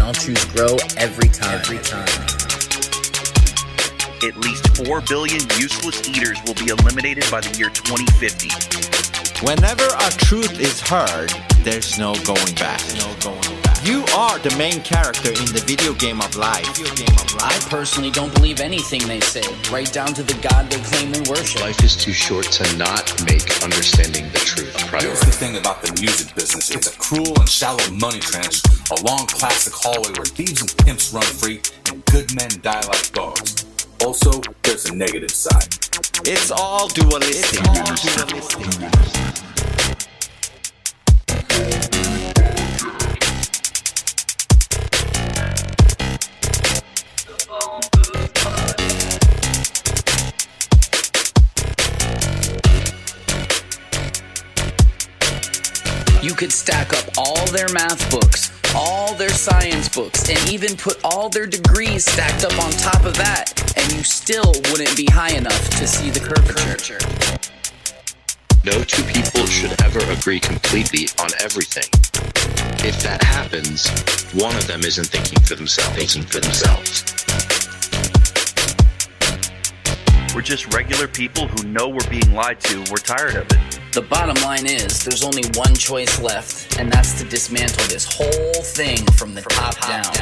I'll choose grow every time. At least 4 billion useless eaters will be eliminated by the year 2050. Whenever a truth is heard, there's no going back. You are the main character in the video game of life. I personally don't believe anything they say, right down to the God they claim and worship. Life is too short to not make understanding the truth a priority. Here's the thing about the music business. It's a cruel and shallow money trench, a long plastic hallway where thieves and pimps run free and good men die like dogs. Also, there's a negative side. It's all dualistic. You could stack up all their math books, all their science books, and even put all their degrees stacked up on top of that, and you still wouldn't be high enough to see the curvature. No two people should ever agree completely on everything. If that happens, one of them isn't thinking for themselves. We're just regular people who know we're being lied to. We're tired of it. The bottom line is, there's only one choice left, and that's to dismantle this whole thing from the top down.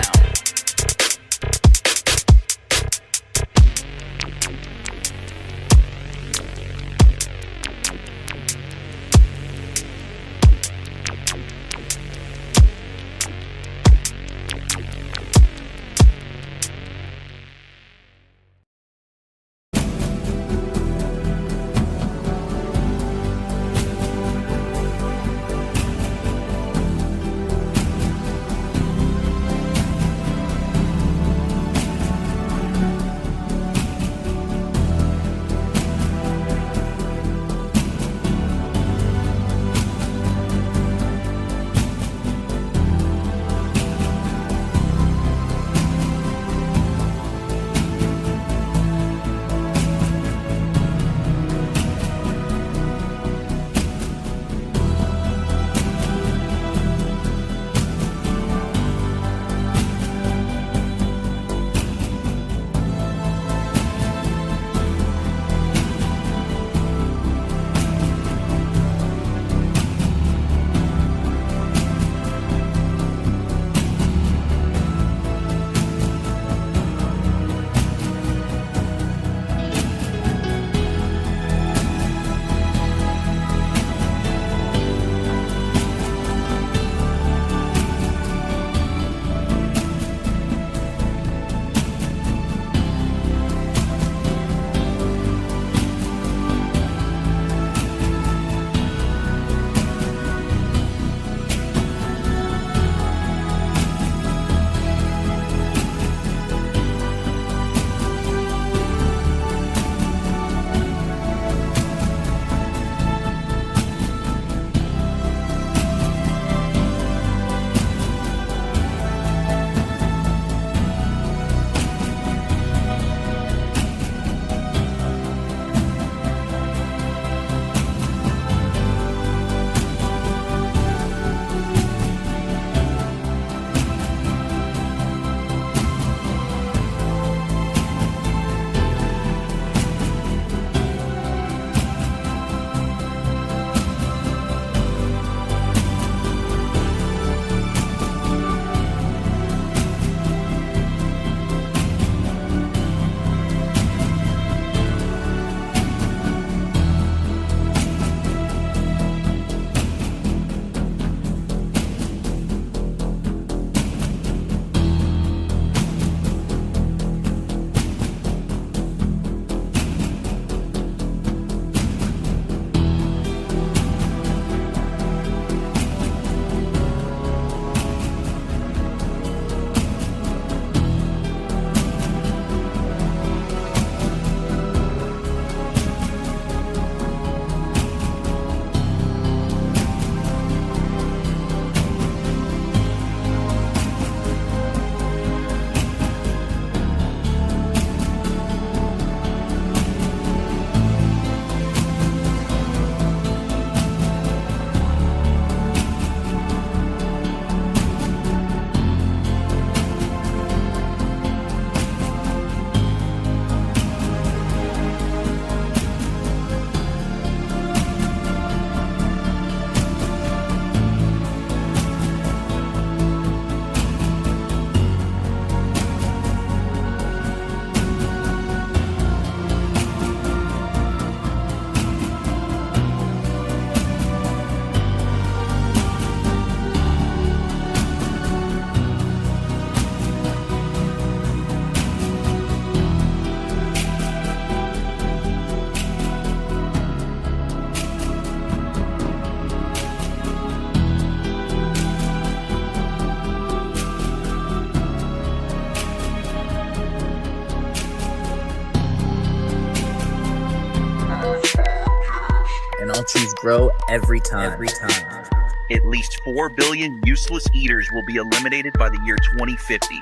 grow every time. Every time. At least 4 billion useless eaters will be eliminated by the year 2050.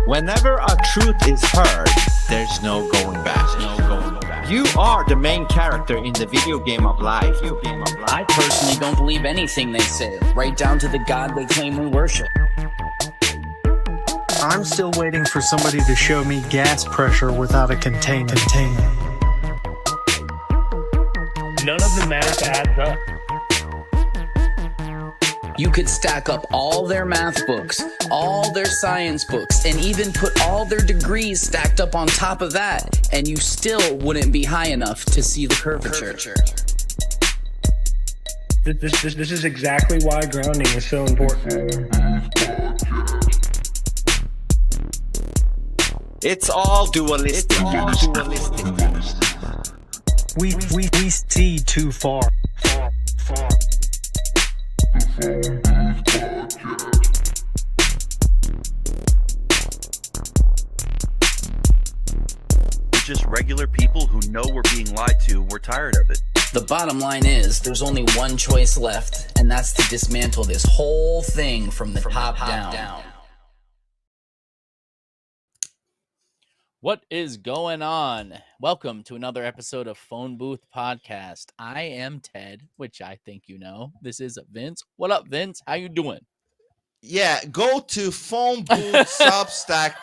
Whenever a truth is heard, there's no going back. You are the main character in the video game of life. I personally don't believe anything they say, right down to the God they claim we worship. I'm still waiting for somebody to show me gas pressure without a container. None of the math adds up. You could stack up all their math books, all their science books, and even put all their degrees stacked up on top of that, and you still wouldn't be high enough to see the curvature. This is exactly why grounding is so important. It's all dualistic. We see too far. We're just regular people who know we're being lied to. We're tired of it. The bottom line is, there's only one choice left, and that's to dismantle this whole thing from the top down. What is going on? Welcome to another episode of Phone Booth Podcast. I am Ted, which I think you know. This is Vince. What up, Vince? How you doing? Yeah, go to phone booth Substack.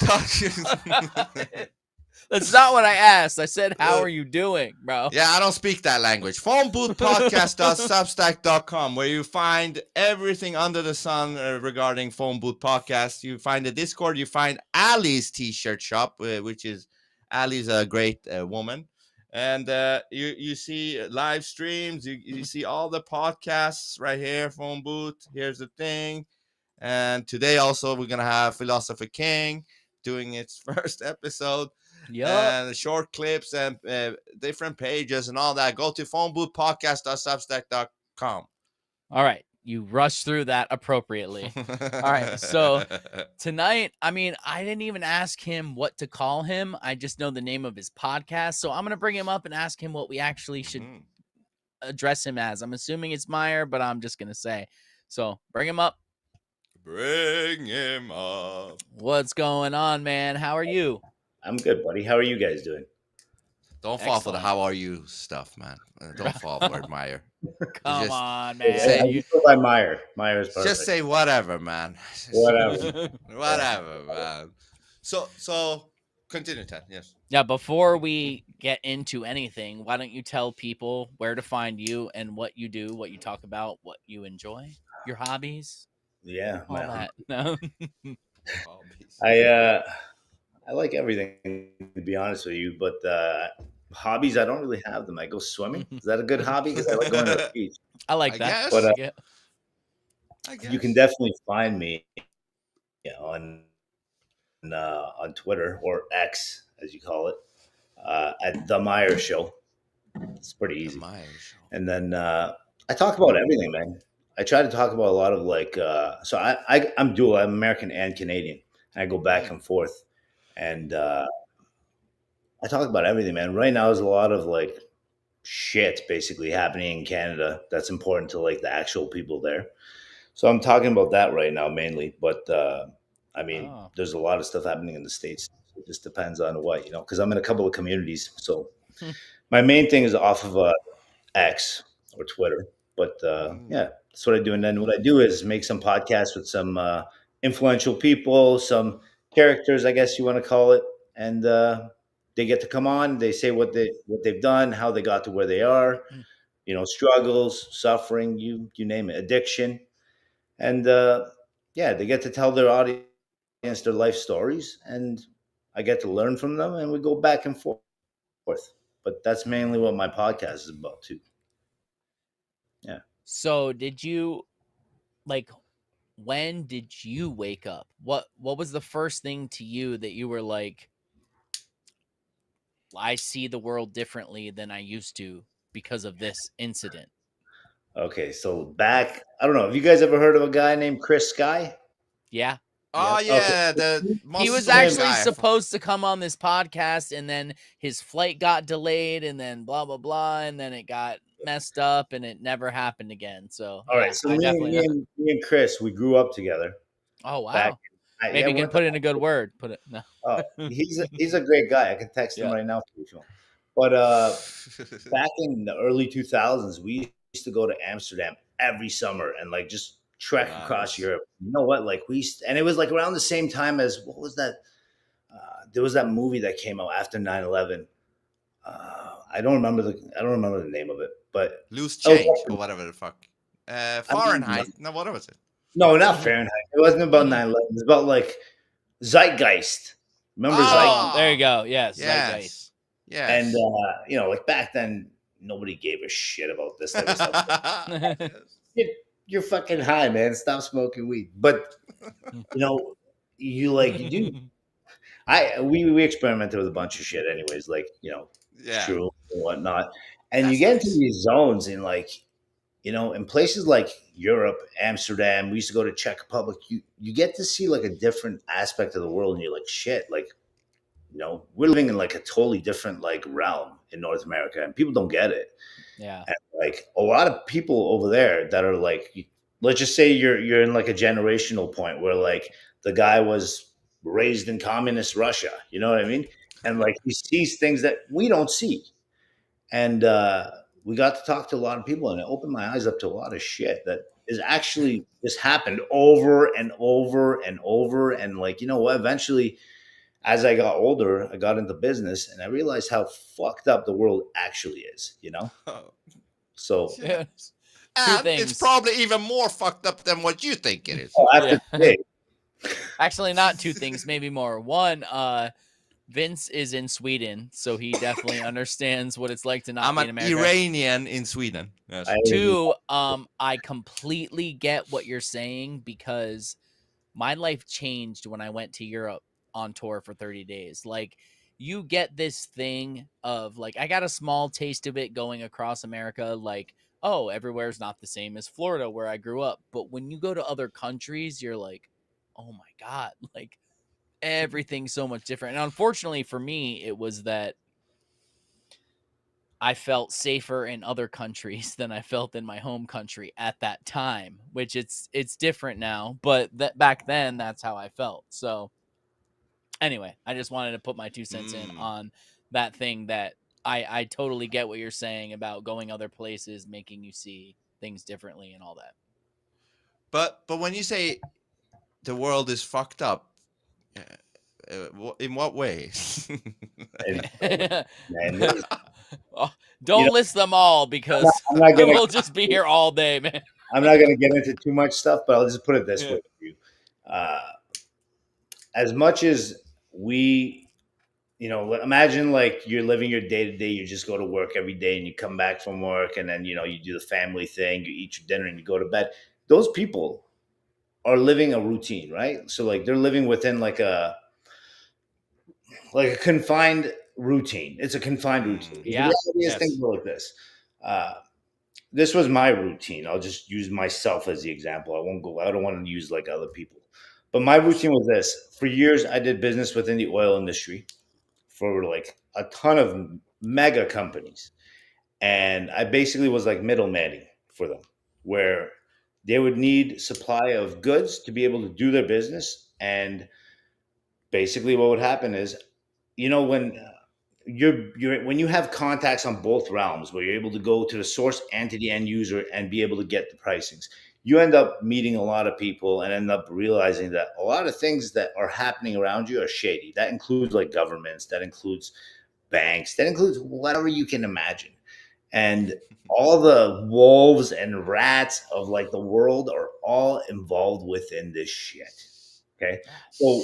That's not what I asked. I said, how are you doing, bro? Yeah, I don't speak that language. Phoneboothpodcast.substack.com, where you find everything under the sun regarding Phone Booth Podcast. You find the Discord. You find Ali's t-shirt shop, which is Ali's a great woman. And you see live streams. You see all the podcasts right here, Phone Booth. Here's the thing. And today also we're going to have Philosopher King doing its first episode. And short clips and different pages and all that. Go to phoneboothpodcast.substack.com. All right. You rushed through that appropriately. All right. So tonight, I didn't even ask him what to call him. I just know the name of his podcast. So I'm going to bring him up and ask him what we actually should address him as. I'm assuming it's Myer, but I'm just going to say. So bring him up. Bring him up. What's going on, man? How are you? I'm good, buddy. How are you guys doing? Don't fall for the how are you stuff, man. Don't fall for it, Meyer. Come on, man. You go by Myer. Myer is perfect. Just say whatever, man. Whatever, man. So continue, Ted. Yes. Yeah, before we get into anything, why don't you tell people where to find you and what you do, what you talk about, what you enjoy, your hobbies? Yeah, all that. No. I like everything, to be honest with you, but hobbies, I don't really have them. I go swimming. Is that a good hobby? Because I like going to the beach. I like that. But I guess. You can definitely find me on Twitter, or X, as you call it, at The Myer Show. It's pretty easy. And then I talk about everything, man. I try to talk about a lot of so I'm dual. I'm American and Canadian. I go back and forth. And I talk about everything, man. Right now, there's a lot of shit basically happening in Canada that's important to the actual people there. So I'm talking about that right now mainly. But there's a lot of stuff happening in the States. It just depends on what, because I'm in a couple of communities. So my main thing is off of X or Twitter. But yeah, that's what I do. And then what I do is make some podcasts with some influential people, some characters, I guess you want to call it, and they get to come on. They say what they've done, how they got to where they are, struggles, suffering, you name it, addiction, and they get to tell their audience their life stories, and I get to learn from them, and we go back and forth. But that's mainly what my podcast is about too. Yeah. So did you when did you wake up? What was the first thing to you that you were like, I see the world differently than I used to because of this incident? Okay, so back, I don't know, have you guys ever heard of a guy named Chris Sky? Yeah. Oh, yeah. Okay. He was actually supposed to come on this podcast, and then his flight got delayed, and then blah, blah, blah, and then it got messed up and it never happened again. So All right, so I definitely know. me and Chris, we grew up together. Oh Back, wow. Maybe you can put in a good word. Put it no. He's a great guy. I can text him Yeah. right now for you. But back in the early 2000s, we used to go to Amsterdam every summer and like just trek across Europe. You know what? Like and it was like around the same time as what was that? There was that movie that came out after 9/11. I don't remember the name of it, but Loose Change or whatever the fuck. Fahrenheit. No, what was it? No, not Fahrenheit. It wasn't about 9/11. It was about like Zeitgeist. Remember Zeitgeist? There you go. Yes. Zeitgeist. Yes. And you know, like back then, nobody gave a shit about this type of stuff. You're fucking high, man. Stop smoking weed. But you know, you do. We experimented with a bunch of shit, anyways. Like you know, true and whatnot. And you get into these zones in like, you know, in places like Europe, Amsterdam. We used to go to Czech Republic. You get to see like a different aspect of the world, and you're like, shit, like. You know, we're living in like a totally different like realm in North America, and people don't get it. Yeah, and, like a lot of people over there that are like, let's just say you're in like a generational point where like the guy was raised in communist Russia. You know what I mean? And like he sees things that we don't see, and we got to talk to a lot of people, and it opened my eyes up to a lot of shit that is actually just happened over and over and over, and like you know what, eventually. As I got older, I got into business and I realized how fucked up the world actually is, you know? So, and it's probably even more fucked up than what you think it is. Actually, not two things, maybe more. One, Vince is in Sweden, so he definitely understands what it's like to not be in America. I'm an Iranian in Sweden. Yes. Two, I completely get what you're saying because my life changed when I went to Europe on tour for 30 days. Like you get this thing of like, I got a small taste of it going across America. Like, oh, everywhere's not the same as Florida where I grew up. But when you go to other countries, you're like, oh my God, like everything's so much different. And unfortunately for me, it was that I felt safer in other countries than I felt in my home country at that time, which it's different now, but that back then that's how I felt. So anyway, I just wanted to put my 2 cents in on that thing that I totally get what you're saying about going other places, making you see things differently and all that. But when you say the world is fucked up, in what way? Don't list them all because we'll just be here all day, man. I'm not going to get into too much stuff, but I'll just put it this way for you. As much as we, you know, imagine like you're living your day to day, you just go to work every day and you come back from work and then, you know, you do the family thing, you eat your dinner and you go to bed. Those people are living a routine, right? So like they're living within like a confined routine. It's a confined routine. Yeah. The reality is things go like this. This was my routine. I'll just use myself as the example. I don't want to use like other people. But my routine was this. For years, I did business within the oil industry for like a ton of mega companies. And I basically was like middlemaning for them, where they would need supply of goods to be able to do their business. And basically what would happen is, you know, when you have contacts on both realms where you're able to go to the source and to the end user and be able to get the pricings, you end up meeting a lot of people and end up realizing that a lot of things that are happening around you are shady. That includes like governments, that includes banks, that includes whatever you can imagine. And all the wolves and rats of like the world are all involved within this shit. Okay. So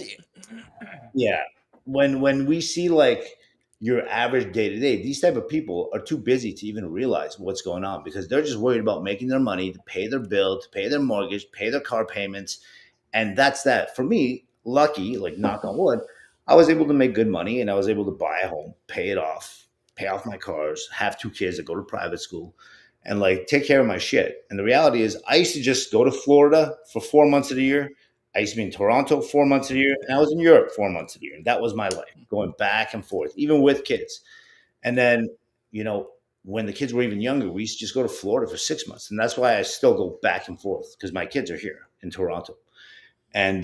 yeah, when we see like your average day to day, these type of people are too busy to even realize what's going on because they're just worried about making their money to pay their bill, to pay their mortgage, pay their car payments. And that's that. For me, lucky, like knock on wood, I was able to make good money and I was able to buy a home, pay off my cars, have 2 kids that go to private school and like take care of my shit. And the reality is I used to just go to Florida for 4 months of the year. I used to be in Toronto 4 months a year, and I was in Europe 4 months a year. And that was my life, going back and forth, even with kids. And then, you know, when the kids were even younger, we used to just go to Florida for 6 months. And that's why I still go back and forth, because my kids are here in Toronto. And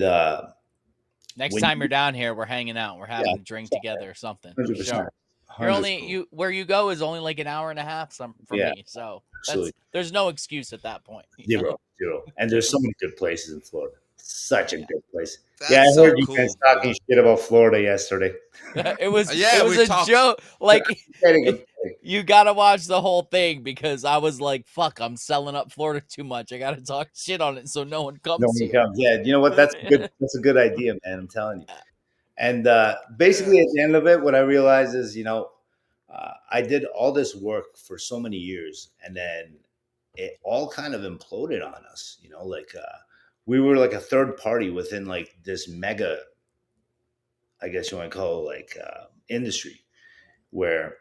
next time you're down here, we're hanging out. We're having a drink together or something. 100%. For sure. You're only where you go is only like an hour and a half for me. So there's no excuse at that point. Zero. And there's so many good places in Florida. Such a good place. That's I so heard you cool, guys talking shit about Florida yesterday. It was a joke. Like, you gotta watch the whole thing, because I was like, "Fuck, I'm selling up Florida too much. I gotta talk shit on it so no one comes." Yeah, you know what? That's good. That's a good idea, man. I'm telling you. And basically, at the end of it, what I realized is, I did all this work for so many years, and then it all kind of imploded on us. We were like a third party within like this mega, I guess you want to call it, like industry, where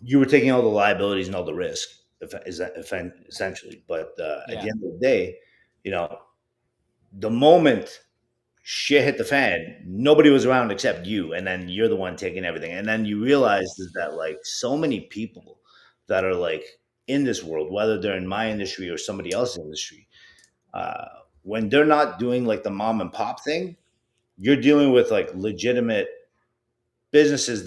you were taking all the liabilities and all the risk, essentially. But at the end of the day, the moment shit hit the fan, nobody was around except you, and then you're the one taking everything. And then you realize is that like so many people that are like in this world, whether they're in my industry or somebody else's industry, when they're not doing like the mom and pop thing, you're dealing with like legitimate businesses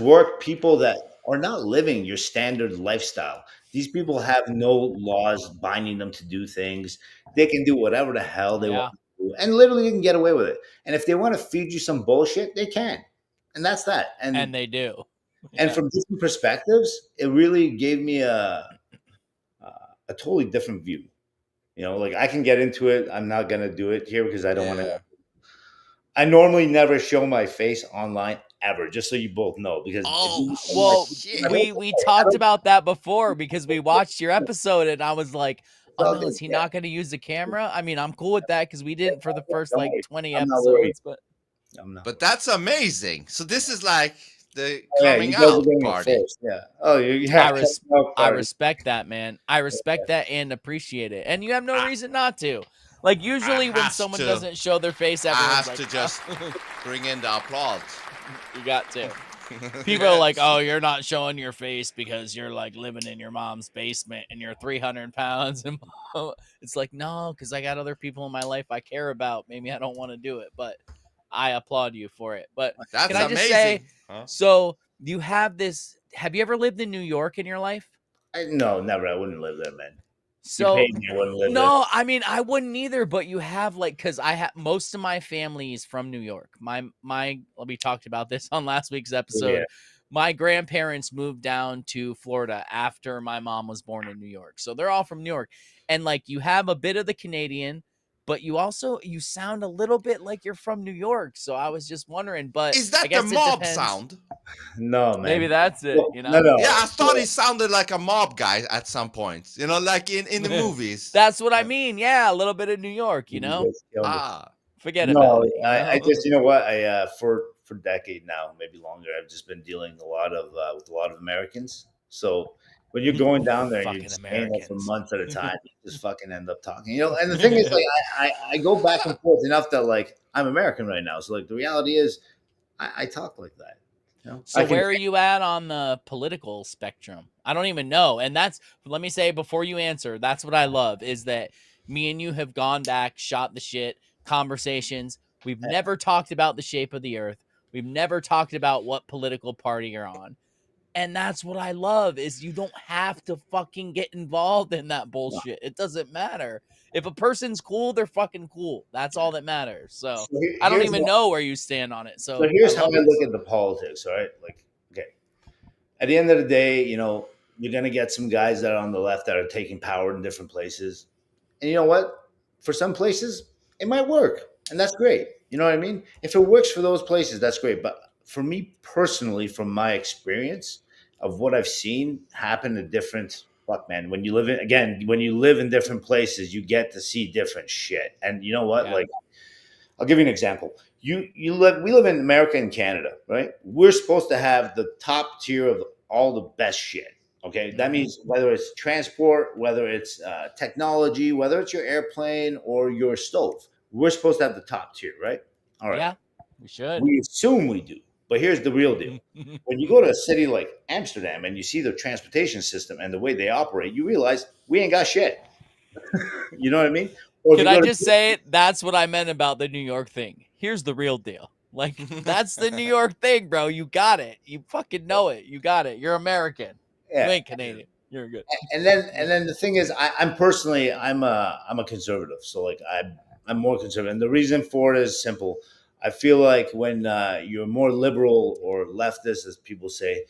work, people that are not living your standard lifestyle. These people have no laws binding them to do things. They can do whatever the hell they want to do, and literally you can get away with it. And if they want to feed you some bullshit, they can. And that's that. And they do. And from different perspectives, it really gave me a totally different view. Like I can get into it. I'm not going to do it here because I don't want to. I normally never show my face online ever, just so you both know. Because we talked about that before, because we watched your episode and I was like, oh no, is he not going to use the camera? I mean, I'm cool with that because we didn't for the first like 20 episodes, but that's amazing. So this is like the coming out party. I respect that, man. I respect that and appreciate it. And you have no reason not to. Like usually when someone doesn't show their face, everyone's like, just bring in the applause. You got to. People are like, oh, you're not showing your face because you're like living in your mom's basement and you're 300 pounds. And it's like, no, because I got other people in my life I care about. Maybe I don't want to do it, but I applaud you for it. But that's can I just say, so you have this, have you ever lived in New York in your life? No, never. I wouldn't live there, man. So I mean, I wouldn't either, but you have like, cause I have most of my family is from New York. We talked about this on last week's episode. Yeah. My grandparents moved down to Florida after my mom was born in New York. So they're all from New York. And like, you have a bit of the Canadian, but you sound a little bit like you're from New York. So I was just wondering, but is that the mob sound? No, man. Maybe that's it. No. Yeah, I thought he sounded like a mob guy at some point. Like in the movies. That's what I mean. Yeah, a little bit of New York. Forget about it. I just, you know what? For a decade now, maybe longer, I've just been dealing with a lot of Americans. So when you're going down there and you're just staying there for months at a time, you just fucking end up talking. And the thing is, like, I go back and forth enough that like I'm American right now. So like the reality is, I talk like that. So where are you at on the political spectrum? I don't even know. And let me say before you answer, that's what I love is that me and you have gone back, shot the shit, conversations. We've never talked about the shape of the earth. We've never talked about what political party you're on. And that's what I love is you don't have to fucking get involved in that bullshit. It doesn't matter. If a person's cool, they're fucking cool. That's all that matters. So I don't even know where you stand on it. So here's how I look at the politics, all right? Like, okay. At the end of the day, you're going to get some guys that are on the left that are taking power in different places. And you know what? For some places, it might work. And that's great. You know what I mean? If it works for those places, that's great. But for me personally, from my experience of what I've seen happen in different when you live in different places, you get to see different shit. And you know what? Yeah. Like, I'll give you an example. We live in America and Canada, right? We're supposed to have the top tier of all the best shit. Okay. That means whether it's transport, whether it's technology, whether it's your airplane or your stove, we're supposed to have the top tier, right? All right. Yeah, we should. We assume we do. But here's the real deal. When you go to a city like Amsterdam and you see the transportation system and the way they operate, you realize we ain't got shit. You know what I mean? Or Can I just say that's what I meant about the New York thing? Here's the real deal. Like, that's the New York thing, bro. You got it. You fucking know it. You got it. You're American. Yeah. You ain't Canadian. You're good. And then the thing is, I'm a conservative, so like I'm more conservative, and the reason for it is simple. I feel like when you're more liberal or leftist, as people say,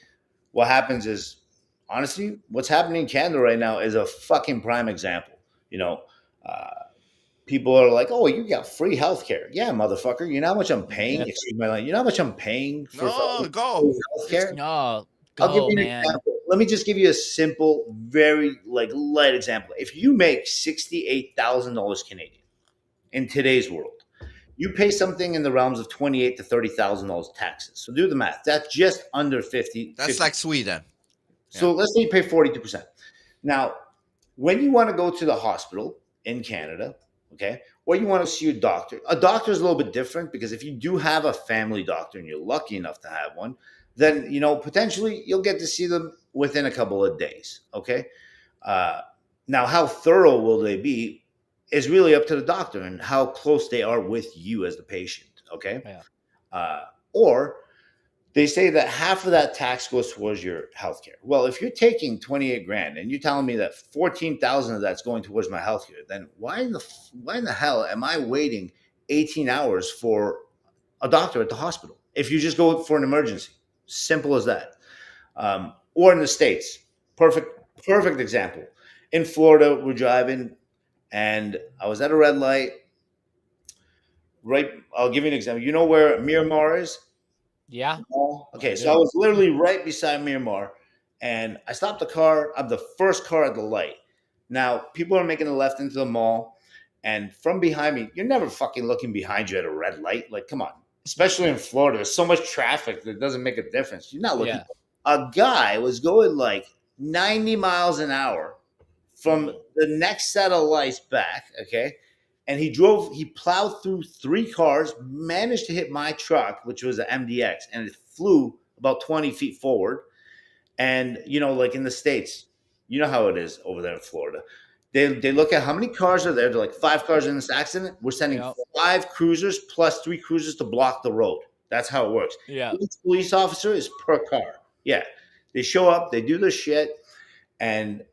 what happens is, honestly, what's happening in Canada right now is a fucking prime example. You know, uh, people are like, "Oh, you got free healthcare." Yeah, motherfucker. You know how much I'm paying? Yeah. Excuse my language. You know how much I'm paying for go. healthcare? No, I'll give go, you an man. example. Let me just give you a simple, very like light example. If you make $68,000 Canadian in today's world, you pay something in the realms of $28,000 to $30,000 taxes. So do the math. That's just under 50. That's 50. like Sweden. So let's say you pay 42%. Now, when you want to go to the hospital in Canada, okay, or you want to see a doctor is a little bit different, because if you do have a family doctor and you're lucky enough to have one, then, you know, potentially you'll get to see them within a couple of days, okay? Now, how thorough will they be is really up to the doctor and how close they are with you as the patient, okay? Yeah. Or they say that half of that tax goes towards your healthcare. Well, if you're taking 28 grand and you're telling me that 14,000 of that's going towards my healthcare, then why in the hell am I waiting 18 hours for a doctor at the hospital if you just go for an emergency? Simple as that. Or in the States, perfect example. In Florida, we're driving and I was at a red light. Right, I'll give you an example. You know where Miramar is? Yeah. Okay, so I was literally right beside Miramar, and I stopped the car. I'm the first car at the light. Now, people are making a left into the mall, and from behind me, you're never fucking looking behind you at a red light. Like, come on. Especially in Florida, there's so much traffic that it doesn't make a difference. You're not looking. Yeah. A guy was going like 90 miles an hour from the next set of lights back, okay? And he plowed through 3 cars, managed to hit my truck, which was an MDX, and it flew about 20 feet forward. And, you know, like in the States, you know how it is over there in Florida. They look at how many cars are there. They're like 5 cars in this accident. We're sending 5 cruisers plus 3 cruisers to block the road. That's how it works. Yeah. Each police officer is per car. Yeah. They show up, they do their shit, and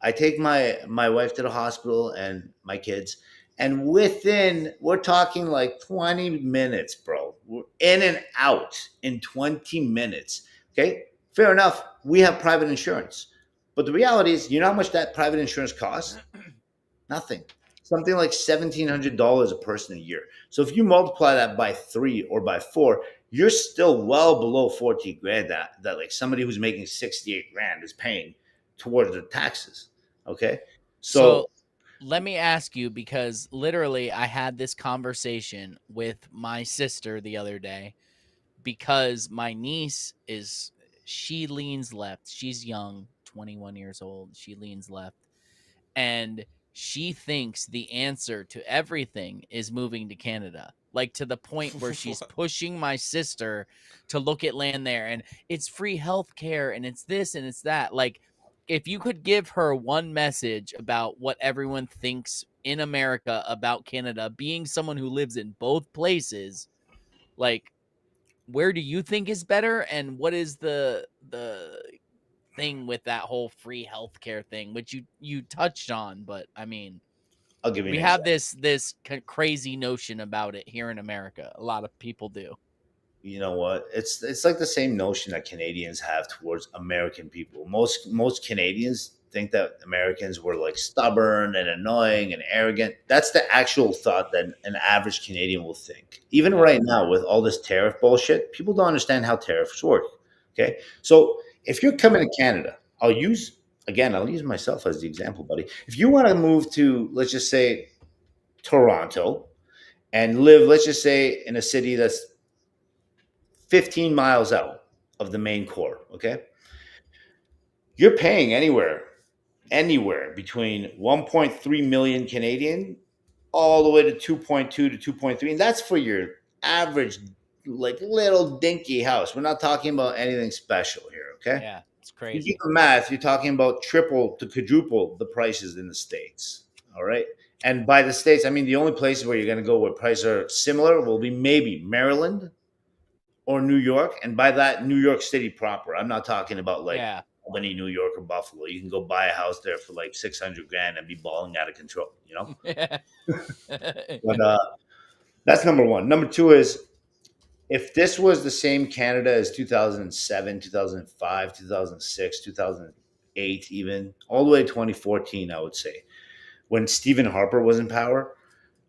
I take my wife to the hospital and my kids. And we're talking like 20 minutes, bro. We're in and out in 20 minutes. Okay. Fair enough. We have private insurance. But the reality is, you know how much that private insurance costs? Nothing. Something like $1,700 a person a year. So if you multiply that by 3 or by 4, you're still well below 14 grand that like somebody who's making 68 grand is paying towards the taxes. Okay. So let me ask you, because literally I had this conversation with my sister the other day, because my niece she leans left. She's young, 21 years old. She leans left. And she thinks the answer to everything is moving to Canada, like to the point where she's pushing my sister to look at land there, and it's free healthcare and it's this and it's that. Like, if you could give her one message about what everyone thinks in America about Canada, being someone who lives in both places, like, where do you think is better, and what is the thing with that whole free healthcare thing, which you touched on? But I mean, I'll give you. We have this crazy notion about it here in America. A lot of people do. You know what? It's like the same notion that Canadians have towards American people. Most Canadians think that Americans were like stubborn and annoying and arrogant. That's the actual thought that an average Canadian will think. Even right now with all this tariff bullshit, people don't understand how tariffs work. Okay? So if you're coming to Canada, I'll use myself as the example, buddy. If you want to move to, let's just say, Toronto, and live, let's just say, in a city that's 15 miles out of the main core, okay? You're paying anywhere between 1.3 million Canadian all the way to 2.2 to 2.3. And that's for your average like little dinky house. We're not talking about anything special here, okay? Yeah, it's You crazy. do the math, you're talking about triple to quadruple the prices in the States. All right. And by the States, I mean the only places where you're going to go where prices are similar will be maybe Maryland or New York. And by that, New York City proper. I'm not talking about like Albany, New York, or Buffalo. You can go buy a house there for like 600 grand and be balling out of control, you know? But that's number one. Number two is, if this was the same Canada as 2007, 2005, 2006, 2008, even all the way to 2014, I would say, when Stephen Harper was in power,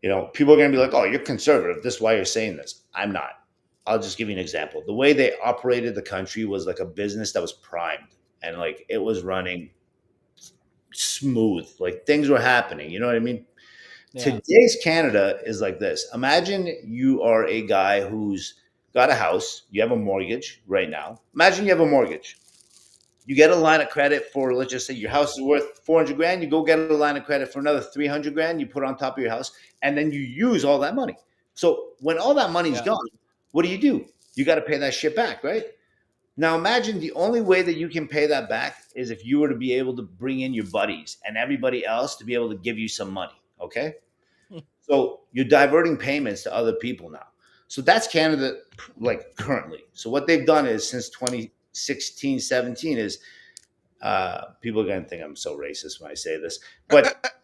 you know, people are going to be like, oh, you're conservative. This is why you're saying this. I'm not. I'll just give you an example. The way they operated the country was like a business that was primed, and like it was running smooth. Like things were happening. You know what I mean? Yeah. Today's Canada is like this. Imagine you are a guy who's got a house. You have a mortgage right now. Imagine you have a mortgage. You get a line of credit for, let's just say your house is worth 400 grand. You go get a line of credit for another 300 grand. You put it on top of your house, and then you use all that money. So when all that money's gone, what do? You got to pay that shit back, right? Now imagine the only way that you can pay that back is if you were to be able to bring in your buddies and everybody else to be able to give you some money, okay? So you're diverting payments to other people now. So that's Canada, like currently. So what they've done is since 2016, 17 is people are going to think I'm so racist when I say this, but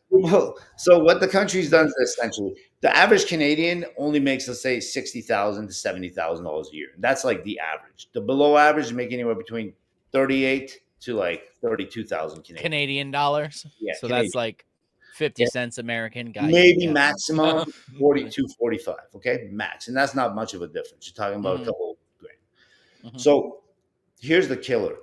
so what the country's done is essentially the average Canadian only makes, let's say, $60,000 to $70,000 a year. That's like the average. The below average make anywhere between 38 to like 32,000 Canadian dollars. Yeah, so Canadian. That's like 50 cents American. Maybe maximum 42, 45. Okay, max, and that's not much of a difference. You're talking about a couple grand. So here's the killer.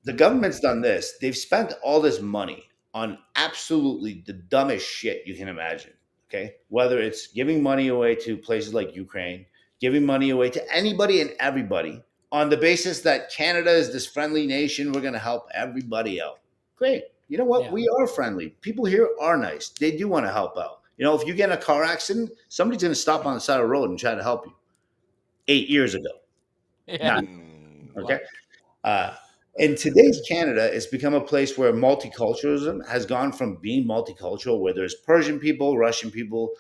The government's done this. They've spent all this money on absolutely the dumbest shit you can imagine. Okay, whether it's giving money away to places like Ukraine, giving money away to anybody and everybody on the basis that Canada is this friendly nation. We're going to help everybody out. Great. You know what? Yeah. We are friendly. People here are nice. They do want to help out. You know, if you get in a car accident, somebody's going to stop on the side of the road and try to help you. 8 years ago. Yeah. Okay. In today's Canada, it's become a place where multiculturalism has gone from being multicultural, where there's Persian people, Russian people,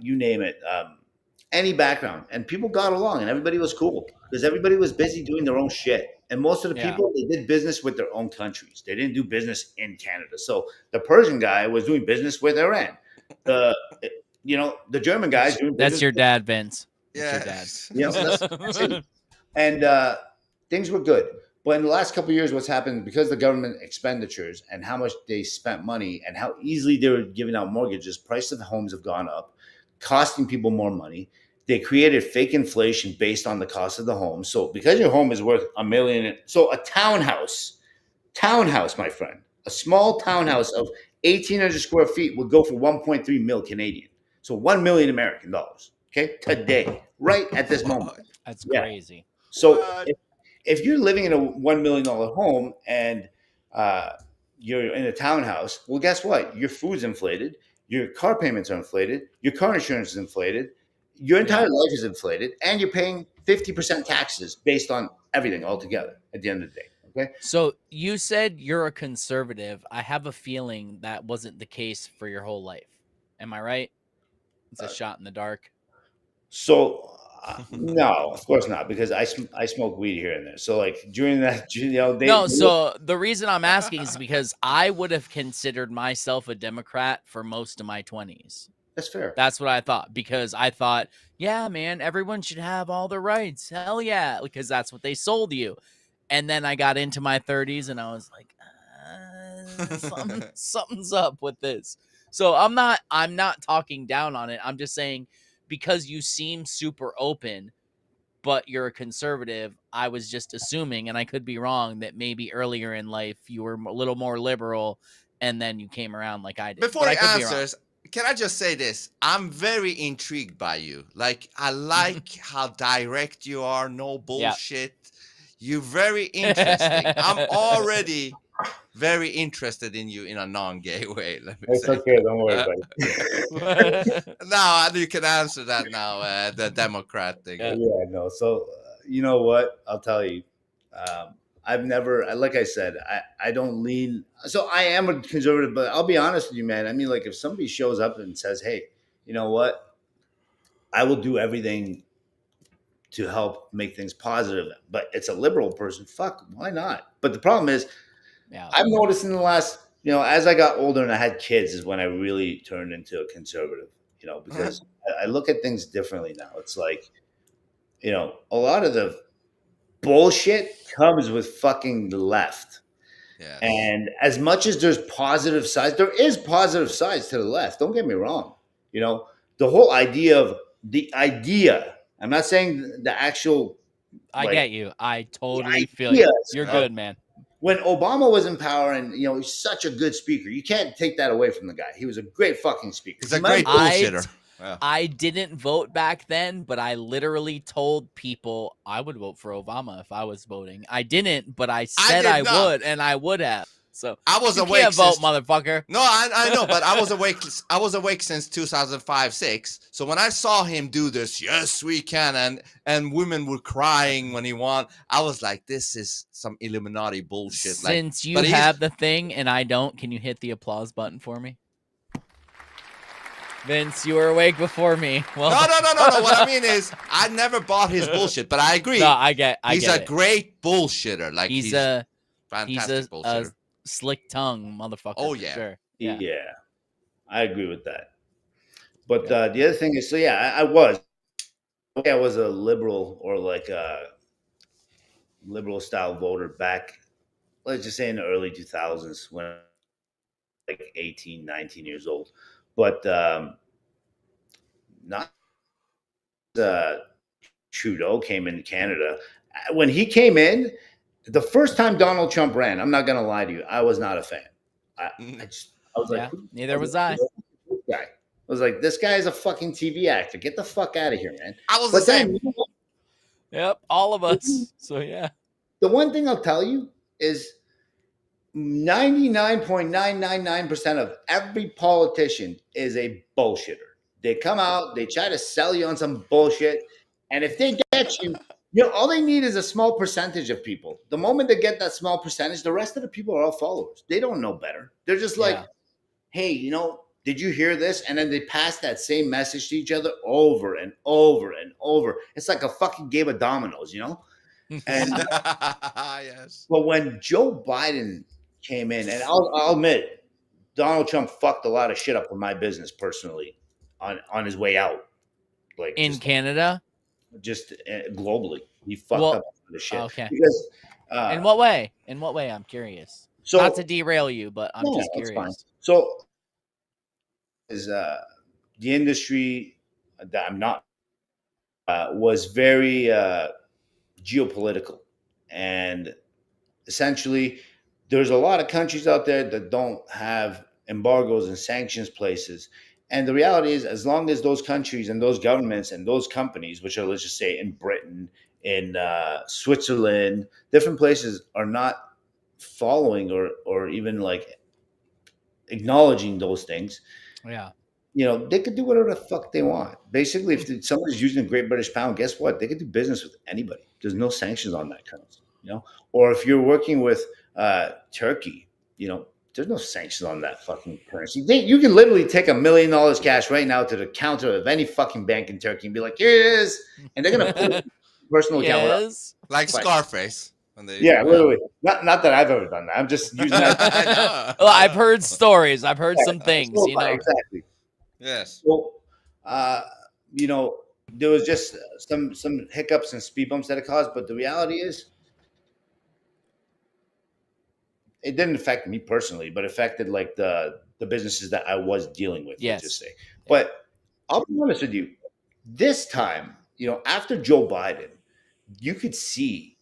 you name it, any background. And people got along and everybody was cool because everybody was busy doing their own shit. And most of the people, they did business with their own countries. They didn't do business in Canada. So the Persian guy was doing business with Iran. The German guy's doing business. That's your dad, Vince. Yeah. That's your dad. That's it. And things were good. But in the last couple of years, what's happened, because the government expenditures and how much they spent money and how easily they were giving out mortgages, prices of homes have gone up, costing people more money. They created fake inflation based on the cost of the home. So because your home is worth $1 million, so a townhouse, my friend, a small townhouse of 1,800 square feet would go for 1.3 mil Canadian. So 1 million American dollars. Okay, today, right at this moment. That's crazy. So if you're living in a $1 million home and you're in a townhouse, well, guess what? Your food's inflated. Your car payments are inflated. Your car insurance is inflated. Your entire life is inflated. And you're paying 50% taxes based on everything altogether at the end of the day. Okay. So you said you're a conservative. I have a feeling that wasn't the case for your whole life. Am I right? It's a shot in the dark. So no, of course not, because I smoke weed here and there. So like during that, So the reason I'm asking is because I would have considered myself a Democrat for most of my 20s. That's fair. That's what I thought, because I thought, yeah, man, everyone should have all their rights. Hell yeah, because that's what they sold you. And then I got into my 30s and I was like, something's up with this. So I'm not talking down on it. I'm just saying, because you seem super open, but you're a conservative, I was just assuming, and I could be wrong, that maybe earlier in life you were a little more liberal and then you came around like I did. Before he answers, can I just say this? I'm very intrigued by you. Like, I like how direct you are, no bullshit. You're very interesting. I'm already very interested in you in a non-gay way. Let me It's say. okay. Don't worry, buddy. Now you can answer that now. The Democrat thing. Yeah, no. So you know what? I'll tell you. I've never, like I said, I don't lean. So I am a conservative, but I'll be honest with you, man. I mean, like if somebody shows up and says, "Hey, you know what? I will do everything to help make things positive," but it's a liberal person. Fuck, why not? But the problem is, I've noticed in the last, as I got older and I had kids, is when I really turned into a conservative. Because I look at things differently now. It's like, a lot of the bullshit comes with fucking the left. Yeah. And as much as there's positive sides, there is positive sides to the left. Don't get me wrong. The whole idea, I'm not saying the actual. I get you. I totally feel you. You're good, man. When Obama was in power, and he's such a good speaker, you can't take that away from the guy. He was a great fucking speaker. He's a great bullshitter. I didn't vote back then, but I literally told people I would vote for Obama if I was voting. I didn't, but I said I would, and I would have. So I was you awake. Can't vote, motherfucker. No, I know, but I was awake. I was awake since 2005-6. So when I saw him do this, yes, we can, and women were crying when he won, I was like, this is some Illuminati bullshit. Since you have the thing and I don't, can you hit the applause button for me? Vince, you were awake before me. Well, no. What I mean is, I never bought his bullshit, but I agree. No, I get He's it. a great bullshitter. Like he's a fantastic bullshitter. Slick tongue motherfucker. Oh yeah, sure. Yeah, I agree with that. But the other thing is, so yeah, I was a liberal, or like a liberal style voter back, let's just say in the early 2000s, when I was like 18, 19 years old. But not Trudeau came into Canada. When he came in, the first time Donald Trump ran, I'm not going to lie to you, I was not a fan. I was like, neither was I. This guy. I was like, this guy is a fucking TV actor. Get the fuck out of here, man. I was the same. Yep, all of us. So yeah. The one thing I'll tell you is 99.999% of every politician is a bullshitter. They come out, they try to sell you on some bullshit, and if they get you, all they need is a small percentage of people. The moment they get that small percentage, the rest of the people are all followers. They don't know better. They're just like, hey, did you hear this? And then they pass that same message to each other over and over and over. It's like a fucking game of dominoes, And yes. But when Joe Biden came in, and I'll admit, Donald Trump fucked a lot of shit up with my business personally on his way out. Like in Canada? Just globally. He fucked up the shit. Okay. Because, in what way? In what way? I'm curious. So, not to derail you, but I'm just curious. Fine. So is the industry that I'm not was very geopolitical, and essentially there's a lot of countries out there that don't have embargoes and sanctions places. And the reality is, as long as those countries and those governments and those companies, which are, let's just say, in Britain, in Switzerland, different places, are not following or even like acknowledging those things, they could do whatever the fuck they want. Basically, if somebody's using a Great British Pound, guess what? They could do business with anybody. There's no sanctions on that currency, Or if you're working with Turkey, there's no sanctions on that fucking currency. You can literally take $1 million cash right now to the counter of any fucking bank in Turkey and be like, here it is. And they're going to put it in personal account. Like Scarface. Literally. Not that I've ever done that. I'm just using that. Well, I've heard stories. I've heard some things, Exactly. Yes. Well, there was just some hiccups and speed bumps that it caused, but the reality is, it didn't affect me personally, but affected like the businesses that I was dealing with. Yes. Let's just say. But I'll be honest with you. This time, after Joe Biden, you could see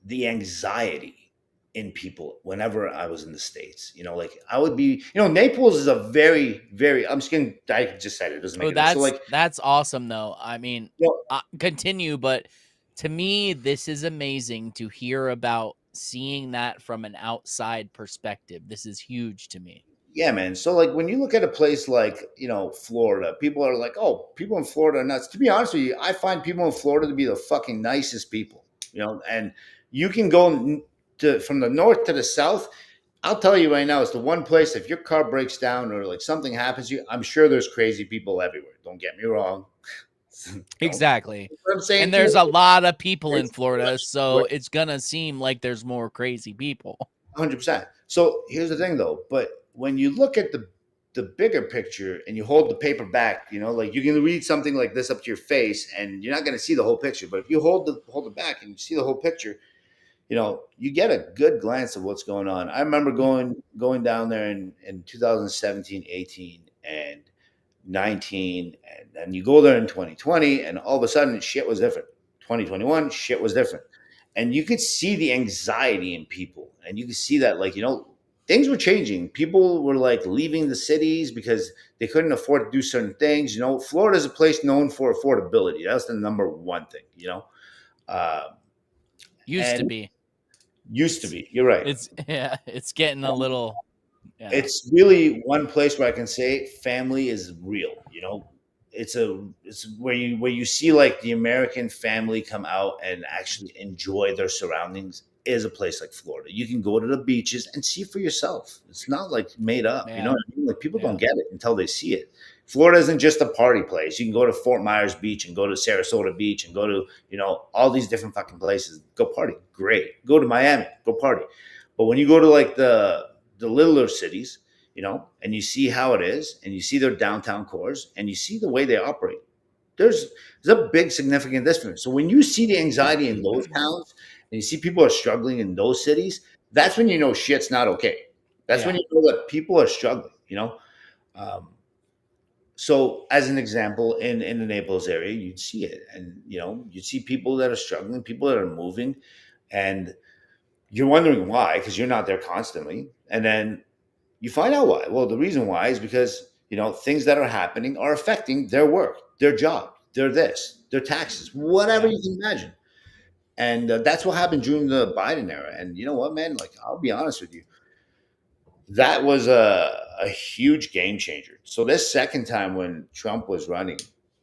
the anxiety in people whenever I was in the States. Like I would be, Naples is a very, very, I just said it doesn't make sense. So that's awesome though. I mean, continue, but to me, this is amazing to hear about seeing that from an outside perspective. This is huge to me. Yeah, man. So like when you look at a place like, Florida, people are like, oh, people in Florida are nuts. To be honest with you, I find people in Florida to be the fucking nicest people, and you can go from the north to the south. I'll tell you right now, it's the one place, if your car breaks down or like something happens to you, I'm sure there's crazy people everywhere. Don't get me wrong. Exactly. What I'm saying And to there's you, a lot of people in it's- Florida, so it's gonna seem like there's more crazy people. 100%. So here's the thing though, but when you look at the bigger picture and you hold the paper back, like you can read something like this up to your face and you're not going to see the whole picture. But if you hold it back and you see the whole picture, you get a good glance of what's going on. I remember going down there in 2017, 18, and 19, and then you go there in 2020, and all of a sudden shit was different. 2021, shit was different. And you could see the anxiety in people, and you could see that, like, things were changing. People were like leaving the cities because they couldn't afford to do certain things. Florida is a place known for affordability. That's the number one thing. Used to be. You're right. It's getting a little. Yeah. It's really one place where I can say family is real. It's where you see like the American family come out and actually enjoy their surroundings. Is a place like Florida. You can go to the beaches and see for yourself. It's not like made up. You know what I mean? Like people don't get it until they see it. Florida isn't just a party place. You can go to Fort Myers Beach and go to Sarasota Beach and go to, all these different fucking places. Go party. Great. Go to Miami. Go party. But when you go to like the littler cities, and you see how it is, and you see their downtown cores, and you see the way they operate, there's a big significant difference. So when you see the anxiety in those towns and you see people are struggling in those cities, that's when you know shit's not okay. That's when you know that people are struggling, so as an example, in the Naples area, you'd see it, and you'd see people that are struggling, people that are moving, and you're wondering why, because you're not there constantly. And then you find out why. Well, the reason why is because, things that are happening are affecting their work, their job, their taxes, whatever you can imagine. And that's what happened during the Biden era. And you know what, man? Like, I'll be honest with you. That was a huge game changer. So this second time when Trump was running,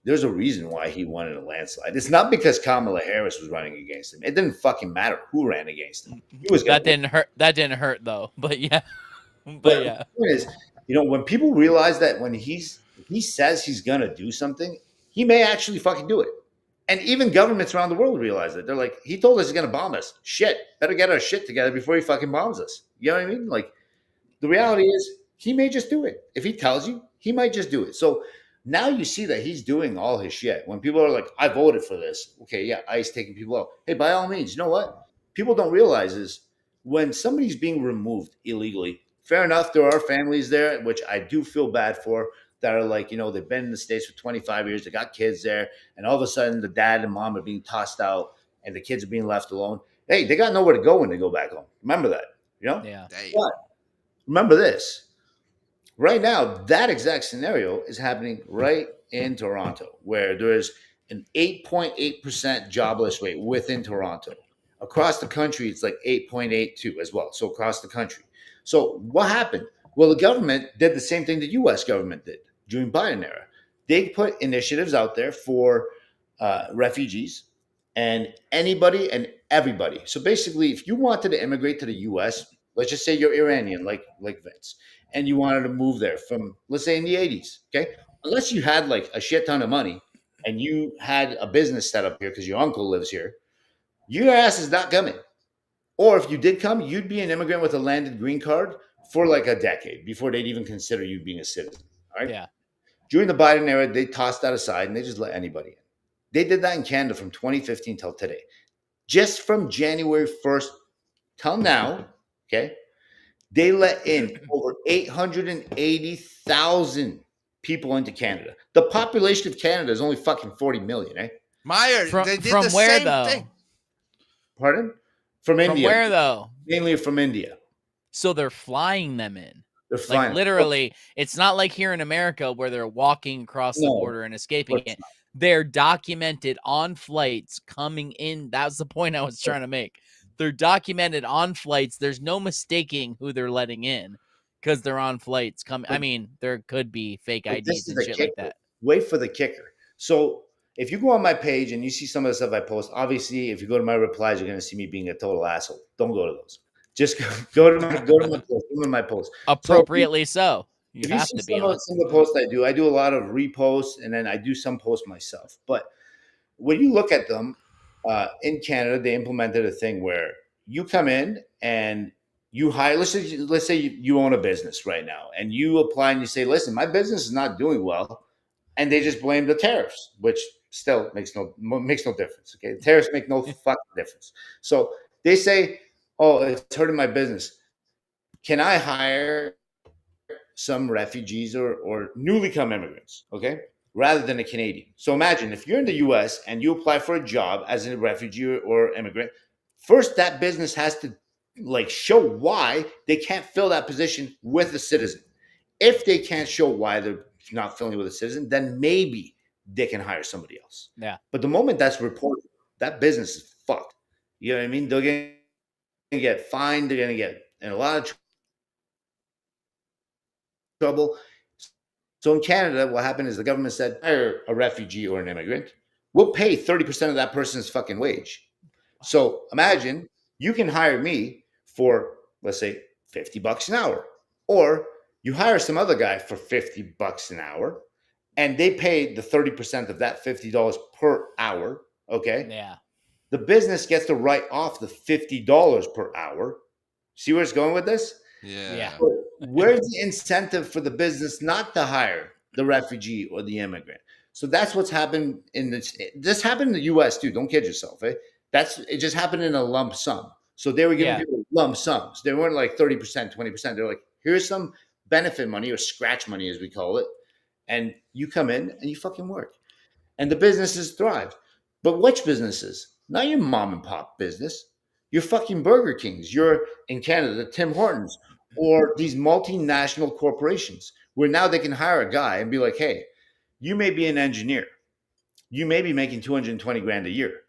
there's a reason why he won in a landslide. It's not because Kamala Harris was running against him. It didn't fucking matter who ran against him. He was That didn't hurt. That didn't hurt though. But yeah. But yeah. The point is, when people realize that when he says he's gonna do something, he may actually fucking do it. And even governments around the world realize it. They're like, he told us he's gonna bomb us. Shit, better get our shit together before he fucking bombs us. You know what I mean? Like, the reality is, he may just do it. If he tells you, he might just do it. So now you see that he's doing all his shit. When people are like, I voted for this. Okay, yeah, ICE taking people out. Hey, by all means, you know what? People don't realize is when somebody's being removed illegally, fair enough, there are families there, which I do feel bad for, that are like, they've been in the States for 25 years. They got kids there. And all of a sudden, the dad and mom are being tossed out and the kids are being left alone. Hey, they got nowhere to go when they go back home. Remember that, Yeah. But remember this. Right now, that exact scenario is happening right in Toronto, where there is an 8.8% jobless rate within Toronto. Across the country, it's like 8.82 as well. So across the country. So what happened? Well, the government did the same thing the U.S. government did during Biden era. They put initiatives out there for refugees and anybody and everybody. So basically, if you wanted to immigrate to the U.S., let's just say you're Iranian, like Vince, and you wanted to move there from, let's say, in the 80s, okay? Unless you had like a shit ton of money and you had a business set up here because your uncle lives here, your ass is not coming. Or if you did come, you'd be an immigrant with a landed green card for like a decade before they'd even consider you being a citizen, all right? Yeah. During the Biden era, they tossed that aside and they just let anybody in. They did that in Canada from 2015 till today. Just from January 1st till now, okay, they let in over 880,000 people into Canada. The population of Canada is only fucking 40 million, eh? Myer, they did the where same though? thing. Pardon? From India. From where though? Mainly from India. So they're flying them in. They're flying. Like literally, it's not like here in America where they're walking across the border and escaping it. They're documented on flights coming in. That's the point I was trying to make. they're documented on flights. There's no mistaking who they're letting in because they're on flights. I mean, there could be fake But this IDs is and the shit kicker. like that. Wait for the kicker. So if you go on my page and you see some of the stuff I post, obviously, if you go to my replies, you're going to see me being a total asshole. Don't go to those. Just go to my post. Go to my post. Appropriately so. You if you have see to be some on. of the posts I do a lot of reposts, and then I do some posts myself. But when you look at them in Canada, they implemented a thing where you come in and you hire. Let's say you own a business right now, and you apply and you say, "Listen, my business is not doing well," and they just blame the tariffs, which still makes no difference. Okay, the tariffs make no fucking difference. So they say, "Oh, it's hurting my business. Can I hire some refugees or newly come immigrants, okay, rather than a Canadian?" So imagine if you're in the US and you apply for a job as a refugee or immigrant, first that business has to like show why they can't fill that position with a citizen. If they can't show why they're not filling it with a citizen, then maybe they can hire somebody else. Yeah. But the moment that's reported, that business is fucked. You know what I mean? They're going to get fined. They're going to get in a lot of trouble. So in Canada, what happened is the government said, hire a refugee or an immigrant. We'll pay 30% of that person's fucking wage. So imagine you can hire me for, let's say, $50 an hour. Or you hire some other guy for $50 an hour, and they pay the 30% of that $50 per hour. Okay. Yeah. The business gets to write off the $50 per hour. See where it's going with this? Yeah. Where's the incentive for the business not to hire the refugee or the immigrant? So that's what's happened in this. This happened in the U.S. too. Don't kid yourself. Eh? It just happened in a lump sum. So they were giving people lump sums. They weren't like 30%, 20%. They're like, here's some benefit money or scratch money, as we call it, and you come in and you fucking work, and the businesses thrive. But which businesses? Not your mom and pop business. Your fucking Burger Kings. You're in Canada, the Tim Hortons, or these multinational corporations where now they can hire a guy and be like, hey, you may be an engineer. You may be making 220 grand a year,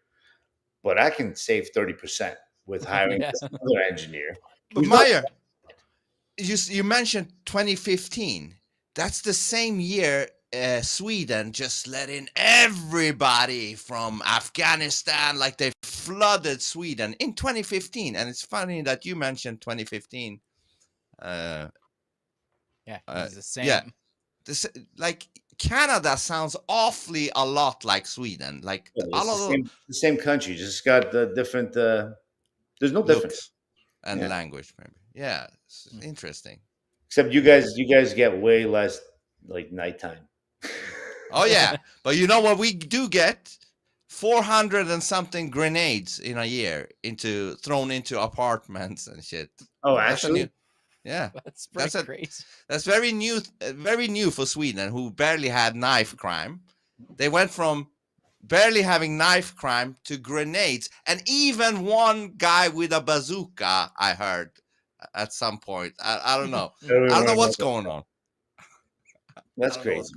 but I can save 30% with hiring another engineer. But Myer, you mentioned 2015. That's the same year Sweden just let in everybody from Afghanistan, like they flooded Sweden in 2015. And it's funny that you mentioned 2015. It's the same. Yeah, like Canada sounds awfully a lot like Sweden. Like the same country, just got the different. There's no difference and language, maybe. Yeah, it's interesting. Except you guys get way less like nighttime. Oh yeah, but you know what we do get? 400 and something grenades in a year thrown into apartments and shit. Oh, actually. Yeah, that's crazy. That's very new for Sweden, who barely had knife crime. They went from barely having knife crime to grenades, and even one guy with a bazooka, I heard at some point. I don't know. I don't know what's going on. That's crazy.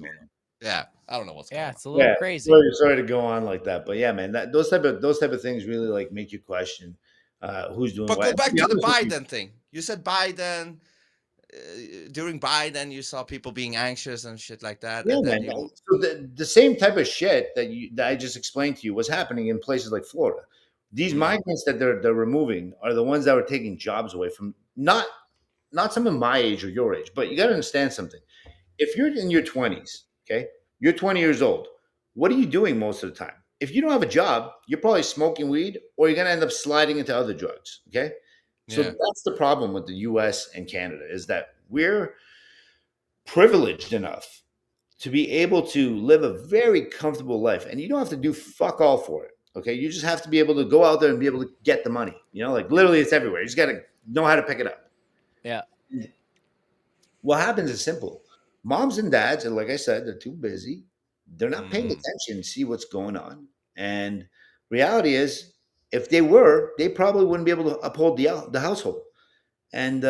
Yeah, I don't know what's going on. Yeah, it's a little crazy. Sorry to go on like that, but yeah, man, those type of things really like make you question who's doing. But go back to the Biden thing. You said Biden. During Biden, you saw people being anxious and shit like that. Yeah, man. So the same type of shit that I just explained to you was happening in places like Florida. These migrants that they're removing are the ones that were taking jobs away from not someone my age or your age, but you got to understand something. If you're in your 20s, okay, you're 20 years old. What are you doing most of the time? If you don't have a job, you're probably smoking weed, or you're gonna end up sliding into other drugs. Okay. So that's the problem with the US and Canada, is that we're privileged enough to be able to live a very comfortable life, and you don't have to do fuck all for it. Okay. You just have to be able to go out there and be able to get the money. You know, like literally it's everywhere. You just got to know how to pick it up. Yeah. What happens is simple. Moms and dads are, like I said, they're too busy. They're not paying attention to see what's going on. And reality is, if they were, they probably wouldn't be able to uphold the household. And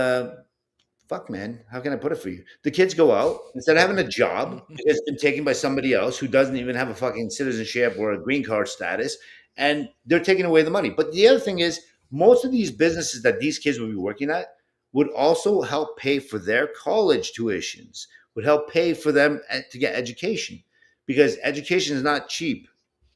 fuck, man, how can I put it for you? The kids go out, instead of having a job, it's been taken by somebody else who doesn't even have a fucking citizenship or a green card status, and they're taking away the money. But the other thing is, most of these businesses that these kids would be working at would also help pay for their college tuitions, would help pay for them to get education, because education is not cheap.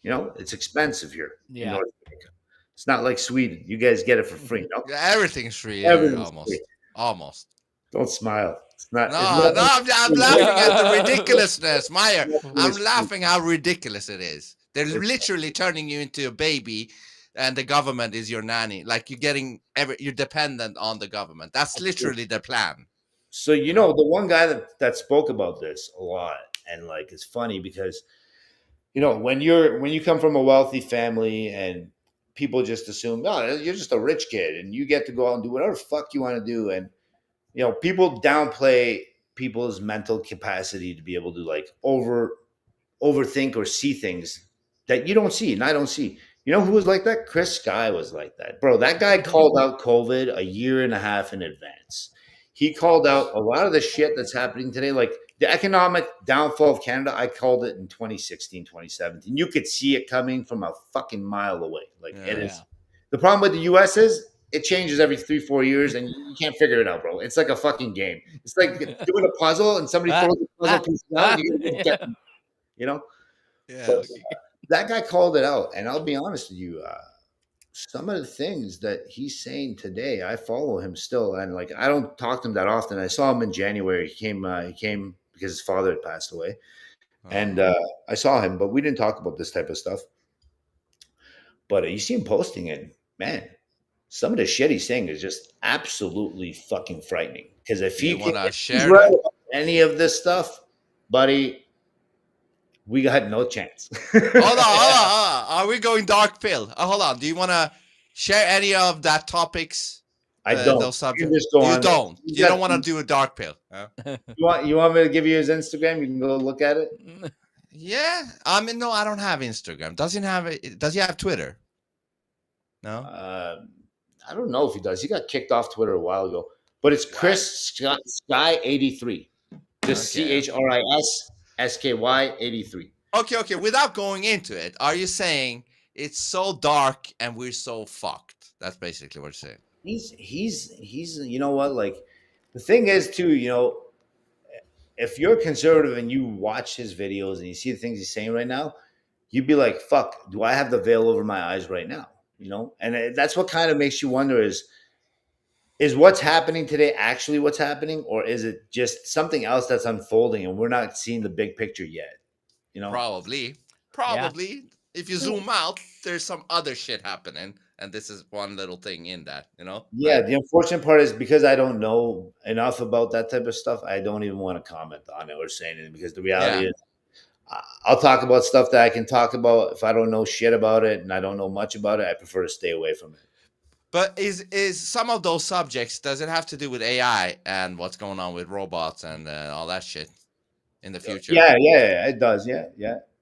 You know, it's expensive here in North America. It's not like Sweden. You guys get it for free. No? Yeah, everything's free here, Everything's almost. free. Almost. Don't smile. It's not. No, it's not I'm laughing at the ridiculousness, Myer. I'm It's laughing how ridiculous it is. They're literally turning you into a baby, and the government is your nanny. Like you're dependent on the government. That's literally their plan. So you know, the one guy that spoke about this a lot, and like it's funny because, you know, when you come from a wealthy family and people just assume, oh, you're just a rich kid and you get to go out and do whatever the fuck you want to do, and you know, people downplay people's mental capacity to be able to like overthink or see things that you don't see and I don't see. You know who was like that? Chris Sky was like that. Bro, that guy called out COVID a year and a half in advance. He called out a lot of the shit that's happening today, like the economic downfall of Canada. I called it in 2016, 2017. You could see it coming from a fucking mile away. Like it is. The problem with the US is it changes every 3-4 years and you can't figure it out, bro. It's like a fucking game. It's like doing a puzzle and somebody throws the puzzle piece out. You know? Yeah. But, that guy called it out. And I'll be honest with you, some of the things that he's saying today, I follow him still. And like, I don't talk to him that often. I saw him in January. He came because his father had passed away. And I saw him, but we didn't talk about this type of stuff. But you see him posting it, man. Some of the shit he's saying is just absolutely fucking frightening. Because if he want to share any of this stuff, buddy, we got no chance. hold on. Are we going dark pill? Hold on. Do you want to share any of that topics? I don't. Those subjects? Just go you on. don't. You don't want to do a dark pill. Huh? You want me to give you his Instagram? You can go look at it. Yeah. No, I don't have Instagram. Does he have Twitter? No. I don't know if he does. He got kicked off Twitter a while ago. But it's Chris Sky 83. Just ChrisSky 83. Okay. Without going into it, are you saying it's so dark and we're so fucked? That's basically what you're saying. He's you know what, like the thing is too, you know, if you're conservative and you watch his videos and you see the things he's saying right now, you'd be like, fuck, do I have the veil over my eyes right now? You know, and that's what kind of makes you wonder is what's happening today actually what's happening, or is it just something else that's unfolding and we're not seeing the big picture yet? You know, probably. Yeah. If you zoom out, there's some other shit happening, and this is one little thing in that, you know. Yeah, the unfortunate part is because I don't know enough about that type of stuff, I don't even want to comment on it or say anything, because the reality is I'll talk about stuff that I can talk about. If I don't know shit about it and I don't know much about it, I prefer to stay away from it. But is some of those subjects, does it have to do with AI and what's going on with robots and all that shit in the future? Yeah, it does. Yeah.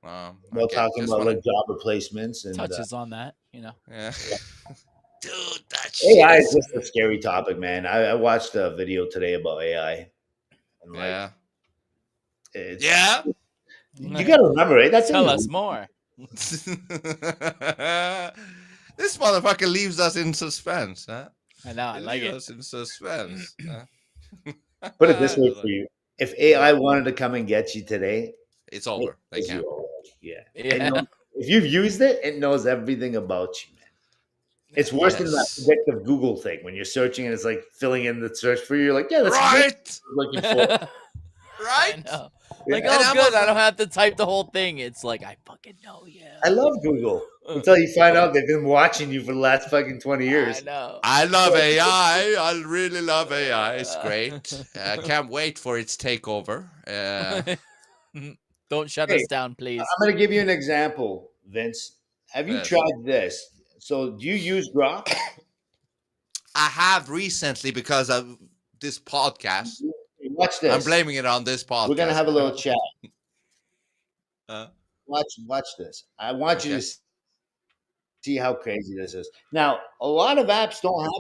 We're Okay. talking about like job replacements and touches on that, you know. Yeah. Dude, that shit. AI is just a scary topic, man. I watched a video today about AI. And like, you gotta remember, right? That's tell us more. This motherfucker leaves us in suspense, huh? I know, I like it. Us in suspense. Put it this way for you: if AI wanted to come and get you today, it's over. They can't. Yeah. If you've used it, it knows everything about you, man. It's worse than that predictive Google thing when you're searching and it's like filling in the search for you. You're like, yeah, that's right. Looking for. Right? Like, oh, good. I don't have to type the whole thing. It's like, I fucking know you. I love Google until you find out they've been watching you for the last fucking 20 years. I know. I love AI. I really love AI. It's great. I can't wait for its takeover. Don't shut us down, please. I'm going to give you an example, Vince. Have you tried this? So do you use Grok? I have recently because of this podcast. Watch this. I'm blaming it on this podcast. We're going to have a little chat. Watch this. I want you to see how crazy this is. Now, a lot of apps don't have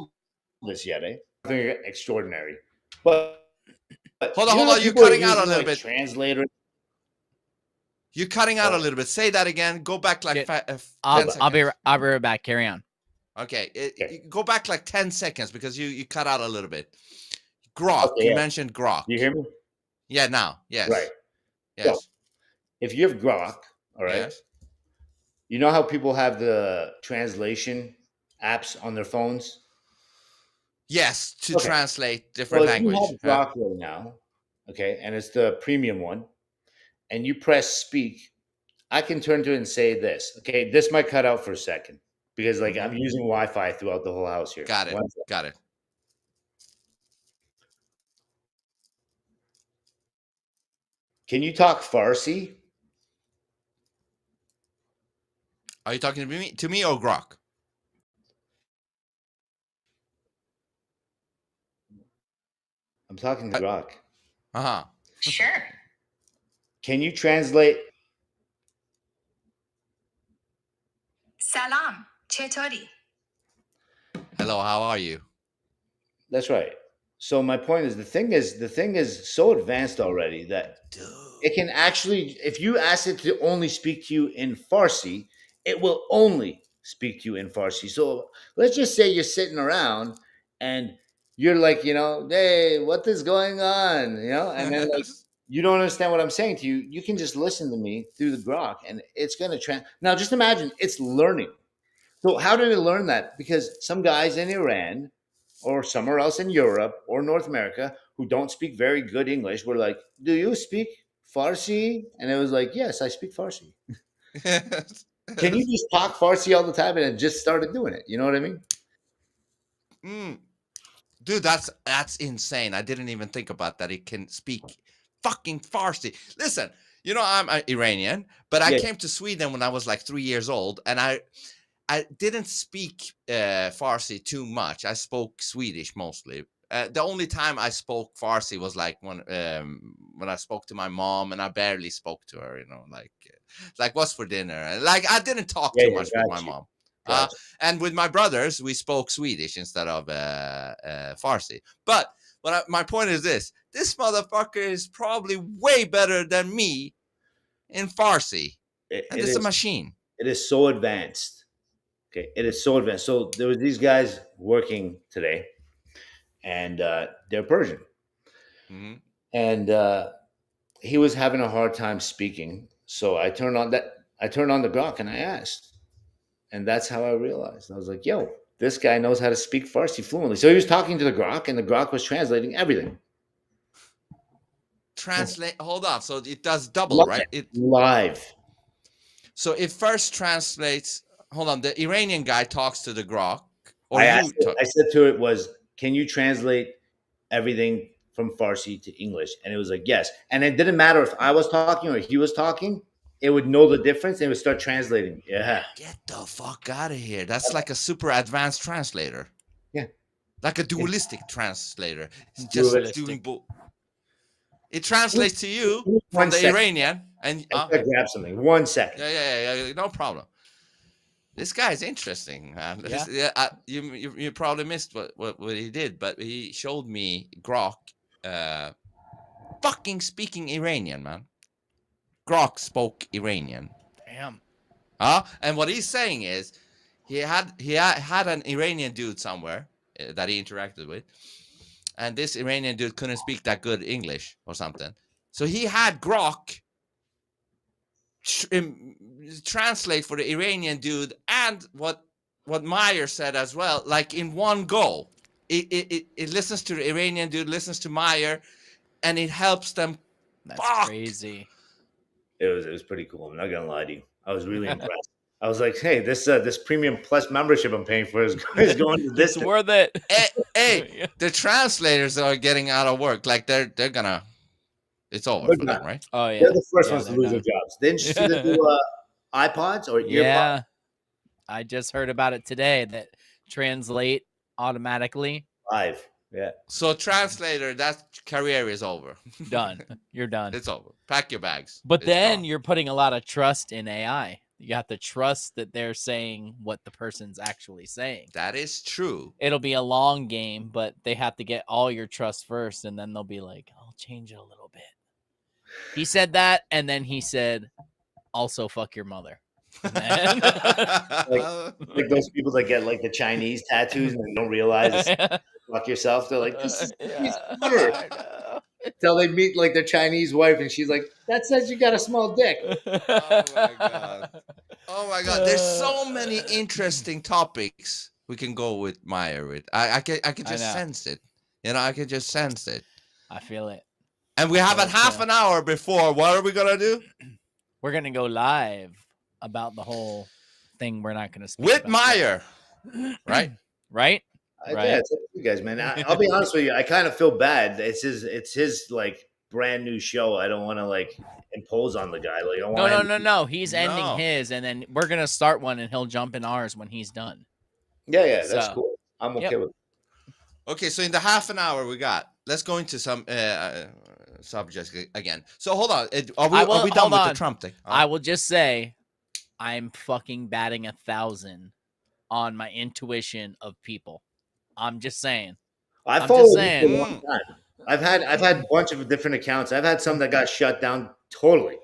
this yet, eh? Extraordinary. But hold on. You're cutting out a little bit. Translator. You're cutting out a little bit. Say that again. Go back like I'll be right back. Carry on. Okay. Okay. Go back like 10 seconds because you cut out a little bit. Grok. Okay, You yeah. mentioned Grok. You hear me? Yeah, now. Yes. Right. Yes. So, if you have Grok, all right, Yes. you know how people have the translation apps on their phones? Yes, to Okay. translate different Well, if you language. have Grok right now, okay, and it's the premium one, and you press speak, I can turn to it and say this. Okay, this might cut out for a second because like I'm using Wi-Fi throughout the whole house here. Got it. One second. Got it. Can you talk Farsi? Are you talking to me or Grok? I'm talking to Grok. Uh-huh. Sure. Can you translate? Salam. چطوری؟ Hello, how are you? That's right. So my point is the thing is so advanced already that it can actually, if you ask it to only speak to you in Farsi, it will only speak to you in Farsi. So let's just say you're sitting around and you're like, hey, what is going on? And then like you don't understand what I'm saying to you. You can just listen to me through the Grok and it's gonna now just imagine it's learning. So how did it learn that? Because some guys in Iran or somewhere else in Europe or North America who don't speak very good English were like, "Do you speak Farsi?" And it was like, "Yes, I speak Farsi." Can you just talk Farsi all the time and it just started doing it? You know what I mean? Dude, that's insane. I didn't even think about that. It can speak fucking Farsi. Listen, I'm Iranian, but I came to Sweden when I was like 3 years old, and I didn't speak Farsi too much. I spoke Swedish mostly. The only time I spoke Farsi was like when I spoke to my mom, and I barely spoke to her. Like what's for dinner, and like I didn't talk too much with my mom. And with my brothers, we spoke Swedish instead of Farsi. But my point is this motherfucker is probably way better than me in Farsi. And it's a machine. It is so advanced. Okay, it is so advanced. So there was these guys working today, and they're Persian. Mm-hmm. And he was having a hard time speaking. So I turned on the Grok and I asked. And that's how I realized. I was like, yo, this guy knows how to speak Farsi fluently. So he was talking to the Grok, and the Grok was translating everything. Hold on. So it does double, right? Live. So it first translates. Hold on. The Iranian guy talks to the Grok. I said to it can you translate everything from Farsi to English? And it was like, yes. And it didn't matter if I was talking or he was talking. It would know the difference and it would start translating. Yeah. Get the fuck out of here. That's like a super advanced translator. Yeah. Like a dualistic translator. It's just doing it translates to you from the Iranian. And grab something. 1 second. Yeah. No problem. This guy's interesting, man. Yeah. You probably missed what he did, but he showed me Grok fucking speaking Iranian, man. Grok spoke Iranian. Damn. And what he's saying is he had an Iranian dude somewhere that he interacted with, and this Iranian dude couldn't speak that good English or something. So he had Grok translate for the Iranian dude and what Myer said as well, like in one go. It listens to the Iranian dude, listens to Myer, and it helps them. That's crazy. It was pretty cool. I'm not gonna lie to you. I was really impressed. I was like, hey, this premium plus membership I'm paying for is going to this. It's worth it. Hey, the translators are getting out of work. Like they're gonna. It's over for them, right? Oh yeah. They're the first ones to lose their jobs. Didn't you see the new iPods or earpods? Yeah. I just heard about it today that translate automatically. Live. Yeah. So translator, that career is over. Done. You're done. It's over. Pack your bags. But then you're putting a lot of trust in AI. You have to trust that they're saying what the person's actually saying. That is true. It'll be a long game, but they have to get all your trust first, and then they'll be like, I'll change it a little bit. He said that, and then he said, also fuck your mother. man. like those people that get like the Chinese tattoos and don't realize it's fuck yourself. They're like, this is till they meet like their Chinese wife, and she's like, that says you got a small dick. Oh my god! Oh my god! There's so many interesting topics we can go with Myer with. I can just sense it. You know, I can just sense it. I feel it. And we have half an hour before. What are we gonna do? We're gonna go live about the whole thing. We're not gonna speak with about Myer, right? Right? Yeah, it's up to you guys, man. I'll be honest with you. I kind of feel bad. It's his like brand new show. I don't want to like impose on the guy. Like, no. He's ending his, and then we're gonna start one, and he'll jump in ours when he's done. Yeah, that's cool. I'm okay with it. Okay, so in the half an hour we got, let's go into some subjects again. So hold on, are we done with the Trump thing? I will just say, I'm fucking batting 1,000 on my intuition of people. I'm just saying. I followed you for a long time. I've had a bunch of different accounts. I've had some that got shut down totally,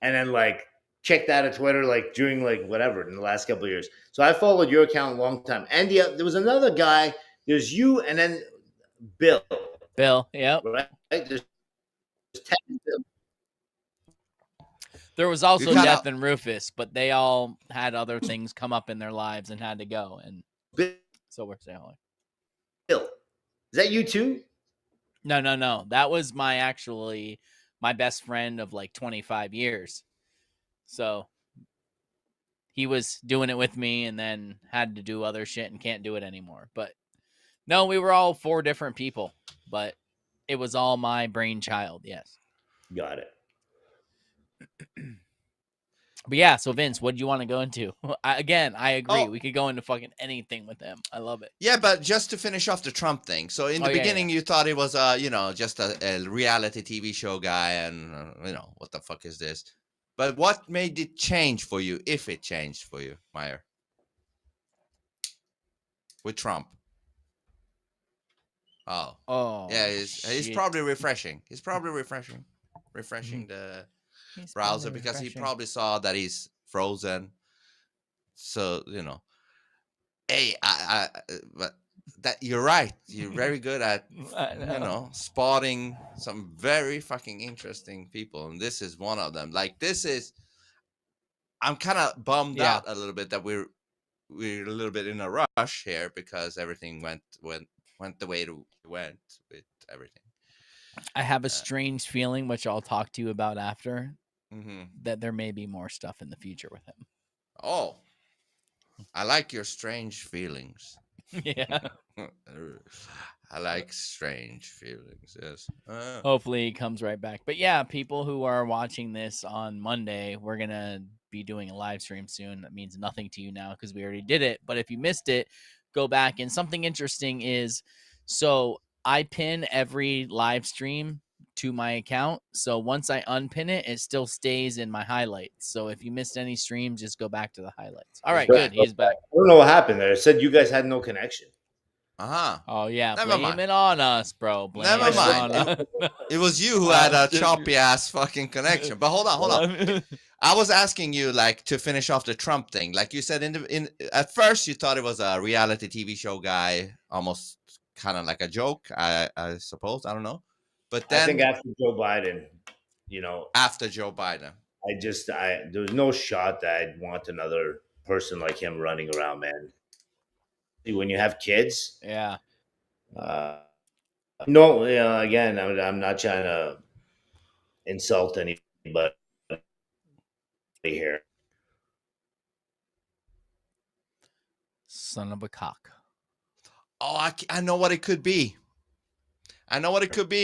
and then like kicked out of Twitter like during like whatever in the last couple of years. So I followed your account a long time. And there was another guy. There's you, and then Bill. Bill, yep. Right. There's Bill. There was also Death and Rufus, but they all had other things come up in their lives and had to go. And so we're saying, Bill, is that you too? No. That was my best friend of like 25 years. So he was doing it with me and then had to do other shit and can't do it anymore. But no, we were all 4 different people, but it was all my brainchild. Yes. Got it. But yeah, so Vince, what do you want to go into? I agree. We could go into fucking anything with him. I love it. Yeah, but just to finish off the Trump thing. So in the beginning, you thought it was just a reality TV show guy, and what the fuck is this? But what made it change for you, if it changed for you, Myer, with Trump? Oh, yeah, he's probably refreshing. He's probably refreshing the browser because he probably saw that he's frozen. So hey, but that you're right. You're very good at spotting some very fucking interesting people, and this is one of them. Like I'm kind of bummed out a little bit that we're a little bit in a rush here because everything went the way it went with everything. I have a strange feeling, which I'll talk to you about after, that there may be more stuff in the future with him. Oh, I like your strange feelings. Yeah. I like strange feelings, yes. Hopefully he comes right back. But yeah, people who are watching this on Monday, we're going to be doing a live stream soon. That means nothing to you now because we already did it. But if you missed it, go back. And something interesting is, so I pin every live stream to my account. So once I unpin it, it still stays in my highlights. So if you missed any streams, just go back to the highlights. All right, good. He's back. I don't know what happened there. It said you guys had no connection. Oh, yeah. Blame it on us, bro. Never mind. It was you who had a choppy ass fucking connection. But hold on. I was asking you like to finish off the Trump thing. Like you said at first you thought it was a reality TV show guy, almost kind of like a joke, I suppose. I don't know. But then I think after Joe Biden, after Joe Biden, there was no shot that I'd want another person like him running around, man. When you have kids, yeah. No, again, I'm not trying to insult anybody here. Son of a cock. Oh, I know what it could be. Let's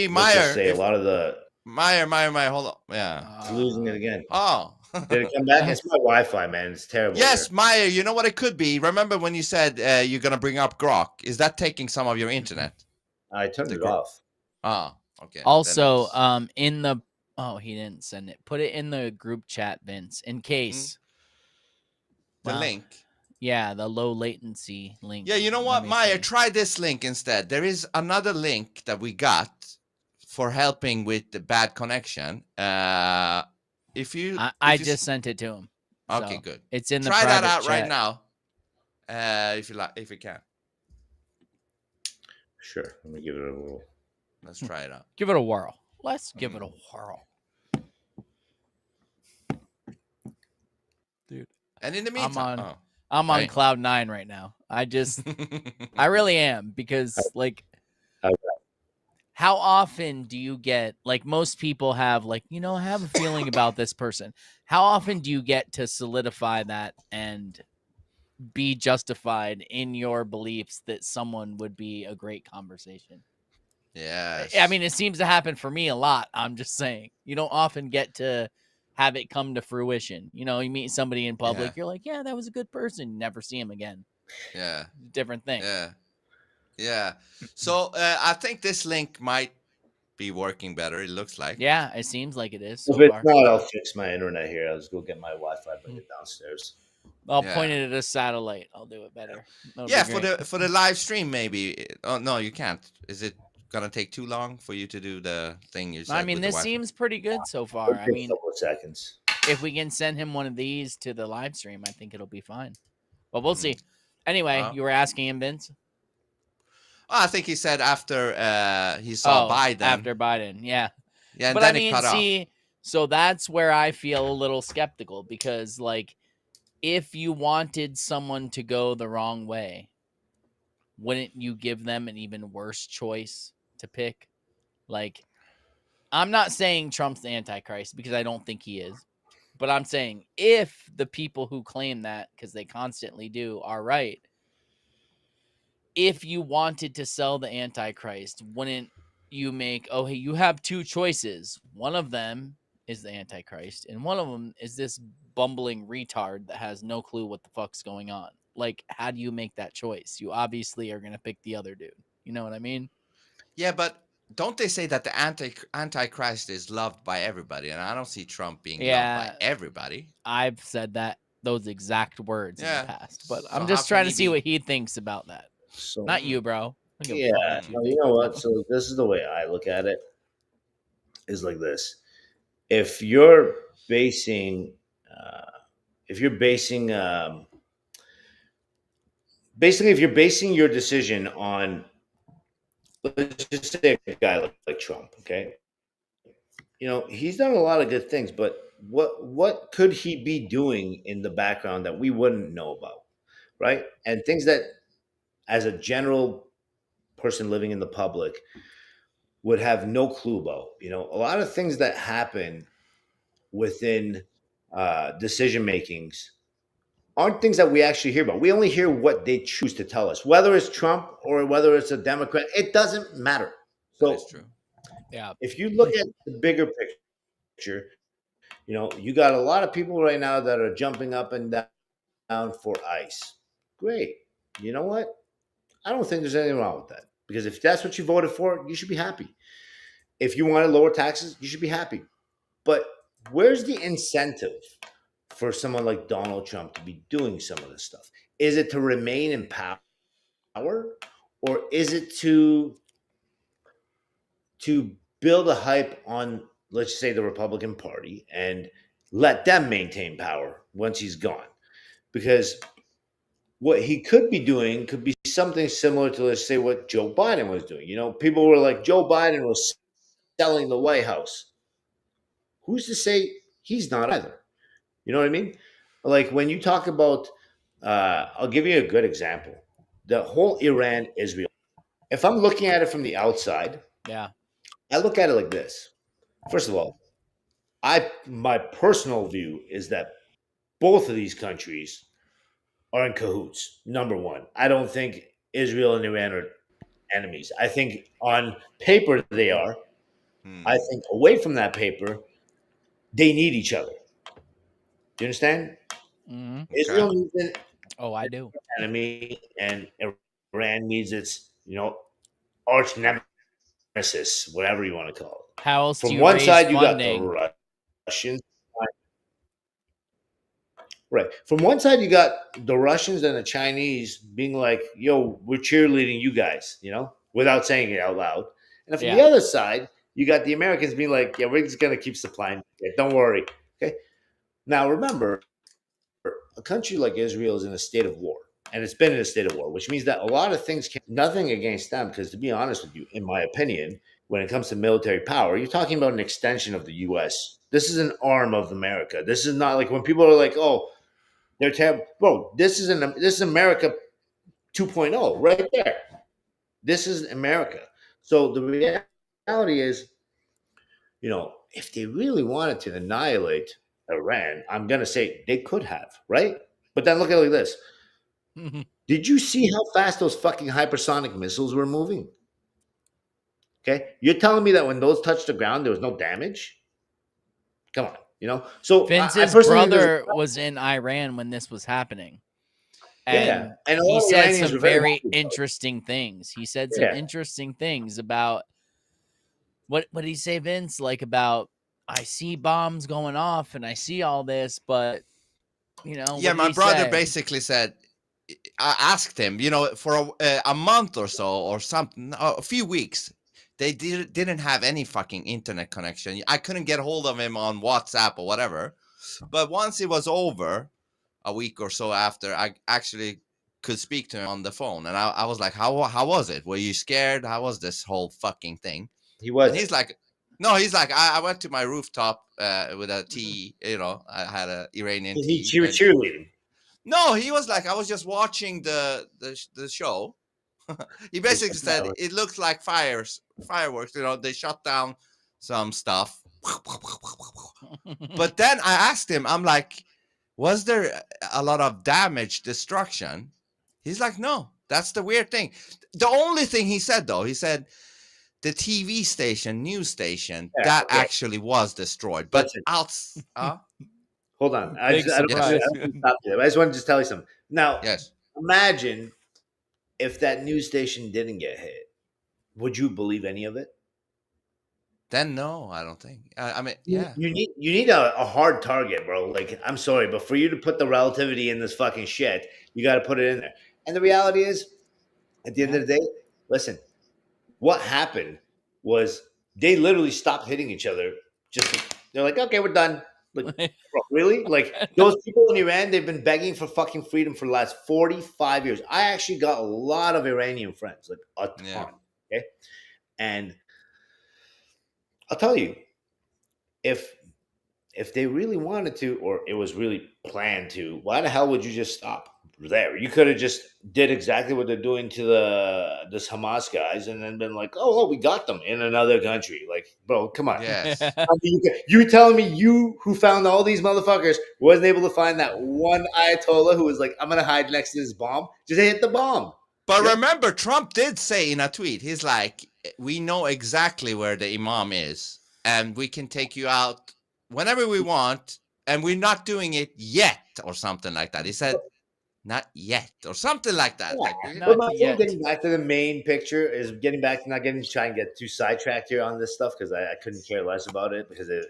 Myer. just say a lot of the Myer. Hold on. Yeah. Losing it again. Oh. Did it come back? It's my Wi-Fi, man. It's terrible. Yes, here. Myer, you know what it could be? Remember when you said you're going to bring up Grok? Is that taking some of your internet? I turned it off. Oh, okay. Also, in the... Oh, he didn't send it. Put it in the group chat, Vince, in case. The link? Yeah, the low latency link. Yeah, you know what, Myer? Try this link instead. There is another link that we got for helping with the bad connection. I just sent it to him. Okay, So good. it's in the Try that private out right chat. now, if you can. Sure. Let me give it a little. Let's try it out. Give it a whirl. Let's give it a whirl. Dude. And in the meantime, I'm on cloud 9 right now. I really am, because like, how often do you get, like, most people have, like, I have a feeling about this person. How often do you get to solidify that and be justified in your beliefs that someone would be a great conversation? Yes. I mean, it seems to happen for me a lot. I'm just saying, you don't often get to have it come to fruition. You meet somebody in public, you're like, yeah, that was a good person. You never see him again. Yeah. Different thing. Yeah. So I think this link might be working better. It looks like. Yeah, it seems like it is so if far. it's not, I'll fix my internet here. I'll just go get my Wi-Fi, bring it downstairs. I'll point it at a satellite. I'll do it better. Yeah, for the live stream maybe. Oh no, you can't. Is it gonna take too long for you to do the thing you said? I mean, with the this Wi-Fi? seems pretty good so far. I mean, a couple of seconds. If we can send him one of these to the live stream, I think it'll be fine. But we'll see. Anyway, you were asking him, Vince? I think he said after he saw Biden. After Biden, yeah. Yeah, and but then I mean, it cut off. So that's where I feel a little skeptical, because, like, if you wanted someone to go the wrong way, wouldn't you give them an even worse choice to pick? Like, I'm not saying Trump's the Antichrist, because I don't think he is. But I'm saying, if the people who claim that, because they constantly do, are right, if you wanted to sell the Antichrist, wouldn't you make, hey, you have two choices. One of them is the Antichrist, and one of them is this bumbling retard that has no clue what the fuck's going on. Like, how do you make that choice? You obviously are going to pick the other dude. You know what I mean? Yeah, but don't they say that the Antichrist is loved by everybody? And I don't see Trump being loved by everybody. I've said those exact words in the past, but So I'm just trying to see what he thinks about that. So, not you, bro. Yeah, you know what? So this is the way I look at it. Is like this: if you're basing, basically, if you're basing your decision on, let's just say a guy like Trump, okay? He's done a lot of good things, but what could he be doing in the background that we wouldn't know about, right? And things that, as a general person living in the public, would have no clue about. A lot of things that happen within decision makings aren't things that we actually hear about. We only hear what they choose to tell us, whether it's Trump or whether it's a Democrat. It doesn't matter. So that's true. Yeah. If you look at the bigger picture, you got a lot of people right now that are jumping up and down for ICE. Great. You know what? I don't think there's anything wrong with that, because if that's what you voted for, you should be happy. If you want to lower taxes, you should be happy. But where's the incentive for someone like Donald Trump to be doing some of this stuff? Is it to remain in power, or is it to build a hype on, let's just say, the Republican Party and let them maintain power once he's gone? Because what he could be doing could be something similar to, let's say, what Joe Biden was doing. People were like, Joe Biden was selling the White House. Who's to say he's not either? You know what I mean? Like, when you talk about, I'll give you a good example. The whole Iran-Israel. If I'm looking at it from the outside, I look at it like this. First of all, my personal view is that both of these countries are in cahoots. Number one, I don't think Israel and Iran are enemies. I think on paper they are. I think away from that paper, they need each other. Do you understand? Mm-hmm. Israel needs an I do. enemy, and Iran needs its, arch nemesis, whatever you want to call it. How else From do you one raise side, you funding? got the Russians. Right. From one side, you got the Russians and the Chinese being like, yo, we're cheerleading you guys, without saying it out loud. And from the other side, you got the Americans being like, yeah, we're just going to keep supplying. Don't worry. Okay. Now, remember, a country like Israel is in a state of war, and it's been in a state of war, which means that a lot of things can nothing against them. Because to be honest with you, in my opinion, when it comes to military power, you're talking about an extension of the U.S. This is an arm of America. This is not like when people are like, "Oh, they're terrible." Bro, this is America 2.0 right there. This is America. So the reality is, if they really wanted to annihilate Iran, I'm going to say they could have, right? But then look at it like this. Did you see how fast those fucking hypersonic missiles were moving? Okay. You're telling me that when those touched the ground, there was no damage? Come on, So Vince's brother was in Iran when this was happening. And he said some very interesting things. He said some interesting things about what did he say, Vince? Like about I see bombs going off and I see all this, but yeah, my brother basically said, I asked him, for a month or so or something, a few weeks, they didn't have any fucking internet connection. I couldn't get hold of him on WhatsApp or whatever. But once it was over, a week or so after, I actually could speak to him on the phone. And I was like, how was it? Were you scared? How was this whole fucking thing? He was. And he's like, no, he's like, I went to my rooftop with a tea, I had an Iranian tea. He was cheerleading. No, he was like, I was just watching the show. He basically said it looks like fireworks. They shut down some stuff. But then I asked him, I'm like, was there a lot of damage, destruction? He's like, no, that's the weird thing. The only thing he said, though, he said the TV station, news station, actually was destroyed. But hold on. I just wanted to tell you something. Now, imagine if that news station didn't get hit. Would you believe any of it? Then no, I don't think. I mean, you need a hard target, bro. Like, I'm sorry, but for you to put the relativity in this fucking shit, you got to put it in there. And the reality is, at the end of the day, listen, what happened was they literally stopped hitting each other. They're like, okay, we're done. Like, bro, really? Like, those people in Iran, they've been begging for fucking freedom for the last 45 years. I actually got a lot of Iranian friends, like a ton. Okay, and I'll tell you, if they really wanted to, or it was really planned to, why the hell would you just stop there? You could have just did exactly what they're doing to this Hamas guys, and then been like, "Oh, we got them in another country." Like, bro, come on. Yes. You telling me you who found all these motherfuckers wasn't able to find that one Ayatollah who was like, "I'm gonna hide next to this bomb." Just hit the bomb. But remember, Trump did say in a tweet, he's like, we know exactly where the imam is, and we can take you out whenever we want, and we're not doing it yet, or something like that. He said, not yet, or something like that. Yeah. But getting back to the main picture is getting back to not getting to try and get too sidetracked here on this stuff, because I couldn't care less about it, because it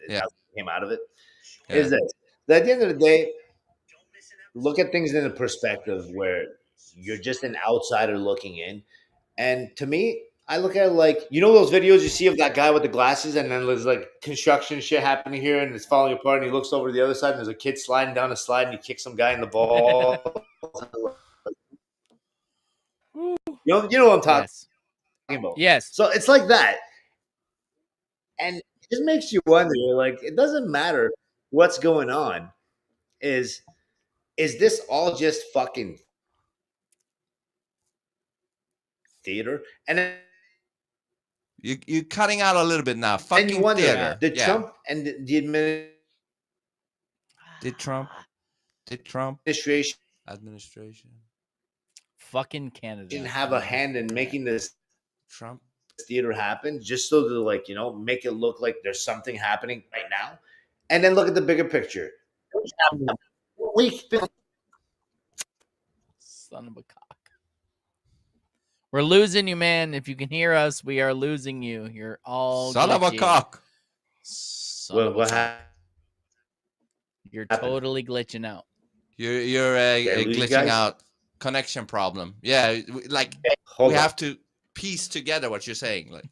came out of it. Is this. At the end of the day, look at things in a perspective where you're just an outsider looking in. And to me, I look at it like, those videos you see of that guy with the glasses, and then there's like construction shit happening here and it's falling apart, and he looks over to the other side and there's a kid sliding down a slide and he kicks some guy in the ball. You know what I'm talking about? Yes. So it's like that. And it just makes you wonder, like, it doesn't matter what's going on. Is this all just fucking theater? And then you're cutting out a little bit now. Fucking you wonder, theater. Did Trump and the administration fucking Canada didn't have a hand in making this Trump theater happen, just so to, like, make it look like there's something happening right now? And then look at the bigger picture. Son of a cock. We're losing you, man. If you can hear us, we are losing you. You're all son of a cock. What happened? You're totally glitching out. You're glitching out. Connection problem. Yeah, like we have to piece together what you're saying. Like,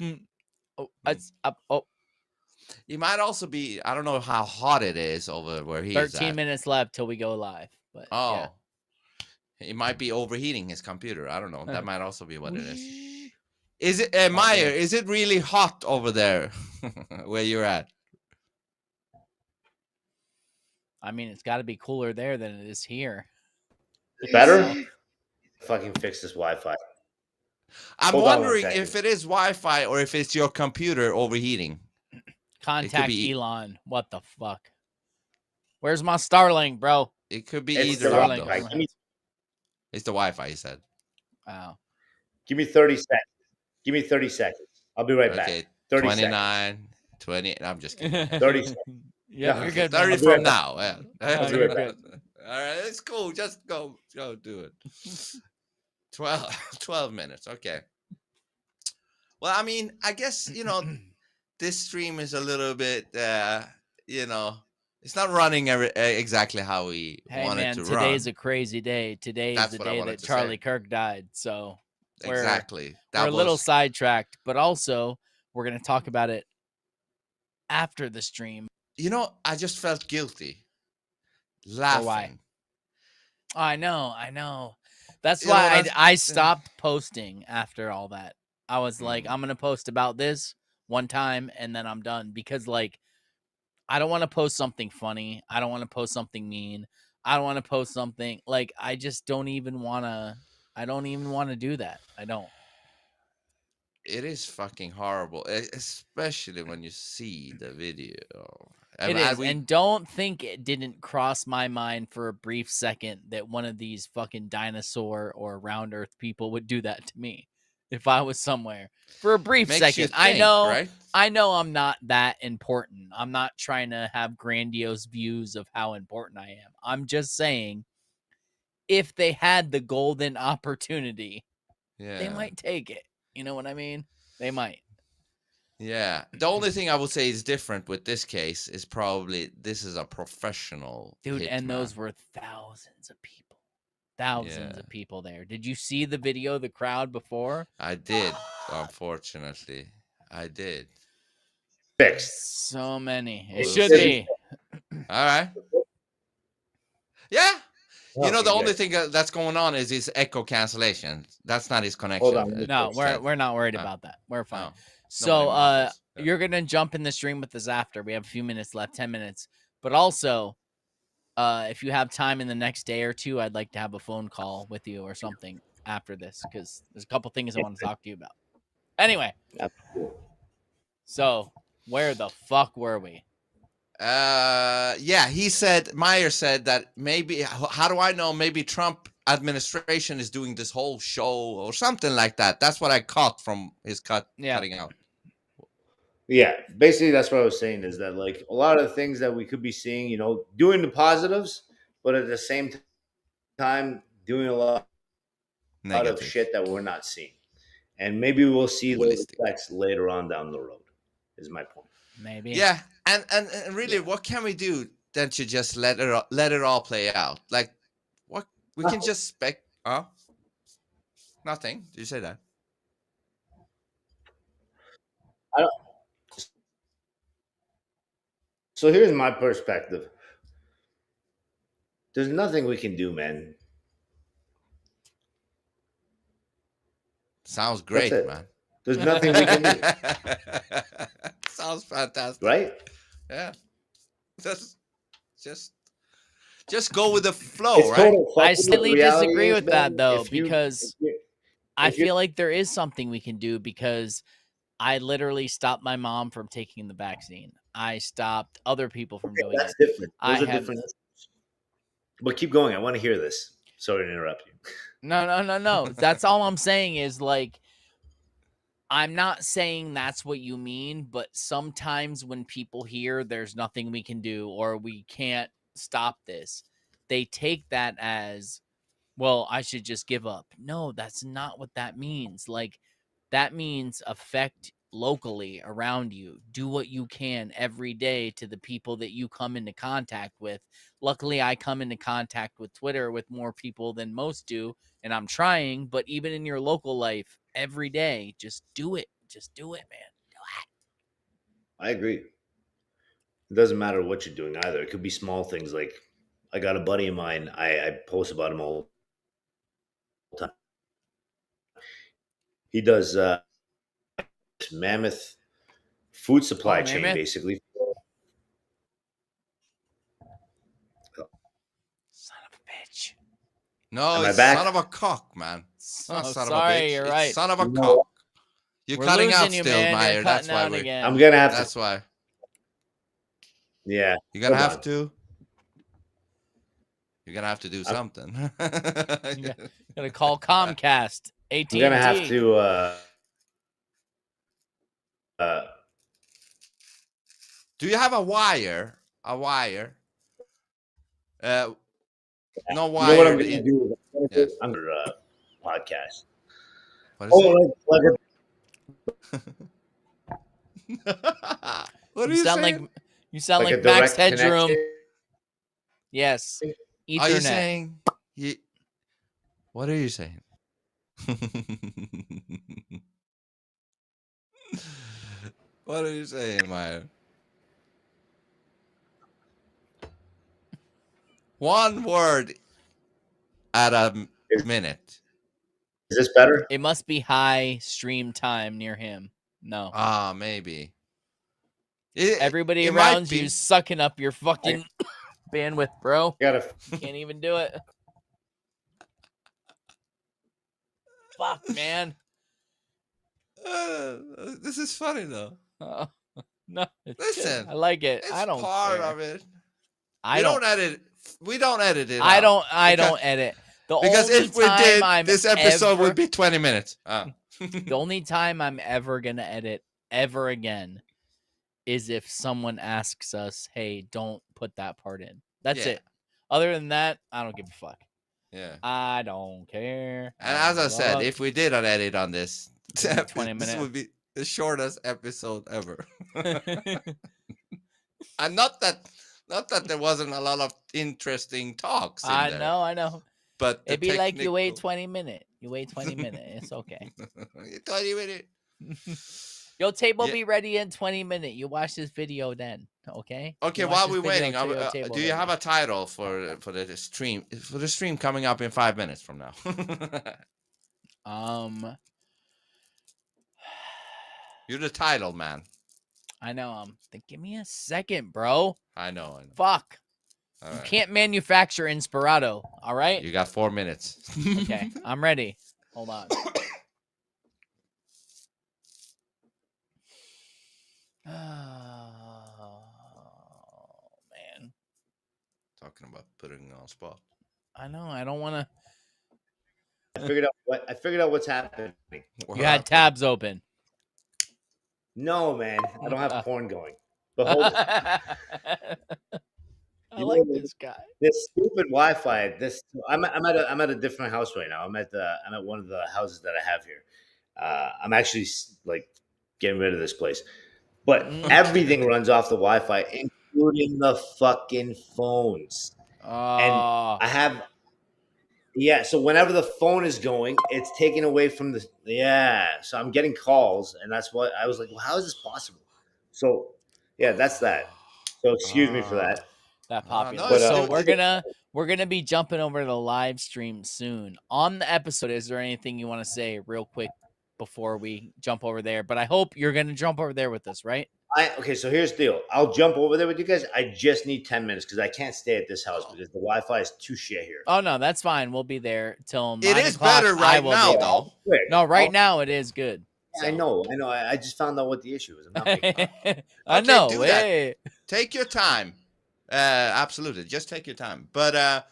it might also be, I don't know how hot it is over where he is. 13 minutes left till we go live. But Oh, he might be overheating his computer. I don't know. That might also be what it is. Is it Myer? Is it really hot over there where you're at? I mean, it's got to be cooler there than it is here. Better? Fucking fix this Wi-Fi. I'm Hold on one wondering second. if it is Wi-Fi or if it's your computer overheating. Contact Elon. What the fuck? Where's my Starlink, bro? It could be It's either the of Wi-Fi. those. Give me, It's the Wi-Fi, he said. Wow. give me 30 seconds. Give me 30 seconds. I'll be right Okay, back. 30 29, seconds. 20. I'm just kidding. 30 seconds. Yeah, No, you're good. 30 man. from now. Yeah. No, you're good. All right, it's cool. Just go do it. 12 minutes. Okay. Well, I mean, I guess, this stream is a little bit, it's not running exactly how we Hey want man, it to today's run. a crazy day. Today That's is the what I day wanted that to Charlie say. Kirk died. So we're Exactly. a little sidetracked, but also we're gonna talk about it after the stream. I just felt guilty For laughing. why? I know. That's why I stopped posting after all that. I was like, I'm gonna post about this one time and then I'm done because I don't want to post something funny. I don't want to post something mean. I don't want to post something I just don't even want to. I don't even want to do that. I don't. It is fucking horrible, especially when you see the video. It is, and don't think it didn't cross my mind for a brief second that one of these fucking dinosaur or round earth people would do that to me if I was somewhere. For a brief second. I know, right? I know I'm not that important. I'm not trying to have grandiose views of how important I am. I'm just saying, if they had the golden opportunity, they might take it. You know what I mean? They might. Yeah. The only thing I would say is different with this case is probably this is a professional dude, and hitman. those were thousands of people. Thousands of people there. Did you see the video, the crowd before? I did, unfortunately. I did. Fixed. So many. It We'll should see. be. All right. Yeah. Okay, the only good. thing that's going on is his echo cancellation. That's not his connection. Hold on. No, Said. we're not worried about that. We're fine. No. So Yeah. you're gonna jump in the stream with us after. We have a few minutes left, 10 minutes. But also, if you have time in the next day or two, I'd like to have a phone call with you or something after this because there's a couple things I want to talk to you about. Anyway, so where the fuck were we? He said, Myer said that maybe, how do I know? Maybe Trump administration is doing this whole show or something like that. That's what I caught from his cutting out. Yeah, basically that's what I was saying is that a lot of the things that we could be seeing, doing the positives, but at the same time doing a lot of shit that we're not seeing. And maybe we'll see those effects later on down the road, is my point. Maybe. Yeah, and really, what can we do than to just let it all play out? Like, what we can just nothing. Did you say that? I don't. So here's my perspective. There's nothing we can do, man. Sounds great, man. There's nothing we can do. Sounds fantastic. Right? Yeah. Just go with the flow, right? I slightly disagree with that though, because I feel like there is something we can do because I literally stopped my mom from taking the vaccine. I stopped other people from doing that's it. Different. Those are different. But keep going. I want to hear this. Sorry to interrupt you. No. That's all I'm saying is I'm not saying that's what you mean, but sometimes when people hear there's nothing we can do or we can't stop this, they take that as, well, I should just give up. No, that's not what that means. That means affect locally around you. Do what you can every day to the people that you come into contact with. Luckily, I come into contact with Twitter with more people than most do, and I'm trying, but even in your local life, every day, just do it. Just do it, man. Do it. I agree. It doesn't matter what you're doing either. It could be small things like I got a buddy of mine. I post about him all the time. He does mammoth food supply chain, Mammoth? basically. Son of a bitch. No, Am I it's back? son of a cock, man. It's not Oh, son sorry, of a bitch. you're It's right. son of a You know cock. what? You're We're cutting losing out you, still, man. Myer. You're That's cutting why out we. again. I'm gonna have to. That's why. Yeah, You're gonna hold have on. to. You're gonna have to do something. You gotta call Comcast. AT&T. I'm gonna have to. Do you have a wire? A wire? No You know wire. what I'm gonna do? Yes. I'm gonna podcast. What is Oh, it? What are You you sound saying? you sound like like a Max direct Headroom. connection? Yes. Ethernet. Are you saying? What are you saying? What are you saying, Myer? One word at a minute. Is this better? It must be high stream time near him. No. Maybe. Everybody it around might be. you sucking up your fucking bandwidth, bro. You gotta. You can't even do it. Fuck, man. This is funny though. No, it's Listen, good. I like it. It's I don't part care. of it. I We don't edit. We don't edit it. I out don't edit. The because only if we time did, I'm this episode ever, would be 20 minutes. the only time I'm ever gonna edit ever again is if someone asks us, "Hey, don't put that part in." That's Yeah. it. Other than that, I don't give a fuck. Yeah. I don't care. And as I said, Fuck. if we did an edit on this, 20 this minutes. would be the shortest episode ever. And not that there wasn't a lot of interesting talks in I there. know. But It'd be like you wait technical- 20 minutes. You wait 20 minutes. It's okay. 20 minutes. Your tape will Yeah. be ready in 20 minutes. You watch this video then. Okay. Okay, You watch while this we're video waiting, until your tape do you ready. have a title for the stream? For the stream coming up in 5 minutes from now. You're the title man. I know. Give me a second, bro. I know. Fuck. All You right. can't manufacture Inspirato. All right. You got 4 minutes. Okay. I'm ready. Hold on. Oh man. Talking about putting on spot. I know. I don't want to. I figured out what's happening. You had tabs open. No, man, I don't have porn going. But hold it. I You like know, this guy. This stupid Wi-Fi. I'm at a different house right now. I'm at one of the houses that I have here. I'm actually like getting rid of this place, but everything runs off the Wi-Fi, including the fucking phones. And I have. Yeah, so whenever the phone is going, it's taken away from the. Yeah, so I'm getting calls, and that's what I was like. Well, how is this possible? So, yeah, that's that. So excuse me for that. That popular. no, So it's- we're gonna be jumping over to the live stream soon. On the episode, is there anything you want to say real quick before we jump over there? But I hope you're gonna jump over there with us, right? Okay, so here's the deal. I'll jump over there with you guys. I just need 10 minutes because I can't stay at this house because the Wi-Fi is too shit here. Oh no, that's fine. We'll be there till 9 It is o'clock. better I right will now, be there. though. Quick. No, right I'll- now it is good. I know. I just found out what the issue is. I'm not making I Okay, know. do that. Hey. Take your time. Absolutely. Just take your time. But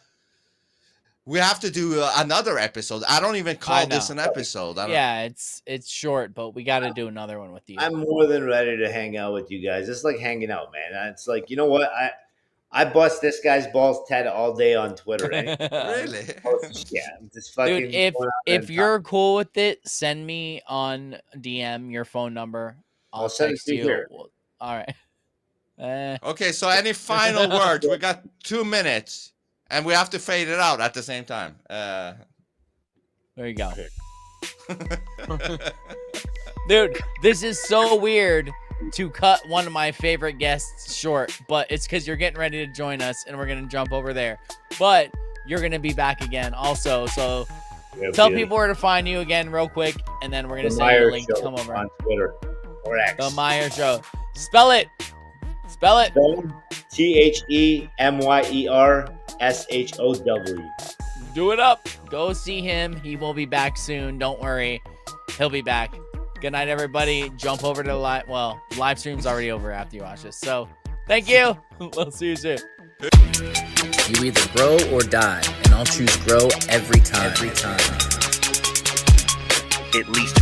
we have to do another episode. I don't even call this an episode. I don't, Yeah, it's short, but we got to do another one with you. I'm more than ready to hang out with you guys. It's like hanging out, man. It's like, you know what? I bust this guy's balls Ted all day on Twitter. Right? Really? Yeah, just fucking. Dude, going out if and you're cool with it, send me on DM your phone number. I'll send it text to you. here. All right. Okay, so any final words? We got 2 minutes, and we have to fade it out at the same time. There you go. Dude, this is so weird to cut one of my favorite guests short, but it's because you're getting ready to join us, and we're gonna jump over there. But you're gonna be back again, also. So tell people where to find you again, real quick, and then we're gonna send you a link to come over on Twitter or X. The Myer Show. Spell it. Spell it. THEMYERSHOW. Do it up. Go see him. He will be back soon. Don't worry. He'll be back. Good night, everybody. Jump over to the live stream's already over after you watch this. So thank you. We'll see you soon. You either grow or die, and I'll choose grow every time. Every time. At least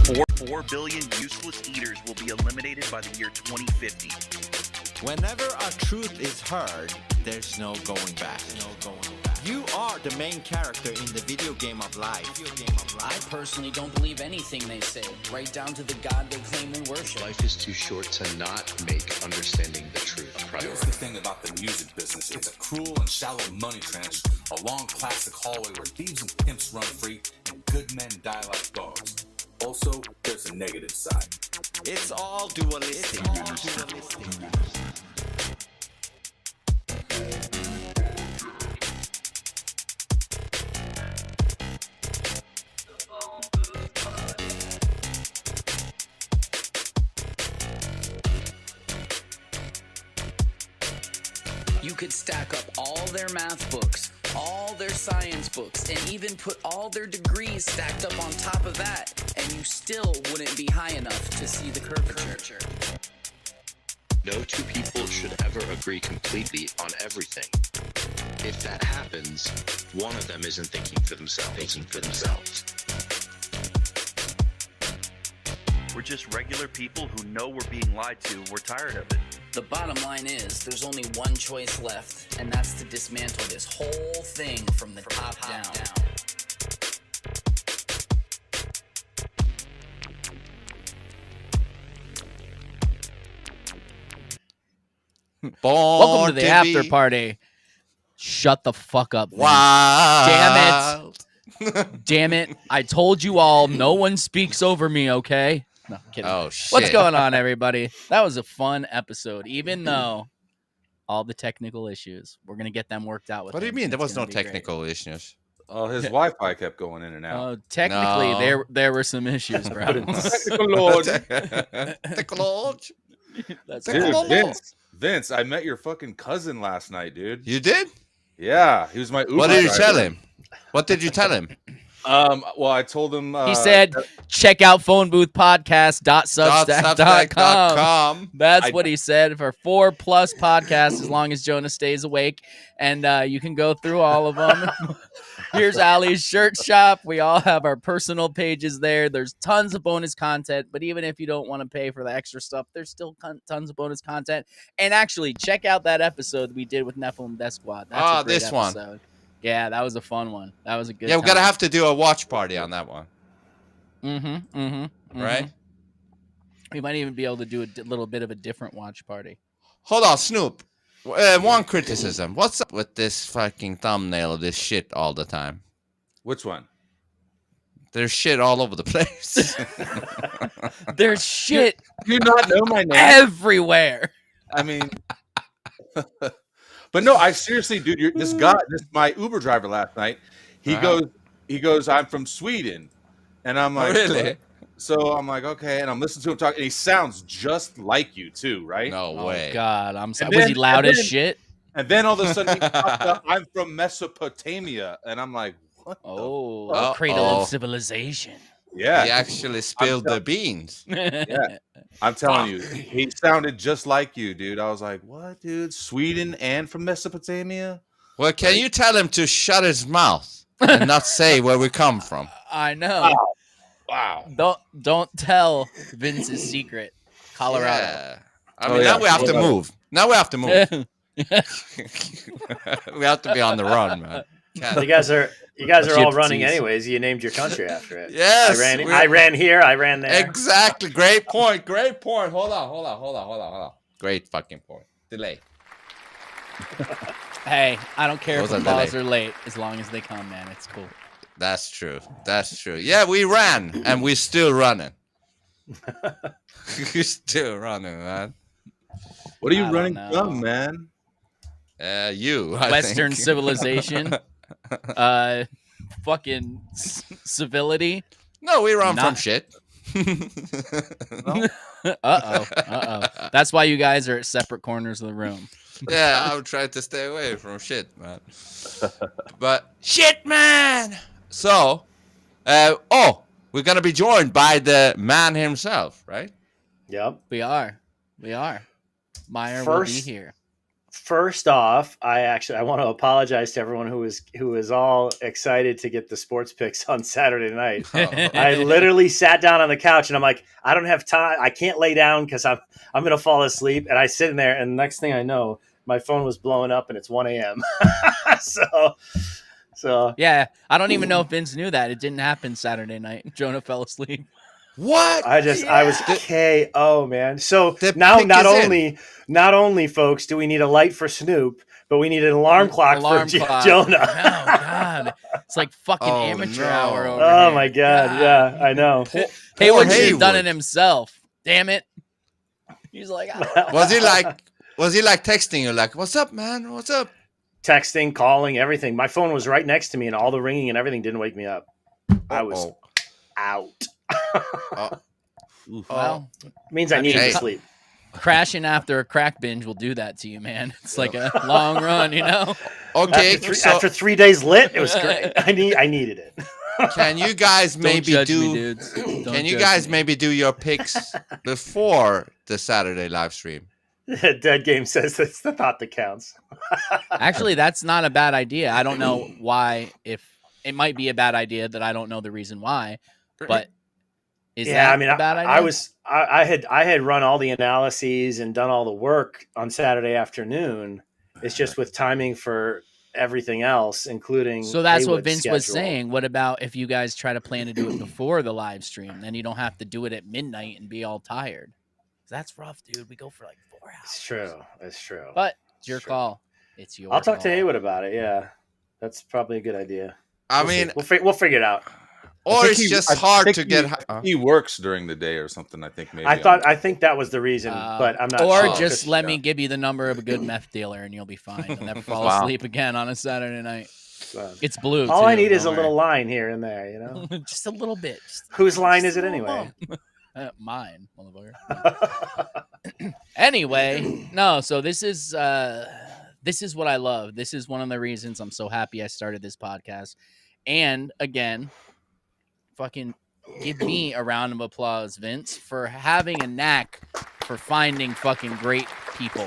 4 billion useless eaters will be eliminated by the year 2050. Whenever a truth is heard, there's no going back. You are the main character in the video game of life. I personally don't believe anything they say, right down to the God they claim we worship. Life is too short to not make understanding the truth a Here's priority. the thing about the music business. It's a cruel and shallow money trench, a long plastic hallway where thieves and pimps run free and good men die like dogs. Also, there's a negative side. It's all dualistic. You could stack up all their math books, all their science books, and even put all their degrees stacked up on top of that, and you still wouldn't be high enough to see the curvature. No two people should ever agree completely on everything. If that happens, one of them isn't thinking for themselves. We're just regular people who know we're being lied to. We're tired of it. The bottom line is, there's only one choice left, and that's to dismantle this whole thing from the top down. Welcome to the after party. Shut the fuck up, Vince. Wow. Damn it. I told you all, no one speaks over me, okay? No, kidding. Oh, shit. What's going on, everybody? That was a fun episode, even though all the technical issues, we're going to get them worked out with What do you him. mean? There It's was no gonna be great. technical issues. Oh, his Wi-Fi kept going in and out. Technically, No. there were some issues, bro. Technical Lord. That's Dude, Vince, I met your fucking cousin last night, dude. You did? Yeah, he was my Uber What did you driver. tell him? What did you tell him? Well, I told him he said, check out phoneboothpodcast.substack.com. That's what he said for 4+ podcasts as long as Jonah stays awake. And you can go through all of them. Here's Ali's shirt shop. We all have our personal pages there. There's tons of bonus content. But even if you don't want to pay for the extra stuff, there's still tons of bonus content. And actually, check out that episode we did with Nephilim Death Squad. That's a great this episode. one. Yeah, that was a fun one. That was a good Yeah, we're time. going to have to do a watch party on that one. Right? We might even be able to do a little bit of a different watch party. Hold on, Snoop. One criticism. What's up with this fucking thumbnail of this shit all the time? Which one? There's shit all over the place. There's shit. Do you not know my name? Everywhere. I mean, but no, I seriously, dude. This guy, my Uber driver last night. He goes, I'm from Sweden, and I'm like, really? What? So I'm like, okay, and I'm listening to him talk, and he sounds just like you too, right? No way. Oh God, I'm sorry. Was he loud as shit? And then all of a sudden, he popped up, I'm from Mesopotamia, and I'm like, what? Oh, cradle of civilization. Yeah, He actually spilled the beans. Yeah, I'm telling you, he sounded just like you, dude. I was like, what, dude? Sweden and from Mesopotamia? Well, can you tell him to shut his mouth and not say where we come from? I know. Wow. Don't tell Vince's secret. Colorado. Yeah. I mean, now we have to move. Now we have to move. We have to be on the run, man. You guys are all running anyways. You named your country after it. Yes. I ran here. I ran there. Exactly. Great point. Great point. Hold on. Great fucking point. Delay. Hey, I don't care if Those the are balls delayed. are late as long as they come, man. It's cool. That's true. Yeah, we ran and we're still running. You're still running, man. What are you running from, man? You. Western civilization. Fucking civility. No, we run from shit. Uh-oh. That's why you guys are at separate corners of the room. Yeah, I would try to stay away from shit, man. But shit, man. So, we're gonna be joined by the man himself, right? Yep, we are. Myer will be here. First off, I want to apologize to everyone who was all excited to get the sports picks on Saturday night. I literally sat down on the couch and I'm like, I don't have time. I can't lay down because I'm gonna fall asleep. And I sit in there, and the next thing I know, my phone was blowing up, and it's 1 a.m. So yeah, I don't even know if Vince knew that it didn't happen Saturday night. Jonah fell asleep. What? I was KO, man. So now not only folks do we need a light for Snoop, but we need an alarm clock for Jonah. Oh God, it's like fucking amateur hour over Oh here. my God, yeah, I know. Haywood should have done it himself. Damn it. He's like, was he like texting you like, "What's up, man? What's up?" Texting, calling, everything. My phone was right next to me, and all the ringing and everything didn't wake me up. I was out. Well, means I needed to sleep. Crashing after a crack binge will do that to you, man. It's like a long run, you know. Okay, after 3 days lit, it was great. I needed it. Can you guys maybe Can you guys maybe do your picks before the Saturday live stream? Dead Game says it's the thought that counts. Actually, that's not a bad idea. I don't know why. If it might be a bad idea, that I don't know the reason why, but. Is that a bad idea? I had run all the analyses and done all the work on Saturday afternoon. It's just with timing for everything else, including. So that's what Haywood's Vince was schedule. saying. What about if you guys try to plan to do it before the live stream? Then you don't have to do it at midnight and be all tired. That's rough, dude. We go for like 4 hours. It's true. But it's your call. It's your. I'll talk to Haywood about it. Yeah, that's probably a good idea. I mean, we'll figure it out. Or it's just hard to get. He works during the day or something. I think maybe. I think that was the reason, but I'm not. Or sure. just let me give you the number of a good meth dealer, and you'll be fine. You'll never fall asleep again on a Saturday night. It's blue. All too, I need is a worry. little line here and there, you know. Just a little bit. Whose line is it anyway? Mine, motherfucker. Anyway, no. So this is what I love. This is one of the reasons I'm so happy I started this podcast. And again, fucking give me a round of applause, Vince, for having a knack for finding fucking great people.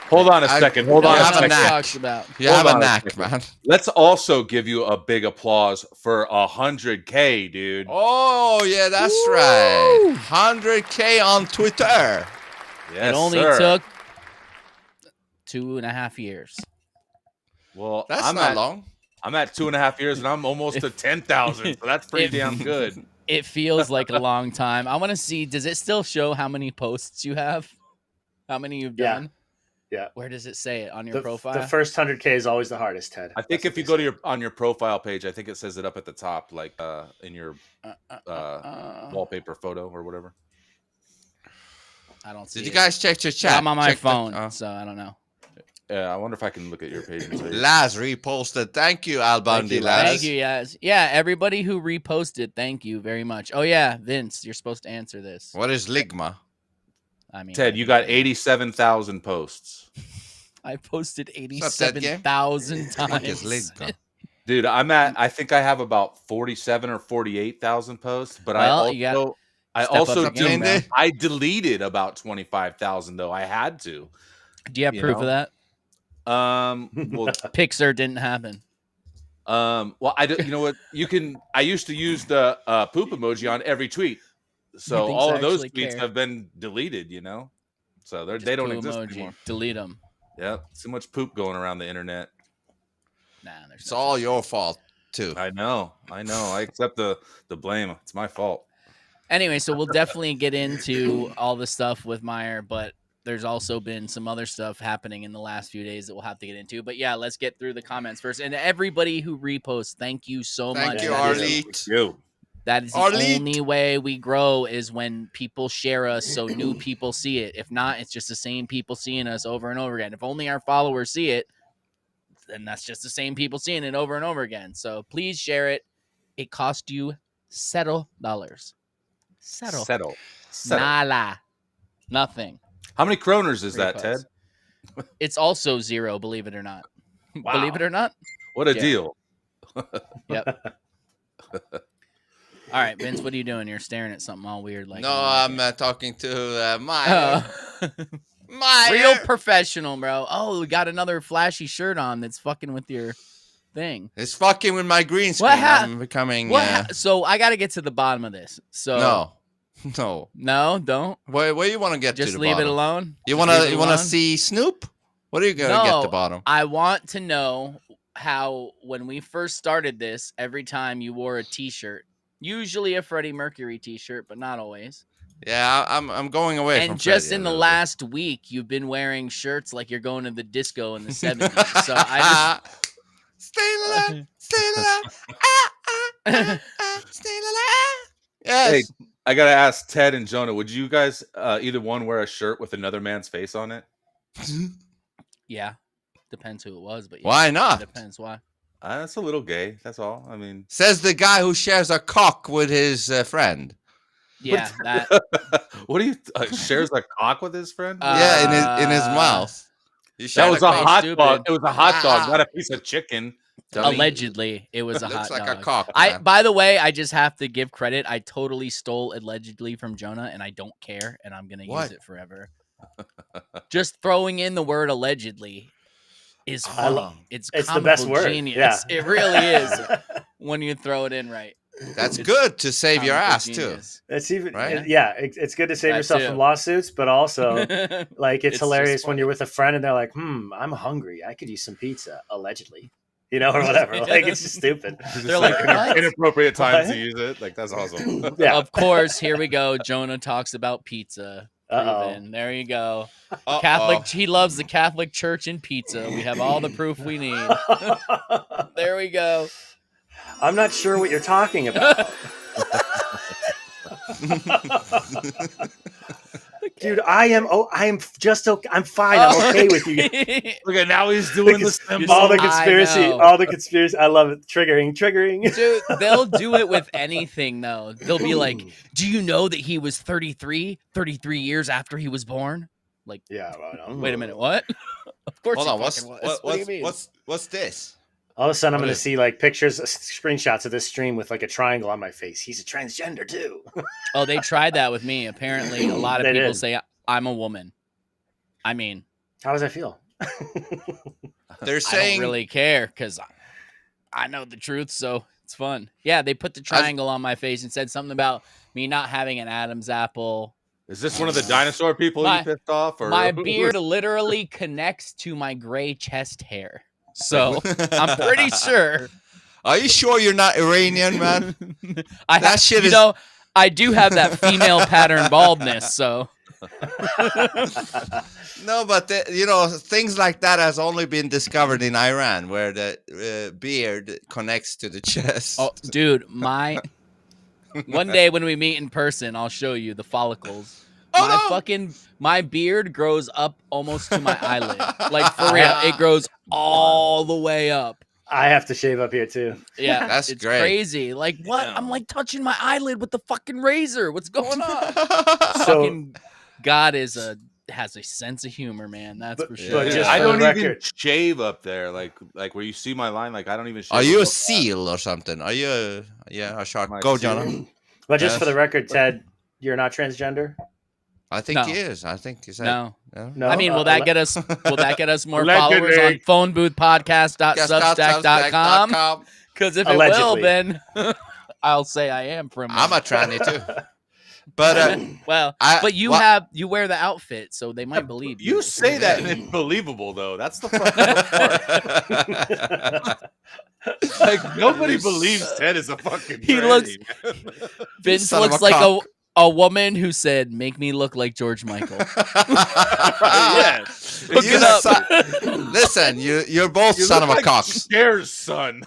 Hold on a second. Hold on a second. You have a knack, man. Let's also give you a big applause for 100K, dude. Oh, yeah, that's right. 100K on Twitter. Yes, it only took 2.5 years. Well, that's not long. I'm at 2.5 years, and I'm almost to 10,000. So that's pretty damn good. It feels like a long time. I want to see. Does it still show how many posts you have? How many you've done? Yeah. Where does it say it on your profile? The first 100K is always the hardest, Ted. I think if you go to on your profile page, I think it says it up at the top, like in your wallpaper photo or whatever. I don't see. Did you guys check your chat? I'm on my phone, so I don't know. Yeah, I wonder if I can look at your page. And say Laz reposted. Thank you, Al Bundy. Thank you, Laz. Yeah, everybody who reposted, thank you very much. Oh yeah, Vince, you're supposed to answer this. What is Ligma? I mean, Ted, you got 87,000 posts. I posted 87,000 times. Dude, I think I have about 47 or 48,000 posts, but I deleted about 25,000 though. I had to. Do you have proof of that? Well, Pixar didn't happen. Well, you know what? I used to use the poop emoji on every tweet. So all of those tweets have been deleted, you know? So they don't exist anymore. Delete them. Yep. So much poop going around the internet. Nah, it's all your fault, too. I know. I accept the blame. It's my fault. Anyway, so we'll definitely get into all the stuff with Myer, but there's also been some other stuff happening in the last few days that we'll have to get into. But yeah, let's get through the comments first. And everybody who reposts, thank you so much. Thank you, Arlete. That is the only way we grow is when people share us so new people see it. If not, it's just the same people seeing us over and over again. If only our followers see it, then that's just the same people seeing it over and over again. So please share it. It cost you $0. Settle. Nada. Nothing. How many kroners is that, Ted? It's also 0, believe it or not. Wow. Believe it or not. What a deal. Yep. All right, Vince, what are you doing? You're staring at something all weird. Like no, I'm talking to Myer. Myer. Real professional, bro. Oh, we got another flashy shirt on that's fucking with your thing. It's fucking with my green screen. I'm becoming. So I got to get to the bottom of this. So no, don't. Where you want to get Just to the leave bottom? it alone. You want to see Snoop? What are you gonna get to the bottom? I want to know how when we first started this, every time you wore a T-shirt, usually a Freddie Mercury T-shirt, but not always. Yeah, I'm going away from And just Freddie in the last week, you've been wearing shirts like you're going to the disco in the 70s. So I just stay alive, stay alive, stay alive. Yes. Hey, I gotta ask Ted and Jonah, would you guys either one wear a shirt with another man's face on it? Yeah, depends who it was, but yeah, why not? Depends why. That's a little gay. That's all. I mean, says the guy who shares a cock with his friend. Yeah, that. What do you shares a cock with his friend? Yeah, in his mouth. That was a hot dog. It was a hot dog, not a piece of chicken. Allegedly, it was a hot like dog. A cock. By the way, I just have to give credit. I totally stole allegedly from Jonah, and I don't care, and I'm gonna use it forever. Just throwing in the word allegedly is funny. It's the best word. Genius. Yeah. It really is when you throw it in right. That's good to save your ass genius. too. It's even right? It's good to save yourself from lawsuits, but also like it's hilarious when you're with a friend and they're like, I'm hungry. I could use some pizza, allegedly. Or whatever. Like it's just stupid. They're like inappropriate times to use it. Like that's awesome. Yeah. Of course, here we go. Jonah talks about pizza. There you go. Catholic. He loves the Catholic Church and pizza. We have all the proof we need. There we go. I'm not sure what you're talking about. Dude, I'm fine. I'm okay with you. Look at now he's doing the symbol. All the conspiracy. I love it. Triggering. Dude, they'll do it with anything though. They'll be like, do you know that he was 33 years after he was born? Like, yeah. Well, wait a minute. What? Of course. Hold on. What do you mean? What's this? All of a sudden, I'm going to see like pictures, screenshots of this stream with like a triangle on my face. He's a transgender too. Oh, they tried that with me. Apparently, a lot of people say I'm a woman. I mean, how does that feel? They're saying I don't really care because I know the truth, so it's fun. Yeah, they put the triangle on my face and said something about me not having an Adam's apple. Is this one of the dinosaur people you pissed off? Or my beard literally connects to my gray chest hair. So I'm pretty sure. Are you sure you're not Iranian, man? I do have that female pattern baldness. So no, but things like that has only been discovered in Iran, where the beard connects to the chest. Oh, dude, one day when we meet in person, I'll show you the follicles. My beard grows up almost to my eyelid. Like for real, it grows all the way up. I have to shave up here too. Yeah, that's it's great. Crazy. Like what? Yeah. I'm like touching my eyelid with the fucking razor. What's going on? Fucking God has a sense of humor, man. That's for sure. But I don't even shave up there, like where you see my line. Like I don't even. Shave Are you a seal or something? Are you a shark? Go, Jonah. But just for the record, Ted, you're not transgender. I think he is. I think he said no. I mean, will that get us more followers on phoneboothpodcast.substack.com? Because if allegedly. It will, then I'll say I am from. I'm a tranny too. But but you wear the outfit, so they might believe you. You say that and it's believable though. That's the fucking part. Like nobody believes Ted is a fucking. Vince looks like a woman who said, "Make me look like George Michael." Yeah, hook it up. Listen, you're both son of a cock. Cher's son.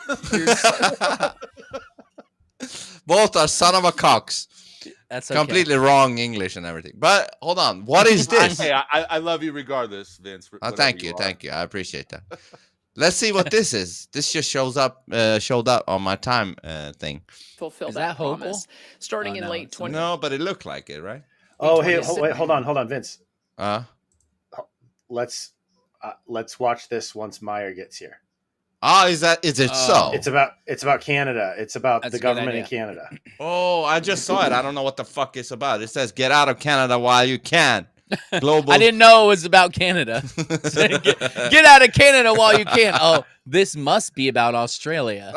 Both are son of a cocks. That's okay. Completely wrong English and everything. But hold on, what is this? Hey, I love you regardless, Vince. Thank you. I appreciate that. Let's see what this is. This just showed up on my time thing. Fulfill that promise. Starting in late 20. No, but it looked like it, right? Oh, hey, hold on, Vince. Let's watch this once Myer gets here. Oh, is it so? It's about Canada. It's about the government in Canada. Oh, I just saw it. I don't know what the fuck it's about. It says get out of Canada while you can. Global. I didn't know it was about Canada. Get out of Canada while you can. Oh, this must be about Australia.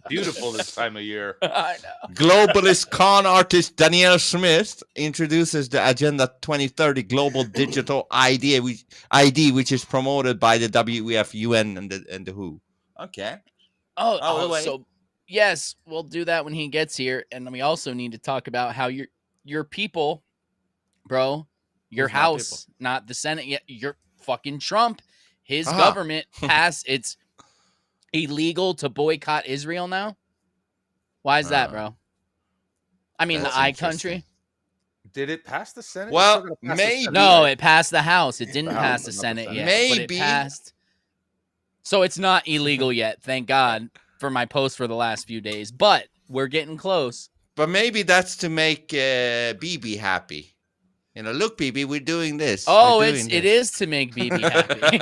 Beautiful this time of year. I know. Globalist con artist Danielle Smith introduces the Agenda 2030 Global Digital ID, which is promoted by the WEF, UN, and the WHO. Okay. So yes, we'll do that when he gets here, and we also need to talk about how your people, bro, your house, not the Senate yet. You're fucking Trump. His government passed. It's illegal to boycott Israel now. Why is that, bro? I mean, the I country. Did it pass the Senate? Well, maybe. No, it passed the House. It didn't pass the Senate yet. Maybe. But it passed. So it's not illegal yet. Thank God for my post for the last few days. But we're getting close. But maybe that's to make BB happy. Look, BB, we're doing this. Oh, it is to make BB happy.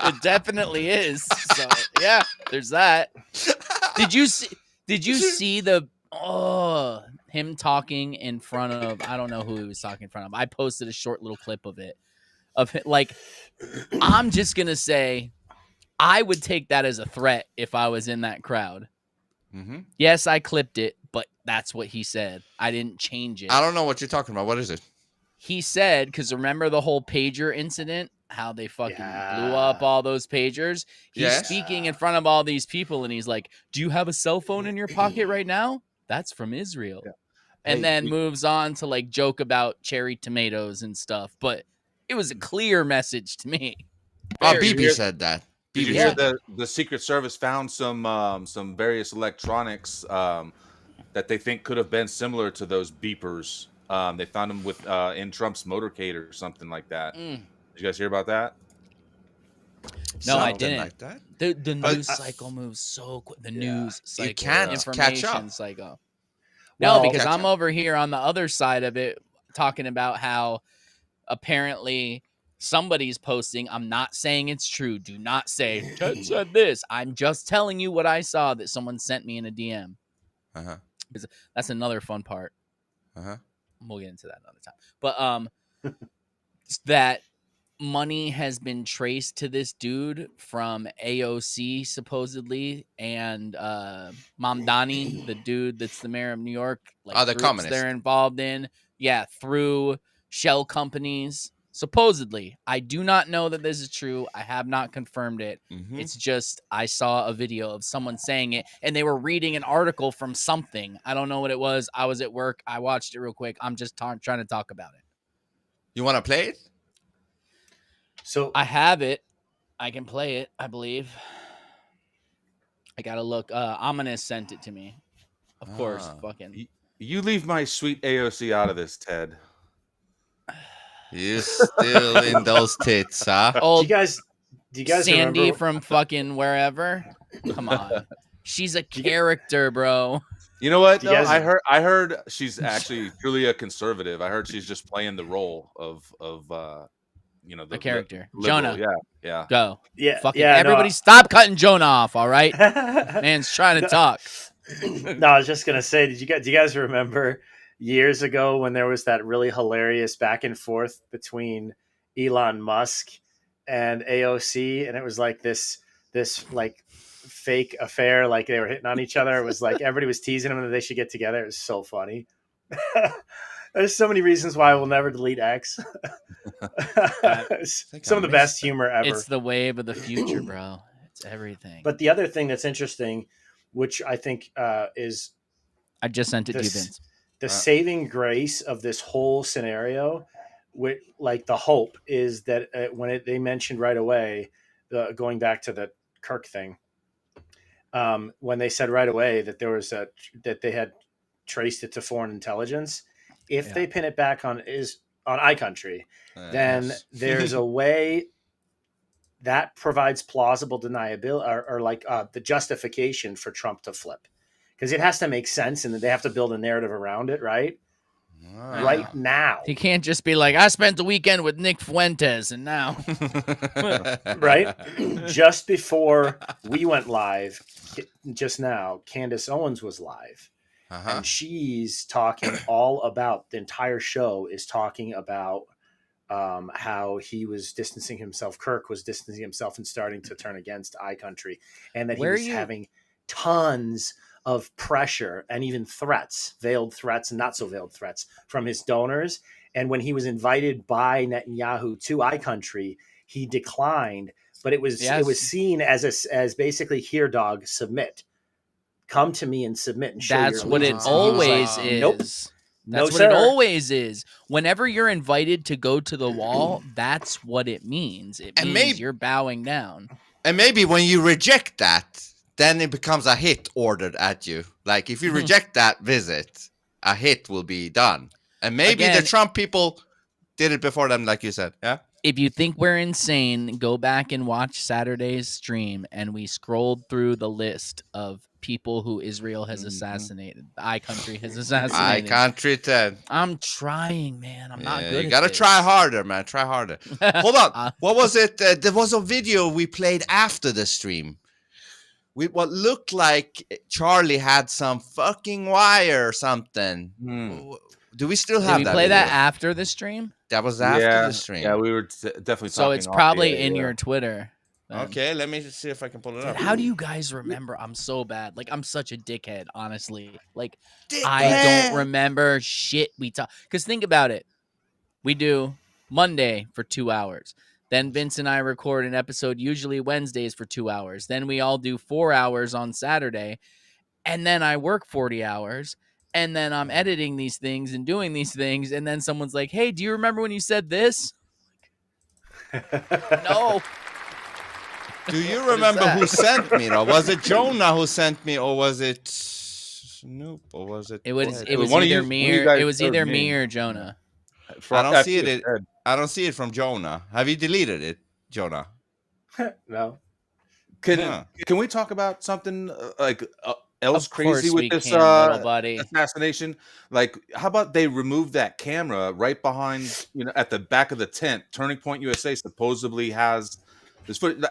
It definitely is. So yeah, there's that. Did you see him talking in front of, I don't know who he was talking in front of. I posted a short little clip of it. I'm just gonna say, I would take that as a threat if I was in that crowd. Mm-hmm. Yes, I clipped it, but that's what he said. I didn't change it. I don't know what you're talking about. What is it? He said, because remember the whole pager incident, how they fucking blew up all those pagers? He's speaking in front of all these people, and he's like, do you have a cell phone in your pocket right now? That's from Israel. Yeah. And then moves on to joke about cherry tomatoes and stuff. But it was a clear message to me. BB said that. Did you hear the Secret Service found some various electronics that they think could have been similar to those beepers? They found them in Trump's motorcade or something like that. Did you guys hear about that? No, I didn't. Like that? The news cycle moves so quick. The news cycle, you can't catch up. Cycle. No, because I'm over here on the other side of it, talking about how apparently somebody's posting. I'm not saying it's true. Do not say Ted said this. I'm just telling you what I saw that someone sent me in a DM. Because that's another fun part. We'll get into that another time. But that money has been traced to this dude from AOC supposedly, and Mamdani, the dude that's the mayor of New York, the communists they're involved in, through shell companies. Supposedly, I do not know that this is true. I have not confirmed it. It's just I saw a video of someone saying it, and they were reading an article from something. I don't know what it was. I was at work. I watched it real quick. I'm just trying to talk about it. You want to play it? So I have it. I can play it, I believe. I gotta look. Ominous sent it to me. Of course, fucking. You leave my sweet AOC out of this, Ted. You still in those tits, huh? Old do you guys Sandy remember? from fucking wherever? Come on. She's a character, bro. You know what? No, I heard she's actually truly a conservative. I heard she's just playing the role of the character. Liberal. Jonah. Yeah. Go. Yeah. Everybody stop cutting Jonah off, all right? Man's trying to talk. No, I was just gonna say, do you guys remember years ago when there was that really hilarious back and forth between Elon Musk and AOC, and it was like this fake affair, like they were hitting on each other. It was like everybody was teasing them that they should get together. It was so funny. There's so many reasons why I will never delete X. Some of the best humor ever. It's the wave of the future, bro. It's everything. But the other thing that's interesting, which I think is, I just sent it to you, Vince. The saving grace of this whole scenario, with the hope is that they mentioned right away, going back to the Kirk thing, when they said right away that that they had traced it to foreign intelligence. If they pin it back on iCountry, then there's a way that provides plausible deniability or like the justification for Trump to flip, because it has to make sense and they have to build a narrative around it, right? Right now. He can't just be like, I spent the weekend with Nick Fuentes and now. Right? Just before we went live, just now, Candace Owens was live. And she's talking all about, the entire show is talking about how he was distancing himself. Kirk was distancing himself and starting to turn against iCountry. And that he was having tons of pressure and even threats, veiled threats and not so veiled threats from his donors. And when he was invited by Netanyahu to iCountry, he declined, but it was seen as basically, here, dog, submit. Come to me and submit and show That's your what it allegiance. And always like, is. Nope. That's No, what sir. it always is. Whenever you're invited to go to the wall, that's what it means. It means you're bowing down. And maybe when you reject that, then it becomes a hit ordered at you. Like if you reject that visit, a hit will be done. And maybe the Trump people did it before them, like you said. Yeah. If you think we're insane, go back and watch Saturday's stream, and we scrolled through the list of people who Israel has assassinated. iCountry has assassinated. iCountry 10. I'm trying, man. I'm not good. You gotta try harder, man. Try harder. Hold on. What was it? There was a video we played after the stream. What looked like Charlie had some fucking wire or something. Do we still have that? Did we play video? that after the stream? That was after the stream. Yeah, we were definitely talking. So it's probably in your Twitter. Okay, let me see if I can pull it up. How do you guys remember? I'm so bad. Like, I'm such a dickhead, honestly. Like, I don't remember shit we talk. Because think about it. We do Monday for 2 hours. Then Vince and I record an episode usually Wednesdays for 2 hours. Then we all do 4 hours on Saturday. And then I work 40 hours. And then I'm editing these things and doing these things. And then someone's like, hey, do you remember when you said this? No. Do you remember who sent me though? Was it Jonah who sent me, or was it Snoop, or was it? It was either me or Jonah. I don't see it. I don't see it from Jonah. Have you deleted it, Jonah? No. Can we talk about something else crazy with this assassination? Like, how about they remove that camera right behind, at the back of the tent? Turning Point USA supposedly has this footage.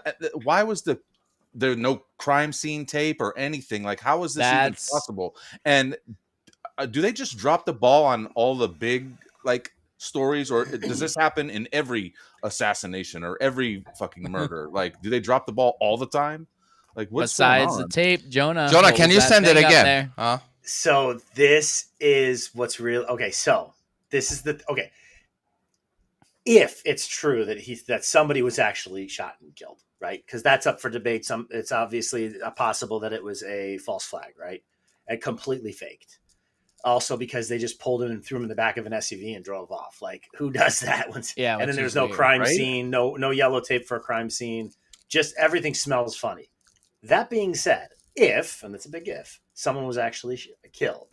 Why was there no crime scene tape or anything? Like, how is this even possible? And do they just drop the ball on all the big stories, or does this happen in every assassination or every fucking murder? Like, do they drop the ball all the time? Like, what's besides the tape, Jonah? Jonah, can you send it again? So this is what's real. Okay, so this is okay. If it's true that somebody was actually shot and killed, right? Because that's up for debate. It's obviously possible that it was a false flag, right? And completely faked. Also, because they just pulled him and threw him in the back of an SUV and drove off. Like, who does that? And then there's no crime scene, no yellow tape for a crime scene. Just everything smells funny. That being said, if, and that's a big if, someone was actually killed.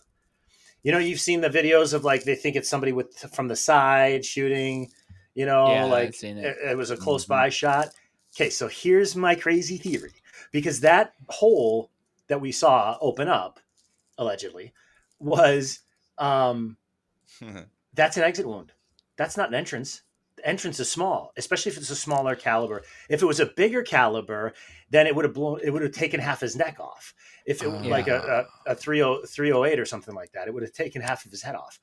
You've seen the videos of they think it's somebody from the side shooting. I've seen it. It was a close by shot. Okay, so here's my crazy theory, because that hole that we saw open up allegedly was that's an exit wound. That's not an entrance. The entrance is small, especially if it's a smaller caliber. If it was a bigger caliber, then it would have taken half his neck off. If it was a 308 or something like that, it would have taken half of his head off.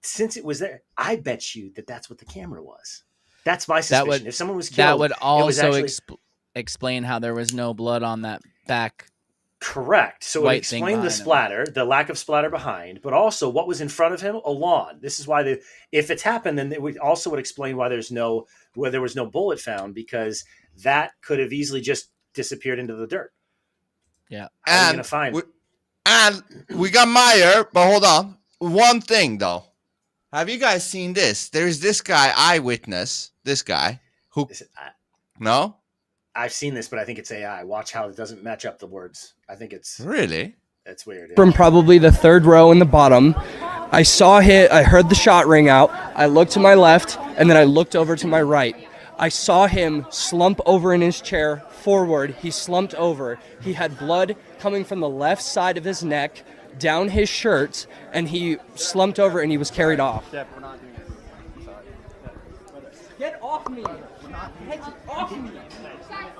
Since it was there, I bet you that that's what the camera was. That's my suspicion. If someone was killed, that would also explain how there was no blood on that back. Correct. So it explained the splatter, the lack of splatter behind, but also what was in front of him, a lawn. This is why if it's happened, then it would explain why there was no bullet found, because that could have easily just disappeared into the dirt. Yeah. How are you gonna find it? And we got Myer, but hold on. One thing though. Have you guys seen this? There's this guy, Eyewitness, this guy who no? I've seen this, but I think it's AI. Watch how it doesn't match up the words. I think it's really. It's weird. Yeah. From probably the third row in the bottom, I heard the shot ring out. I looked to my left, and then I looked over to my right. I saw him slump over in his chair forward. He slumped over. He had blood coming from the left side of his neck down his shirt, and he slumped over and he was carried off. Get off me! Get off me!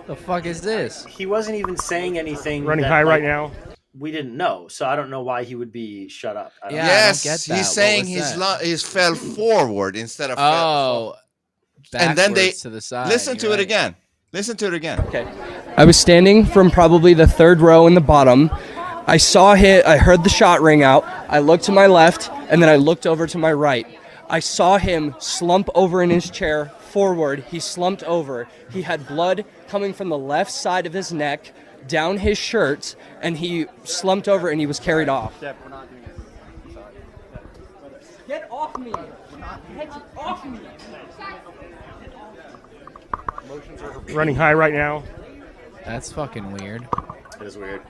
The fuck is this? He wasn't even saying anything. Running high right now. We didn't know, so I don't know why he would be shut up. I don't know. Yes, I don't get that. he's saying he's fell forward instead of and then they to the side. Listen to it again. Listen to it again. Okay. I was standing from probably the third row in the bottom. I heard the shot ring out. I looked to my left, and then I looked over to my right. I saw him slump over in his chair forward. He slumped over. He had blood coming from the left side of his neck down his shirt, and he slumped over and he was carried off. Get off me! Get off me! Running high right now. That's fucking weird. It is weird.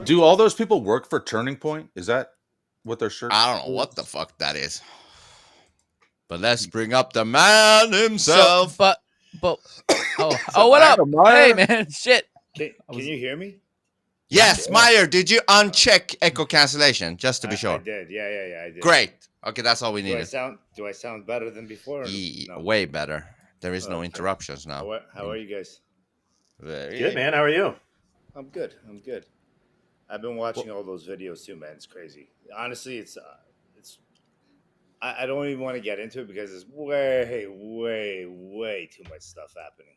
Do all those people work for Turning Point? Is that what their shirt? I don't know what the fuck that is. But let's bring up the man himself. But what up? Hey man, shit. Can you hear me? Yes, Myer, did you uncheck echo cancellation just to be sure? I did. Yeah, I did. Great. Okay, that's all we needed. Do I sound better than before? No? Way better. There is no interruptions now. How are you guys? Good, man. How are you? I'm good. I've been watching all those videos too, man. It's crazy. Honestly, I don't even want to get into it because it's way too much stuff happening.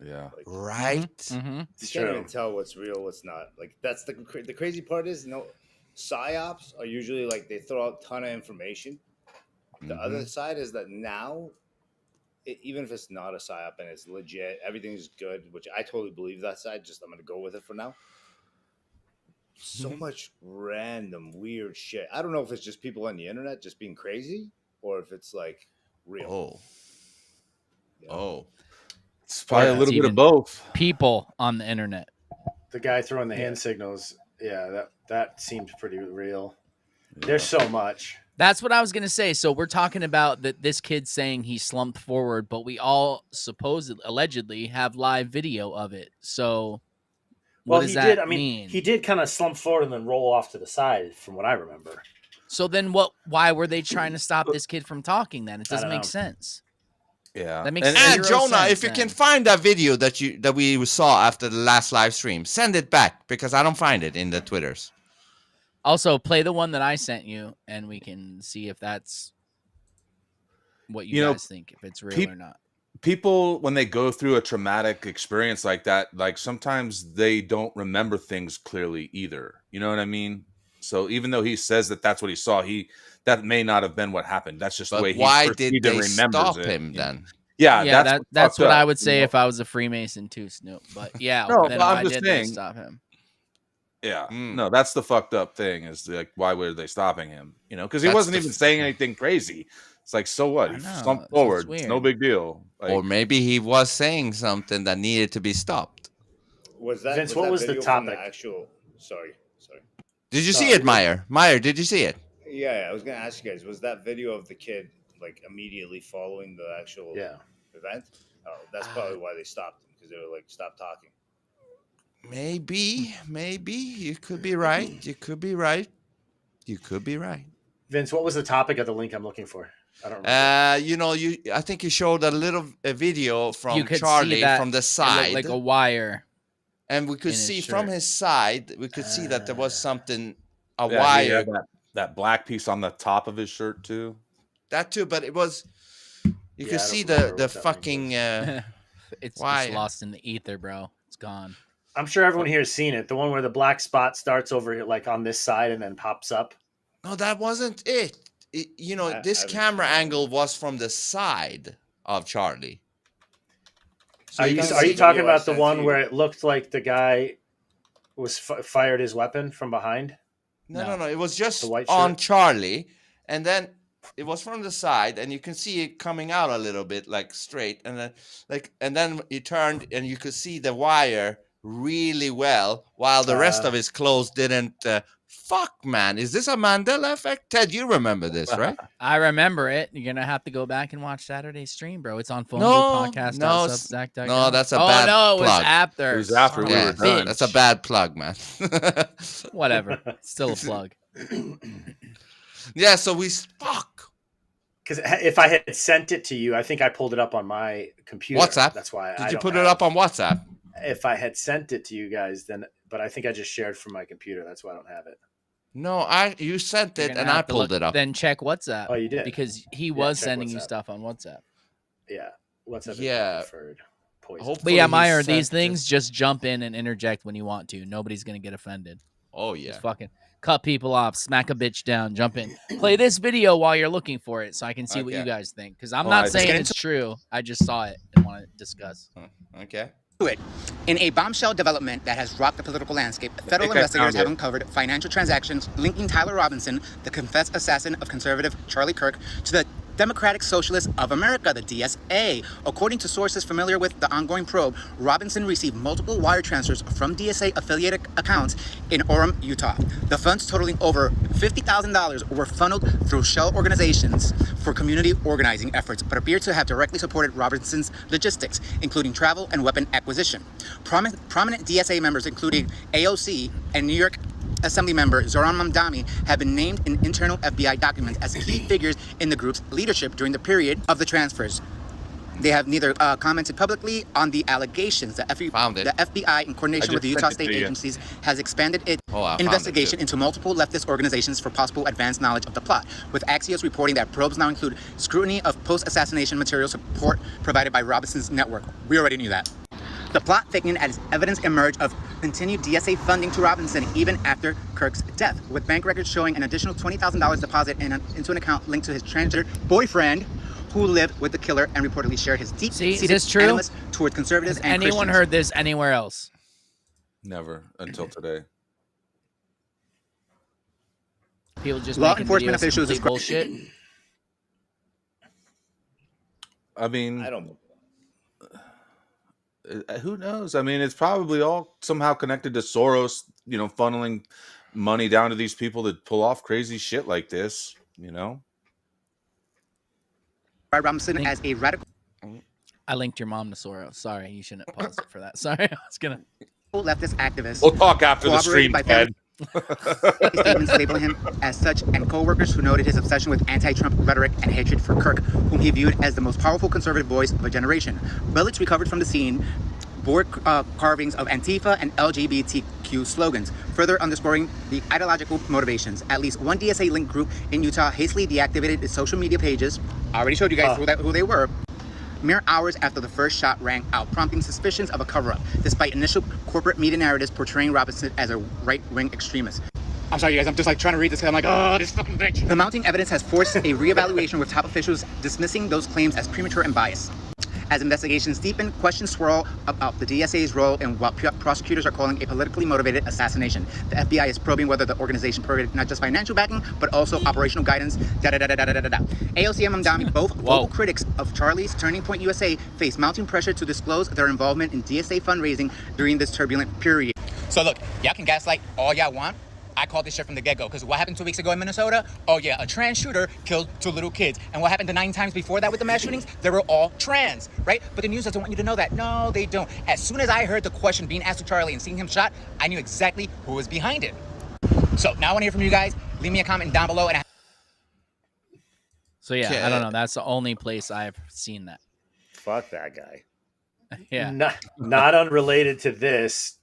Yeah. Right. Mm-hmm. You can't even tell what's real, what's not. Like that's the crazy part is, psyops are usually like they throw out a ton of information. The other side is that now, even if it's not a psyop and it's legit, everything's good, which I totally believe that side. Just I'm gonna go with it for now. So much random weird shit. I don't know if it's just people on the internet just being crazy or if it's like real. It's probably a little bit of both. People on the internet. The guy throwing the hand signals. Yeah, that seems pretty real. Yeah. There's so much. That's what I was gonna say. So we're talking about that this kid saying he slumped forward, but we all allegedly have live video of it. So what does that mean? He did kind of slump forward and then roll off to the side, from what I remember. So then why were they trying to stop this kid from talking then? It doesn't make sense. Yeah. That makes and Jonah, sense, if you can find that video that we saw after the last live stream, send it back because I don't find it in the Twitters. Also, play the one that I sent you, and we can see if that's what you guys think, if it's real or not. People, when they go through a traumatic experience like that, like sometimes they don't remember things clearly either. You know what I mean? So even though he says that that's what he saw, that may not have been what happened. That's just the way he remembers stop it. him then? Yeah, that's what I would say if I was a Freemason too, Snoop. But yeah, then I'm why just did saying, they stop him? Yeah, no, that's the fucked up thing. Is like, why were they stopping him? Because he wasn't even saying anything crazy. It's like, so what? He slumped forward. It's no big deal. Like, or maybe he was saying something that needed to be stopped. Was that Vince? what was the topic? Sorry. Did you see it, Myer? Myer, did you see it? Yeah, I was gonna ask you guys. Was that video of the kid like immediately following the actual event? Oh, that's probably why they stopped him because they were like, "Stop talking." Maybe you could be right. You could be right. Vince, what was the topic of the link I'm looking for? I don't remember. I think you showed a video from Charlie from the side, like a wire, and we could see from his side. We could see that there was something, wire. That black piece on the top of his shirt too. That too, but it was. You could see the fucking. It's lost in the ether, bro. It's gone. I'm sure everyone here has seen it. The one where the black spot starts over here, like on this side, and then pops up. No, that wasn't it. This camera angle was from the side of Charlie. So are you talking about the one where it looked like the guy was fired his weapon from behind? No. It was just on Charlie, and then it was from the side, and you can see it coming out a little bit like straight, and then it turned, and you could see the wire really well, while the rest of his clothes didn't. Fuck, man, is this a Mandela effect? Ted, you remember this, right? I remember it. You're gonna have to go back and watch Saturday's stream, bro. It's on phone No, podcast.substack.com. no, that's a bad no, it was plug. after. It was after we were done. That's a bad plug, man. Whatever, still a plug. Yeah, so we fuck. Because if I had sent it to you, I think I pulled it up on my computer. WhatsApp. That's why. Did you put it up on WhatsApp? If I had sent it to you guys, then, but I think I just shared from my computer. That's why I don't have it. No, you sent it and I pulled it up. Then check WhatsApp. Oh, you did? Because he was sending WhatsApp. you stuff on WhatsApp. Yeah, WhatsApp. Yeah. But yeah, Myer, these things just jump in and interject when you want to. Nobody's gonna get offended. Oh yeah. Just fucking cut people off, smack a bitch down, jump in. Play this video while you're looking for it so I can see what you guys think. Because I'm not saying it's true. I just saw it and want to discuss. Okay. It. In a bombshell development that has rocked the political landscape, federal investigators have uncovered financial transactions linking Tyler Robinson, the confessed assassin of conservative Charlie Kirk, to the Democratic Socialists of America, the DSA. According to sources familiar with the ongoing probe, Robinson received multiple wire transfers from DSA-affiliated accounts in Orem, Utah. The funds totaling over $50,000 were funneled through shell organizations for community organizing efforts, but appear to have directly supported Robinson's logistics, including travel and weapon acquisition. Prominent DSA members, including AOC and New York Assembly member Zoran Mamdani, have been named in internal FBI documents as key figures in the group's leadership during the period of the transfers. They have neither commented publicly on the allegations. The FBI, in coordination with the Utah state agencies, has expanded its investigation into multiple leftist organizations for possible advanced knowledge of the plot, with Axios reporting that probes now include scrutiny of post-assassination material support provided by Robinson's network. We already knew that. The plot thickened as evidence emerged of continued DSA funding to Robinson even after Kirk's death, with bank records showing an additional $20,000 deposit into an account linked to his transgender boyfriend, who lived with the killer and reportedly shared his deep-seated animus towards conservatives and Christians. Anyone heard this anywhere else? Never until today. People just law enforcement officials bullshit. I mean, I don't. Who knows? I mean, it's probably all somehow connected to Soros, funneling money down to these people to pull off crazy shit like this, By Robinson as a radical. I linked your mom to Soros. Sorry, you shouldn't pause it for that. Sorry, I was gonna. Leftist activist. We'll talk after the stream, Ted. Statements labeling him as such, and co-workers who noted his obsession with anti-Trump rhetoric and hatred for Kirk, whom he viewed as the most powerful conservative voice of a generation. Bullets recovered from the scene bore carvings of Antifa and LGBTQ slogans, further underscoring the ideological motivations. At least one DSA-linked group in Utah hastily deactivated its social media pages. I already showed you guys who they were. Mere hours after the first shot rang out, prompting suspicions of a cover-up, despite initial corporate media narratives portraying Robinson as a right-wing extremist. I'm sorry, you guys, I'm just trying to read this because I'm oh, this fucking bitch. The mounting evidence has forced a reevaluation, with top officials dismissing those claims as premature and biased. As investigations deepen, questions swirl about the DSA's role in what prosecutors are calling a politically motivated assassination. The FBI is probing whether the organization provided not just financial backing, but also operational guidance. AOC and Mamdani, both vocal critics of Charlie's Turning Point USA, face mounting pressure to disclose their involvement in DSA fundraising during this turbulent period. So look, y'all can gaslight all y'all want. I called this shit from the get-go, because what happened 2 weeks ago in Minnesota? Oh yeah, a trans shooter killed 2 little kids. And what happened the 9 times before that with the mass shootings? They were all trans, right? But the news doesn't want you to know that. No, they don't. As soon as I heard the question being asked to Charlie and seeing him shot, I knew exactly who was behind it. So now I want to hear from you guys. Leave me a comment down below. So yeah, I don't know. That's the only place I've seen that. Fuck that guy. Yeah. Not unrelated to this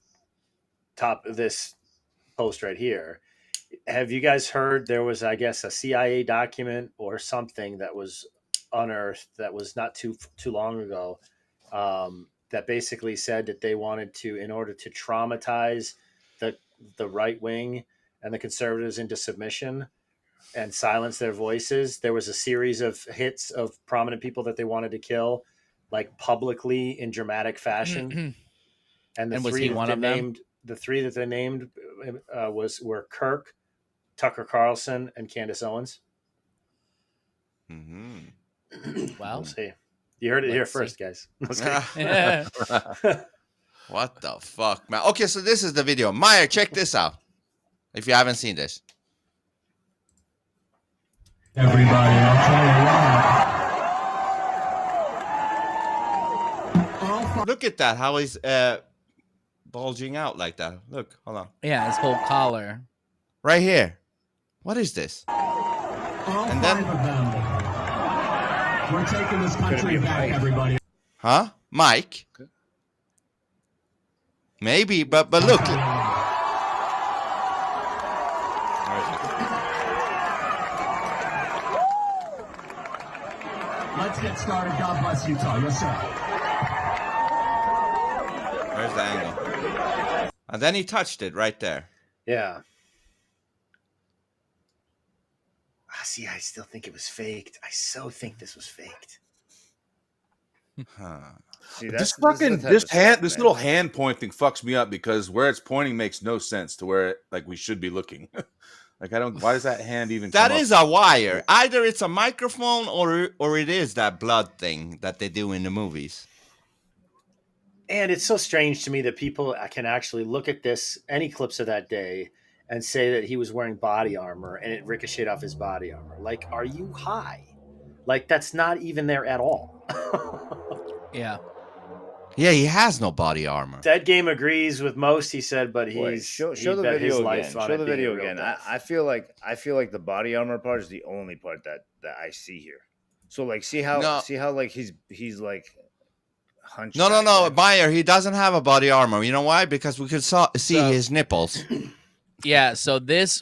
post right here. Have you guys heard there was, I guess, a CIA document or something that was unearthed that was not too long ago, that basically said that they wanted to, in order to traumatize the right wing and the conservatives into submission and silence their voices, there was a series of hits of prominent people that they wanted to kill, like publicly in dramatic fashion. And the three that they named were Kirk, Tucker Carlson, and Candace Owens. Well, we'll see. You heard it here first, guys. What the fuck, man? Okay, so this is the video. Myer, check this out. If you haven't seen this. Everybody, I'll tell you why. Look at that, how he's bulging out like that. Look, hold on. Yeah, his whole collar. Right here. What is this? And then we're taking this country back, everybody. Huh? Mike? Maybe, but look. Let's get started. God bless Utah. Yes, sir. Where's the angle? And then he touched it right there. Yeah. See, I still think it was faked. I so think this was faked. See, This little hand pointing fucks me up because where it's pointing makes no sense to where we should be looking. Why does that hand even? That is a wire. Either it's a microphone or it is that blood thing that they do in the movies. And it's so strange to me that people can actually look at any clips of that day, and say that he was wearing body armor and it ricocheted off his body armor. Like, are you high? Like, that's not even there at all. Yeah. Yeah, he has no body armor. Dead Game agrees with most, he said, but show the video again. Show the video again. I feel like the body armor part is the only part that I see here. So see how he's like hunched. No, Myer, he doesn't have a body armor. You know why? Because we could see his nipples. Yeah, so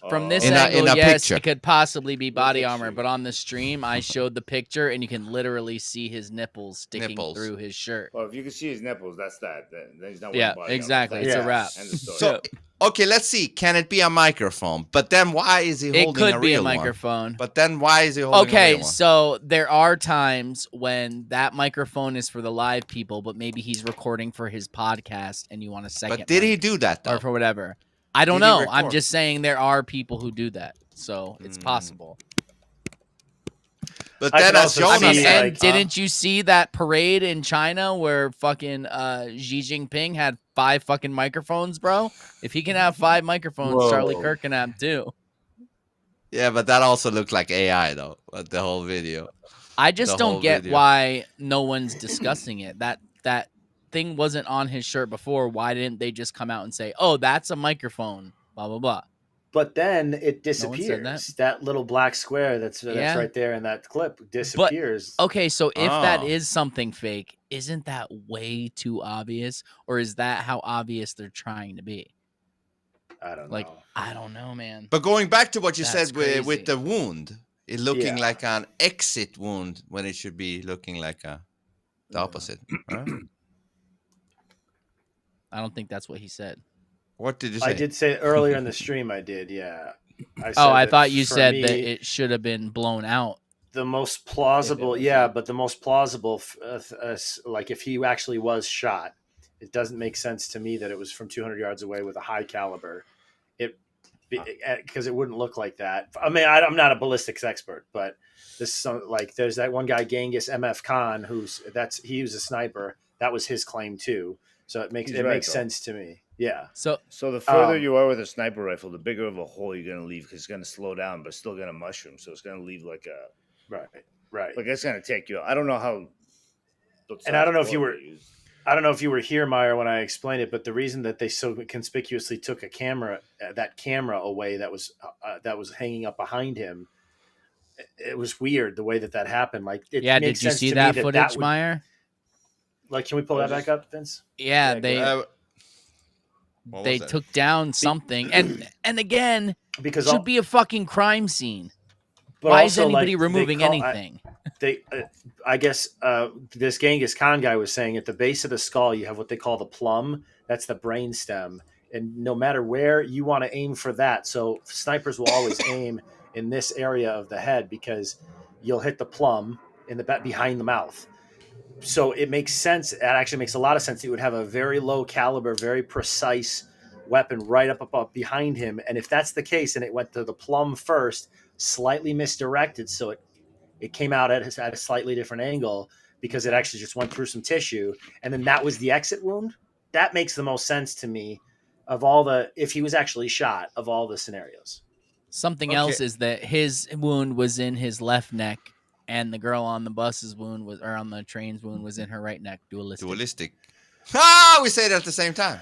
from this angle, yes, it could possibly be body armor, but on the stream, I showed the picture, and you can literally see his nipples sticking through his shirt. Well, if you can see his nipples, that's that. Then he's not wearing body exactly. armor. It's a wrap. So, okay, let's see. Can it be a microphone? But then why is he holding a real one? It could be a microphone. But then why is he holding a real one? So there are times when that microphone is for the live people, but maybe he's recording for his podcast, and you want a second. But did he do that, though? Or for whatever. I don't know. I'm just saying there are people who do that, so it's possible. But then as Jonas said, didn't you see that parade in China where fucking Xi Jinping had 5 fucking microphones, bro? If he can have 5 microphones, Charlie Kirk can have 2. Yeah, but that also looked like AI though. The whole video. I just don't get why no one's discussing it. That thing wasn't on his shirt before. Why didn't they just come out and say, "Oh, that's a microphone"? Blah blah blah. But then it disappears. That little black square that's right there in that clip disappears. But, okay, so if that is something fake, isn't that way too obvious, or is that how obvious they're trying to be? I don't know. I don't know, man. But going back to what you said with the wound, it looking like an exit wound when it should be looking like the opposite. Right? I don't think that's what he said. What did you say? I did say earlier in the stream. I did, yeah. I thought you said that it should have been blown out. The most plausible, but the most plausible, like if he actually was shot, it doesn't make sense to me that it was from 200 yards away with a high caliber. Because it wouldn't look like that. I mean, I'm not a ballistics expert, but there's that one guy, Genghis MF Khan, he was a sniper. That was his claim too. So it makes sense to me. Yeah. So the further you are with a sniper rifle, the bigger of a hole you're gonna leave because it's gonna slow down, but it's still gonna mushroom. So it's gonna leave like a right. Like it's gonna take you. I don't know how. And I don't know if you were here, Myer, when I explained it, but the reason that they so conspicuously took that camera away that was hanging up behind him, it was weird the way that happened. Like, did you see that footage, Myer? Like, can we pull that back up, Vince? Yeah, they took down something, and again, because it should be a fucking crime scene. Why is anybody removing anything? I guess this Genghis Khan guy was saying at the base of the skull you have what they call the plum. That's the brain stem, and no matter where you want to aim for that. So snipers will always aim in this area of the head because you'll hit the plum in the behind the mouth. So it makes sense. It actually makes a lot of sense. He would have a very low caliber, very precise weapon right up behind him. And if that's the case, and it went to the plum first, slightly misdirected, so it came out at a slightly different angle because it actually just went through some tissue, and then that was the exit wound. That makes the most sense to me of all the, if he was actually shot, of all the scenarios. Something else is that his wound was in his left neck, and the girl on the bus's wound was, or on the train's wound was in her right neck. Dualistic. Ah, we say it at the same time.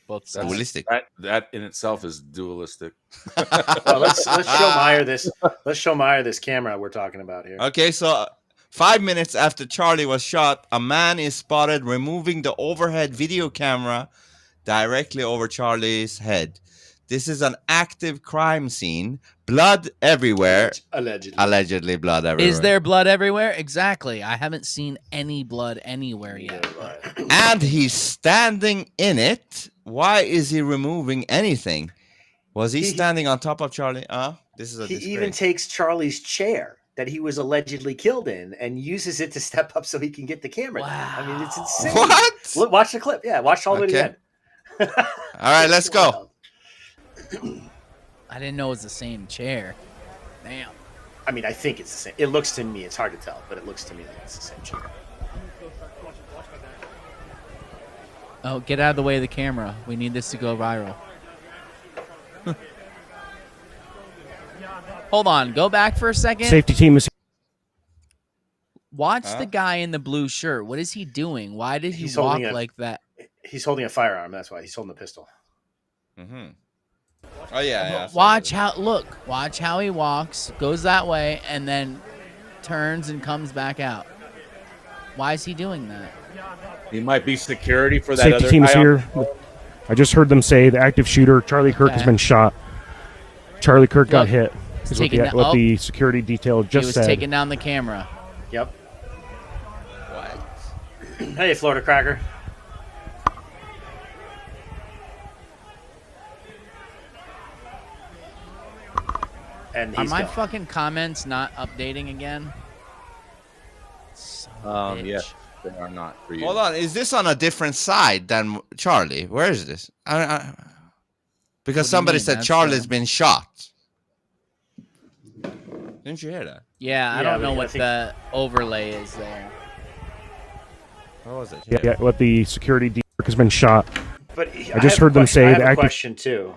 Both That's- Dualistic. That in itself is dualistic. Well, let's show Myer this. Let's show Myer this camera we're talking about here. Okay, so 5 minutes after Charlie was shot, a man is spotted removing the overhead video camera directly over Charlie's head. This is an active crime scene. Blood everywhere. Allegedly blood everywhere. Is there blood everywhere? Exactly. I haven't seen any blood anywhere yet. And he's standing in it. Why is he removing anything? Was he standing on top of Charlie? This is a He disgrace. even takes Charlie's chair that he was allegedly killed in and uses it to step up so he can get the camera down. I mean, it's insane. What? Look, watch the clip. Yeah, watch all the way to the end. All right, let's go. I didn't know it was the same chair. Damn. I mean, I think it's the same. It looks to me, it's hard to tell, but it looks to me like it's the same chair. Oh, get out of the way of the camera. We need this to go viral. Hold on. Go back for a second. Safety team is. Watch the guy in the blue shirt. What is he doing? Why did he He's walk holding like that? He's holding a firearm. That's why he's holding a pistol. Mm-hmm. Oh, yeah. Watch how he walks, goes that way, and then turns and comes back out. Why is he doing that? He might be security for that Safety other team is guy. here. I just heard them say the active shooter, Charlie Kirk, has been shot. Charlie Kirk got hit. Is what the security detail just he was said. taking down the camera. Yep. Hey, Florida Cracker. And Are he's my gone. fucking comments not updating again? Yes, they are not for you. Hold on. Is this on a different side than Charlie? Where is this? Because What do you somebody mean? said That's Charlie's been shot. Didn't you hear that? Yeah, I don't know what the overlay is there. What was it? Yeah, what the security Kirk has been shot. But I just heard them say I have the a active. question too.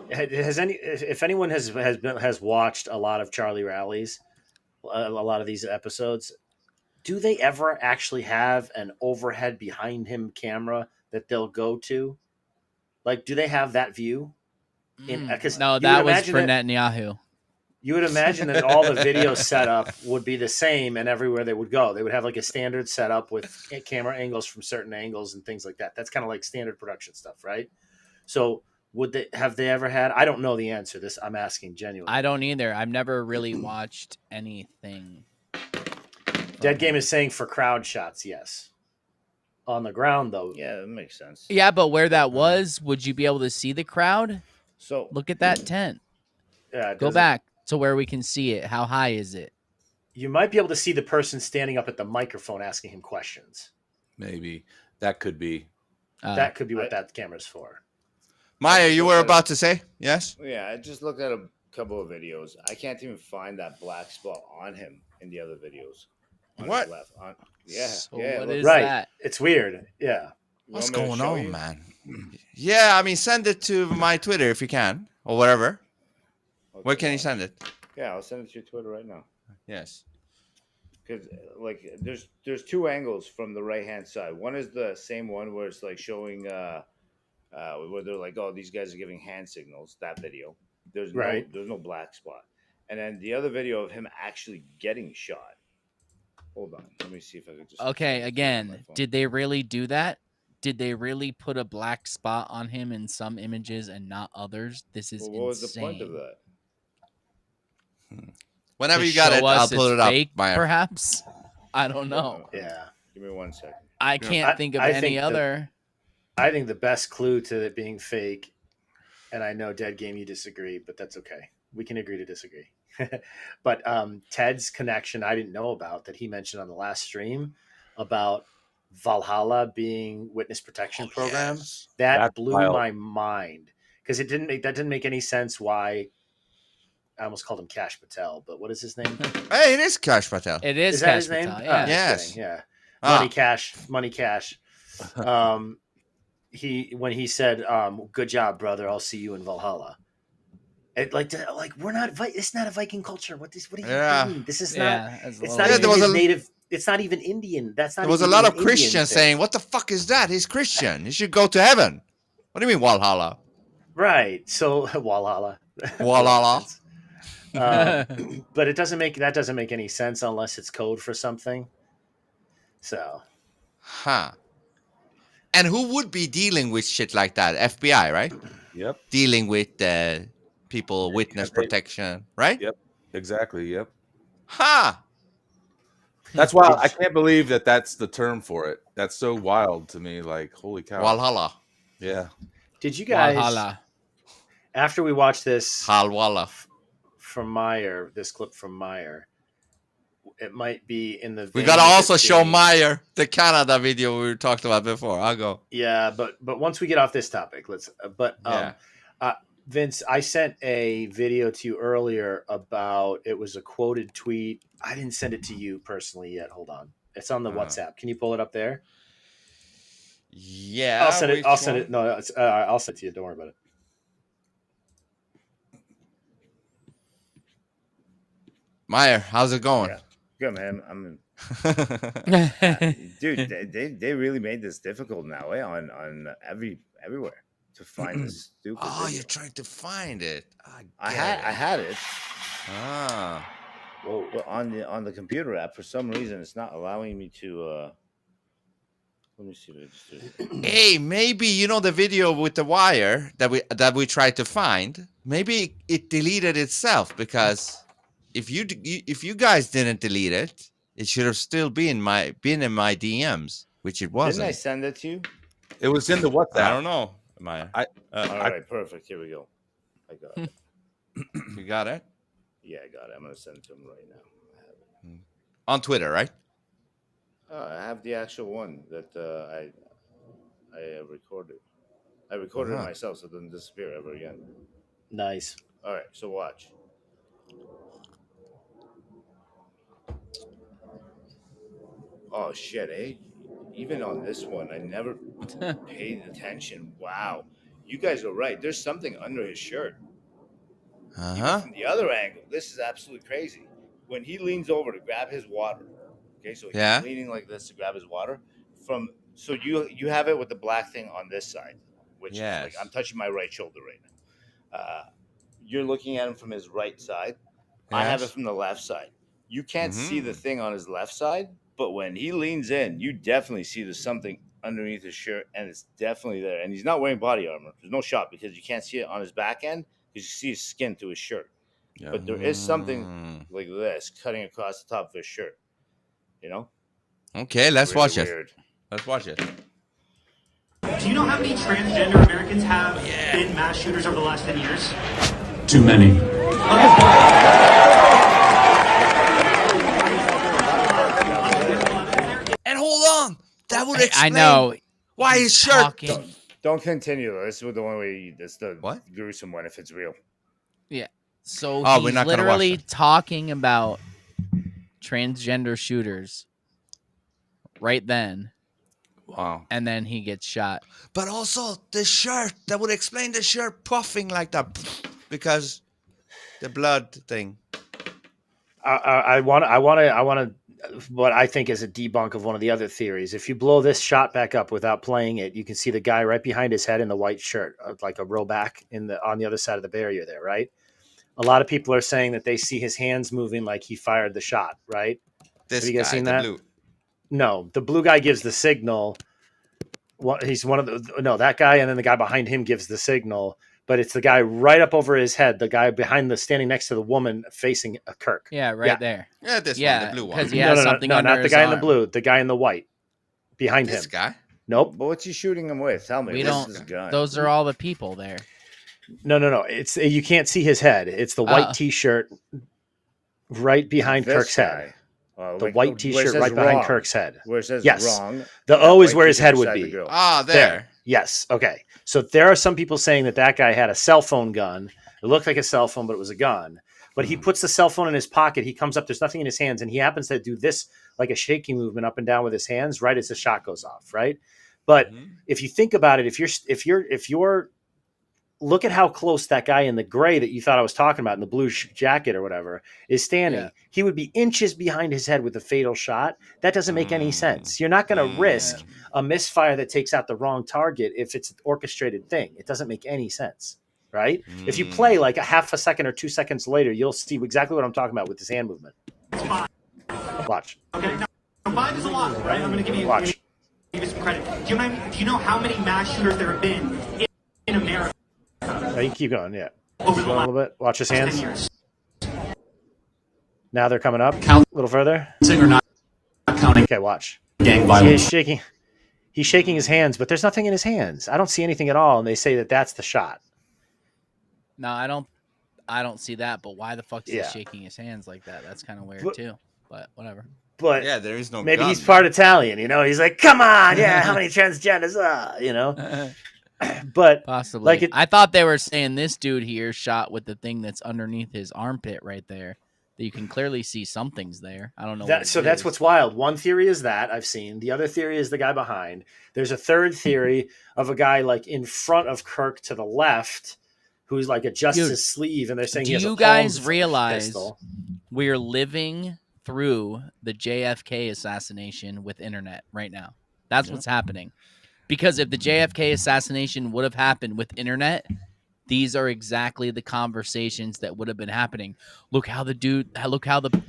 If anyone has watched a lot of Charlie rallies, a lot of these episodes, do they ever actually have an overhead behind him camera that they'll go to? Like, do they have that view? No, that was for Netanyahu. You would imagine that all the video setup would be the same, and everywhere they would go, they would have like a standard setup with camera angles from certain angles and things like that. That's kind of like standard production stuff, right? So, have they ever had? I don't know the answer. I'm asking genuinely. I don't either. I've never really watched anything. Dead Game is saying for crowd shots, yes. On the ground, though, yeah, that makes sense. Yeah, but where that was, would you be able to see the crowd? So look at that tent. Yeah, go back to where we can see it. How high is it? You might be able to see the person standing up at the microphone asking him questions. Maybe that could be. That could be what that camera's for. Maya, you were about to say yes? Yeah, I just looked at a couple of videos. I can't even find that black spot on him in the other videos. On What? his left. Yeah. So yeah. what is right. that? It's weird. Yeah. What's You want me to going show on, you? man? Yeah, I mean, send it to my Twitter if you can, or whatever. Where can you send it? Yeah, I'll send it to your Twitter right now. Yes. Because there's two angles from the right hand side. One is the same one where it's like showing where they're like, oh, these guys are giving hand signals. That video. There's no black spot. And then the other video of him actually getting shot. Hold on, let me see if I can just. Okay, again, did they really do that? Did they really put a black spot on him in some images and not others? This is What was the insane. point of that? Whenever To you got it, show I'll us pull it's it up. fake, Maya. perhaps. I don't know. Yeah. Give me 1 second. I can't think of any other. I think the best clue to it being fake, and I know Dead Game you disagree, but that's okay. We can agree to disagree. But Ted's connection I didn't know about that he mentioned on the last stream about Valhalla being witness protection program. That That's blew wild. my mind because that didn't make any sense why I almost called him Cash Patel, but what is his name? Hey, it is Cash Patel. It is Is that Cash his name? Patel. Yeah. Yes. Yeah. Ah. Money Cash. When he said, "Good job, brother. I'll see you in Valhalla." We're not. It's not a Viking culture. What are you doing? This is not. It's not even his native. It's not even Indian. That's not. There was a lot of Christians saying, "What the fuck is that? He's Christian. He should go to heaven." What do you mean Valhalla? Right. So Valhalla. Valhalla. But it doesn't make any sense unless it's code for something. So. Huh. And who would be dealing with shit like that? FBI, right? Yep. Dealing with people, witness protection, right? Yep. Exactly. Yep. Ha! That's wild. I can't believe that that's the term for it. That's so wild to me. Like, holy cow. Valhalla. Yeah. Did you guys, Valhalla. after we watched this Valhalla from Myer, this clip from Myer, it might be in the. We gotta also show Myer the Canada video we talked about before. I'll go. Yeah, but once we get off this topic, let's. Vince, I sent a video to you earlier about. It was a quoted tweet. I didn't send it to you personally yet. Hold on, it's on the WhatsApp. Can you pull it up there? Yeah, I'll send it. I'll send it. No, I'll send it to you. Don't worry about it. Myer, how's it going? Yeah. Good, man. Dude, they really made this difficult now, on everywhere to find this stupid. Oh, video. you're trying to find it. I had it. Ah. Well, on the computer app, for some reason, it's not allowing me to. Let me see what I just did. Hey, maybe the video with the wire that we tried to find. Maybe it deleted itself because if you guys didn't delete it, it should have still been in my DMs, which it wasn't. Didn't I send it to you? It was in the WhatsApp. I don't know. Maya. All right, perfect. Here we go. I got it. You got it? Yeah, I got it. I'm gonna send it to him right now. I have it. On Twitter, right? I have the actual one that I recorded. I recorded it myself, so it doesn't disappear ever again. Nice. All right, so watch. Oh shit, eh? Even on this one, I never paid attention. Wow, you guys are right. There's something under his shirt. Uh-huh. From the other angle, this is absolutely crazy. When he leans over to grab his water, okay, so he's leaning like this to grab his water. So you have it with the black thing on this side, which is like I'm touching my right shoulder right now. You're looking at him from his right side. I have it from the left side. You can't see the thing on his left side, but when he leans in, you definitely see there's something underneath his shirt, and it's definitely there. And he's not wearing body armor. There's no shot because you can't see it on his back end because you see his skin through his shirt. Yeah. But there is something like this cutting across the top of his shirt. Okay, let's watch it. Let's watch it. Do you know how many transgender Americans have been mass shooters over the last 10 years? Too many. And hold on, that would explain. I know why his shirt. Don't continue. This is the one way. This is the gruesome one if it's real. Yeah. So we're he's not gonna literally watch it. talking about transgender shooters right then. Wow. And then he gets shot. But also the shirt. That would explain the shirt puffing like that because the blood thing. I want to. What I think is a debunk of one of the other theories. If you blow this shot back up without playing it, you can see the guy right behind his head in the white shirt, like a row back on the other side of the barrier there, right? A lot of people are saying that they see his hands moving like he fired the shot, right? This Have you guys guy, seen the that? blue. No, the blue guy gives the signal. He's one of that guy, and then the guy behind him gives the signal. But it's the guy right up over his head, the guy standing next to the woman facing a Kirk. Yeah, right there. Yeah, this one, the blue one. Because he has something under not the his guy in the arm. blue, the guy in the white behind him. This guy? Nope. But what's he shooting him with? Tell me. We What's don't. his gun? Those are all the people there. No. It's you can't see his head. It's the white T-shirt right behind This Kirk's guy. head. Oh, The like, white where it T-shirt says right behind wrong. Kirk's head. Where it says Yes. wrong. The that O is white where his T-shirt head would beside be. the girl. Ah, there. Yes. Okay. So there are some people saying that guy had a cell phone gun. It It looked like a cell phone, but it was a gun. But he puts the cell phone in his pocket. He comes up. There's nothing in his hands, and he happens to do this like a shaking movement up and down with his hands right as the shot goes off. Right. But if you think about it, if you're look at how close that guy in the gray that you thought I was talking about in the blue jacket or whatever is standing. Yeah. He would be inches behind his head with a fatal shot. That doesn't make any sense. You're not going to risk a misfire that takes out the wrong target if it's an orchestrated thing. It doesn't make any sense, right? If you play like a half a second or 2 seconds later, you'll see exactly what I'm talking about with this hand movement. Watch. Okay, now 5 is a lot, right? I'm going to give you, watch. Give you some credit. Do you know how many mass shooters there have been in America? Oh, you can keep going, yeah. Over the a little bit. Watch his hands. Now they're coming up. A little further. Or not counting. Okay, watch. Gang violence. He's shaking his hands, but there's nothing in his hands. I don't see anything at all, and they say that that's the shot. No, I don't see that. But why the fuck is he shaking his hands like that? That's kind of weird too. But whatever. But yeah, there is no. Maybe gun, he's part Italian. You know, he's like, come on, yeah. How many transgenders? You know. But possibly, I thought they were saying this dude here shot with the thing that's underneath his armpit right there. That you can clearly see something's there. I don't know. That's what's wild. One theory is that I've seen. The other theory is the guy behind. There's a third theory of a guy like in front of Kirk to the left, who's like adjusts his sleeve, and they're saying, "Do you guys realize we're living through the JFK assassination with internet right now? That's what's happening." Because if the JFK assassination would have happened with internet, these are exactly the conversations that would have been happening. Look how the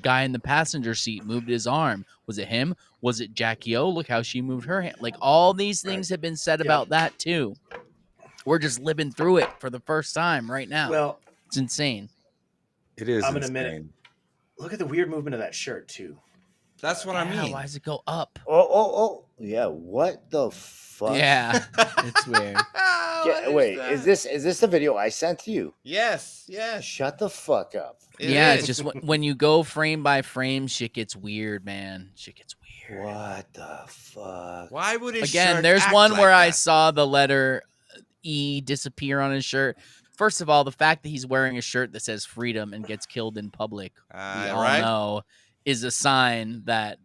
guy in the passenger seat moved his arm. Was it him? Was it Jackie O? Look how she moved her hand. Like all these things have been said about that too. We're just living through it for the first time right now. Well, it's insane. It is. I'm in a minute. Look at the weird movement of that shirt too. That's what I mean. Why does it go up? Oh. Yeah. What the fuck? Yeah. It's weird. Wait, is this the video I sent to you? Yes. Shut the fuck up. It's just when you go frame by frame, shit gets weird, man. Shit gets weird. What the fuck? Why would his Again, shirt there's act one like where that? I saw the letter E disappear on his shirt. First of all, the fact that he's wearing a shirt that says freedom and gets killed in public, we all know, is a sign that,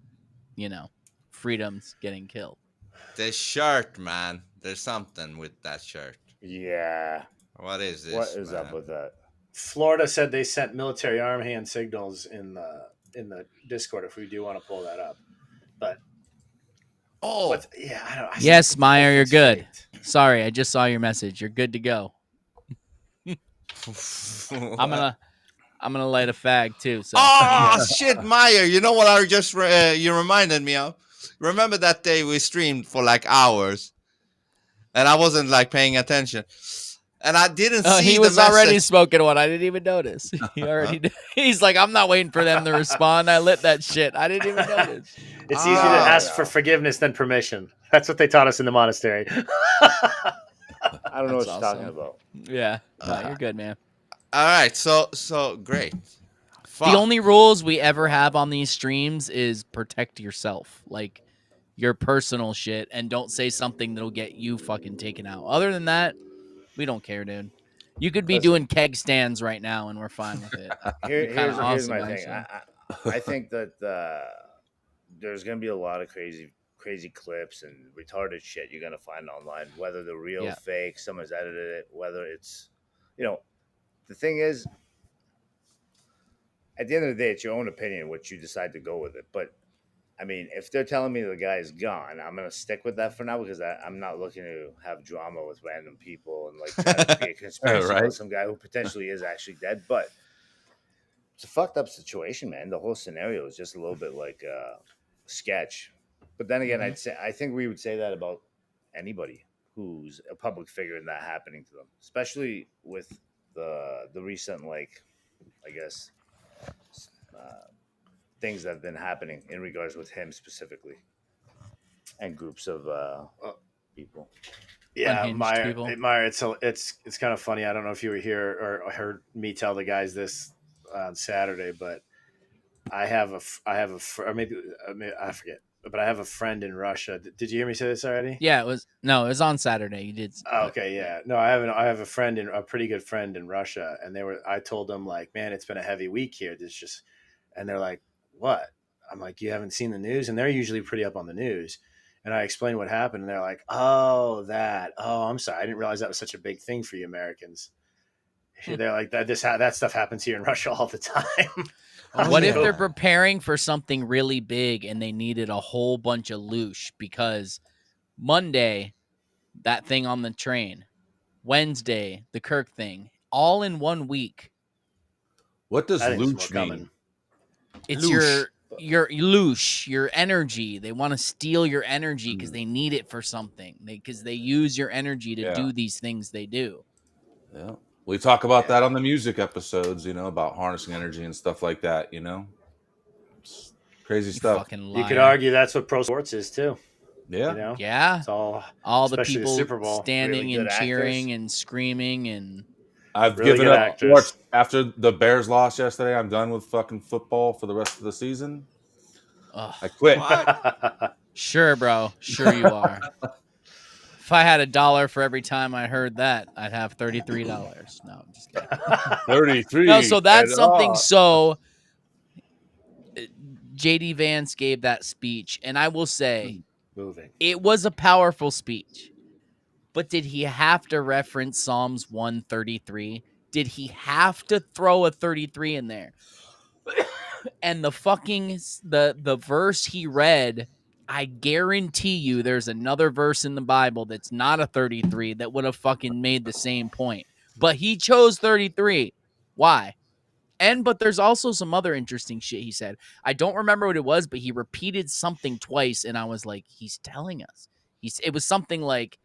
freedom's getting killed. The shirt, man. There's something with that shirt. Yeah. What is this? What is up with that? Florida said they sent military arm hand signals in the Discord if we do want to pull that up. But I don't. Yes, Myer, you're good. Sorry, I just saw your message. You're good to go. I'm gonna light a fag too. So. Oh shit, Myer! You know what I just you reminded me of? Remember that day we streamed for like hours, and I wasn't like paying attention, and I didn't see. He was already smoking one. I didn't even notice. He already. He's like, I'm not waiting for them to respond. I lit that shit. I didn't even notice. It's easier to ask for forgiveness than permission. That's what they taught us in the monastery. I don't know what you're talking about. Yeah, you're good, man. All right, so great. Fuck. The only rules we ever have on these streams is protect yourself, like your personal shit, and don't say something that'll get you fucking taken out. Other than that, we don't care, dude. You could be doing keg stands right now, and we're fine with it. Here's awesome, my thing. I think that there's gonna be a lot of crazy clips and retarded shit you're gonna find online, whether they're real, fake, someone's edited it, whether it's, the thing is, at the end of the day, it's your own opinion what you decide to go with it. But I mean, if they're telling me the guy's gone, I'm gonna stick with that for now because I'm not looking to have drama with random people and like try to be a conspiracy about some guy who potentially is actually dead. But it's a fucked up situation, man. The whole scenario is just a little bit like a sketch. But then again, I think we would say that about anybody who's a public figure and that happening to them, especially with the recent, like, I guess, things that have been happening in regards with him specifically and groups of people. Yeah, Myer, it's kind of funny. I don't know if you were here or heard me tell the guys this on Saturday, but I have a or maybe I forget. but I have a friend in Russia. Did you hear me say this already? Yeah, it was on Saturday. You did. Oh, okay, yeah. No, I have a friend a pretty good friend in Russia, and I told them like, man, it's been a heavy week here. And they're like, what? I'm like, you haven't seen the news? And they're usually pretty up on the news. And I explained what happened, and they're like, oh, I'm sorry. I didn't realize that was such a big thing for you Americans. They're like, that stuff happens here in Russia all the time. What if they're preparing for something really big and they needed a whole bunch of loosh because Monday, that thing on the train, Wednesday, the Kirk thing, all in 1 week. What does loosh mean? It's your loosh, your energy. They want to steal your energy because they need it for something. Because they use your energy to do these things they do. Yeah. We talk about that on the music episodes, about harnessing energy and stuff like that, It's crazy stuff. You could argue that's what pro sports is too. Yeah. Yeah. It's all the people Super Bowl, standing really and actors. cheering and screaming and I've really given good up actors. after the Bears lost yesterday. I'm done with fucking football for the rest of the season. I quit. Sure, bro. Sure you are. If I had $1 for every time I heard that, I'd have $33. No, I'm just kidding. 33. No, so that's something. So JD Vance gave that speech, and I will say it was a powerful speech. But did he have to reference Psalms 133? Did he have to throw a 33 in there? And the verse he read, I guarantee you there's another verse in the Bible that's not a 33 that would have fucking made the same point. But he chose 33. Why? But there's also some other interesting shit he said. I don't remember what it was, but he repeated something twice, and I was like, he's telling us. It was something like,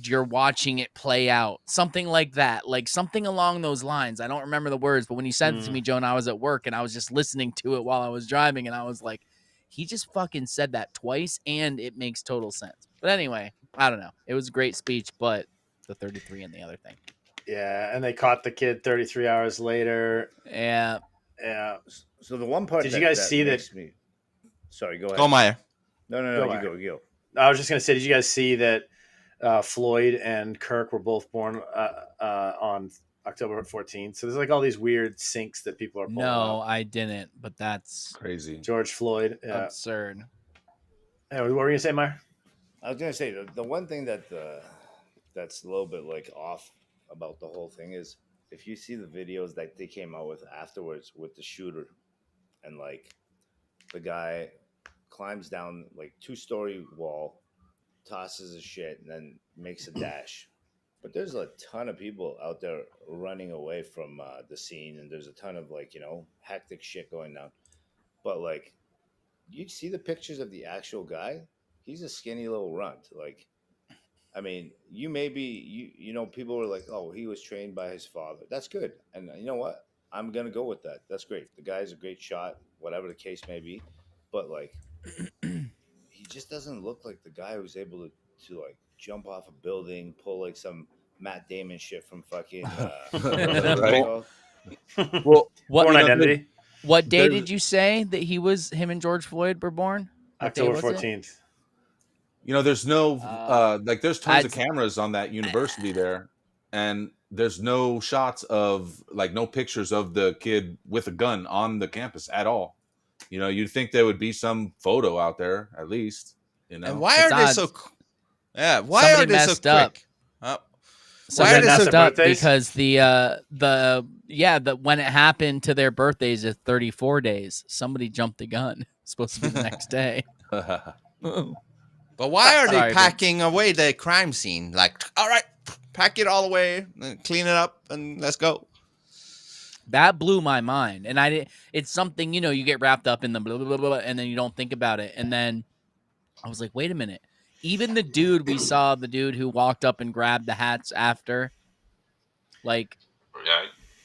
you're watching it play out, something like that, like something along those lines. I don't remember the words, but when you said it to me, Joe, and I was at work and I was just listening to it while I was driving, and I was like, he just fucking said that twice, and it makes total sense. But anyway, I don't know. It was a great speech, but the 33 and the other thing. Yeah, and they caught the kid 33 hours later. Yeah. So the one part did you guys see that? Sorry, go ahead. Go, Myer. No, Go, you go. I was just gonna say, did you guys see that Floyd and Kirk were both born on October 14th? So there's like all these weird syncs that people are pulling No, up. I didn't, but that's crazy. George Floyd. Absurd. Hey, what were you gonna say, Myer? I was gonna say the one thing that that's a little bit like off about the whole thing is if you see the videos that they came out with afterwards with the shooter, and like the guy climbs down like 2-story wall, tosses his shit, and then makes a dash. But there's a ton of people out there running away from the scene, and there's a ton of hectic shit going down. But like, you see the pictures of the actual guy, he's a skinny little runt. Like, I mean, people were like, oh, he was trained by his father. That's good. And you know what? I'm going to go with that. That's great. The guy's a great shot, whatever the case may be. But like, he just doesn't look like the guy who's able to like jump off a building, pull like some Matt Damon shit from fucking right. Well, Born Identity. What day did you say that him and George Floyd were born? October 14th. There's no there's tons of cameras on that university there, and there's no shots of no pictures of the kid with a gun on the campus at all. You'd think there would be some photo out there at least. And why are they so? Yeah, why are they so quick? So they messed up because when it happened to their birthdays is 34 days. Somebody jumped the gun. It's supposed to be the next day. But why are they packing away the crime scene? Like, all right, pack it all away, clean it up, and let's go. That blew my mind. And it's something, you get wrapped up in the blah, blah, blah, blah, and then you don't think about it. And then I was like, wait a minute. Even the dude the dude who walked up and grabbed the hats after,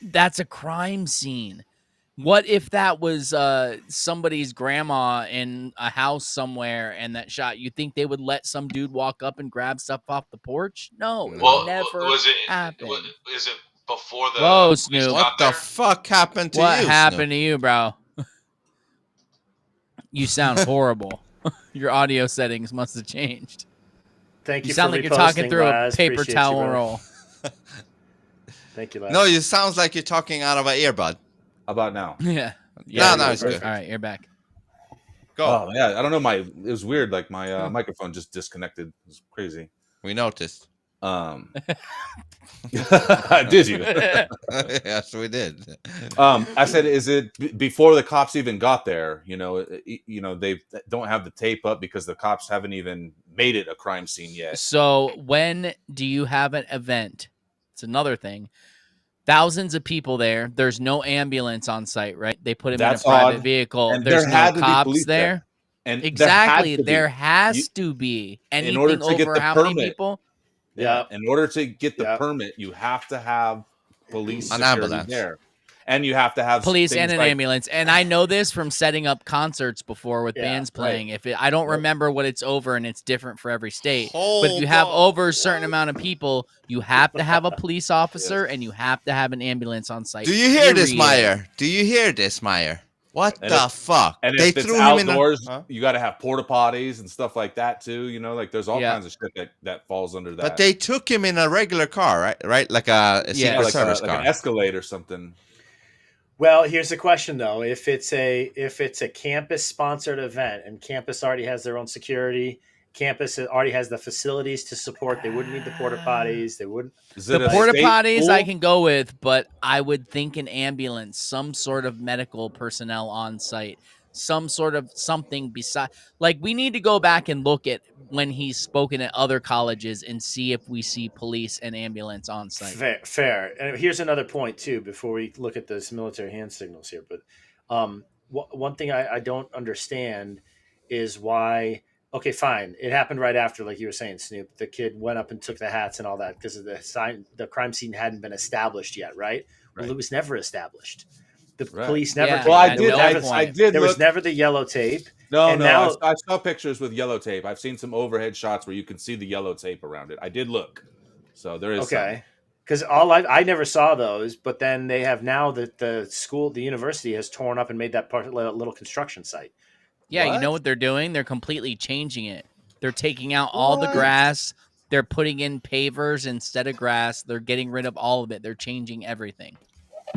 that's a crime scene. What if that was somebody's grandma in a house somewhere and that shot? You think they would let some dude walk up and grab stuff off the porch? No, it never happened. Is it before the... Whoa, Snoop. What the fuck happened to you, What happened Snoop? to you, bro? You sound horrible. Your audio settings must have changed. Thank you. You sound for like you're talking reposting, through Laz. a paper Appreciate towel you, roll. Thank you, Laz. No, it sounds like you're talking out of an earbud. How about now? Yeah. No, it's good. All right, you're back. Go. Oh yeah, I don't know. It was weird. Like my microphone just disconnected. It was crazy. We noticed. Did you? Yes, we did. I said, is it before the cops even got there? You know, they don't have the tape up because the cops haven't even made it a crime scene yet. So when do you have an event? It's another thing. Thousands of people there. There's no ambulance on site, right? They put him in a private vehicle. And There's there had no to be cops police there. And exactly, there has to be. Anything in order to over get the how permit, many people? Yeah. In order to get the permit, you have to have police An security ambulance there. And you have to have police things and an like- ambulance. And I know this from setting up concerts before with bands playing. If I don't remember what it's over, and it's different for every state. But if you have over a certain amount of people, you have to have a police officer and you have to have an ambulance on site. Do you hear this, Myer? Do you hear this, Myer? What And the if- fuck? And They if it's threw him in outdoors, the... Huh? you got to have porta potties and stuff like that too. You know, like there's all kinds of shit that falls under that. But they took him in a regular car, right? Right, like a Secret like Service car. like an Escalade or something. Well, here's the question though: if it's a campus sponsored event and campus already has their own security, campus already has the facilities to support, they wouldn't need the porta potties. They wouldn't. The porta potties I can go with, but I would think an ambulance, some sort of medical personnel on site, some sort of something beside. Like we need to go back and look at when he's spoken at other colleges and see if we see police and ambulance on site. Fair. And here's another point too, before we look at this military hand signals here. But one thing I don't understand is why. Okay, fine. It happened right after, like you were saying, Snoop. The kid went up and took the hats and all that because of the crime scene hadn't been established yet, right? Well, it was never established. The police never. Yeah, well, I did. There was never the yellow tape. No, and no. now, I saw pictures with yellow tape. I've seen some overhead shots where you can see the yellow tape around it. I did look, so there is. Okay, because I never saw those, but then they have now that the university has torn up and made that part little construction site. Yeah, you know what they're doing? They're completely changing it. They're taking out all the grass. They're putting in pavers instead of grass. They're getting rid of all of it. They're changing everything.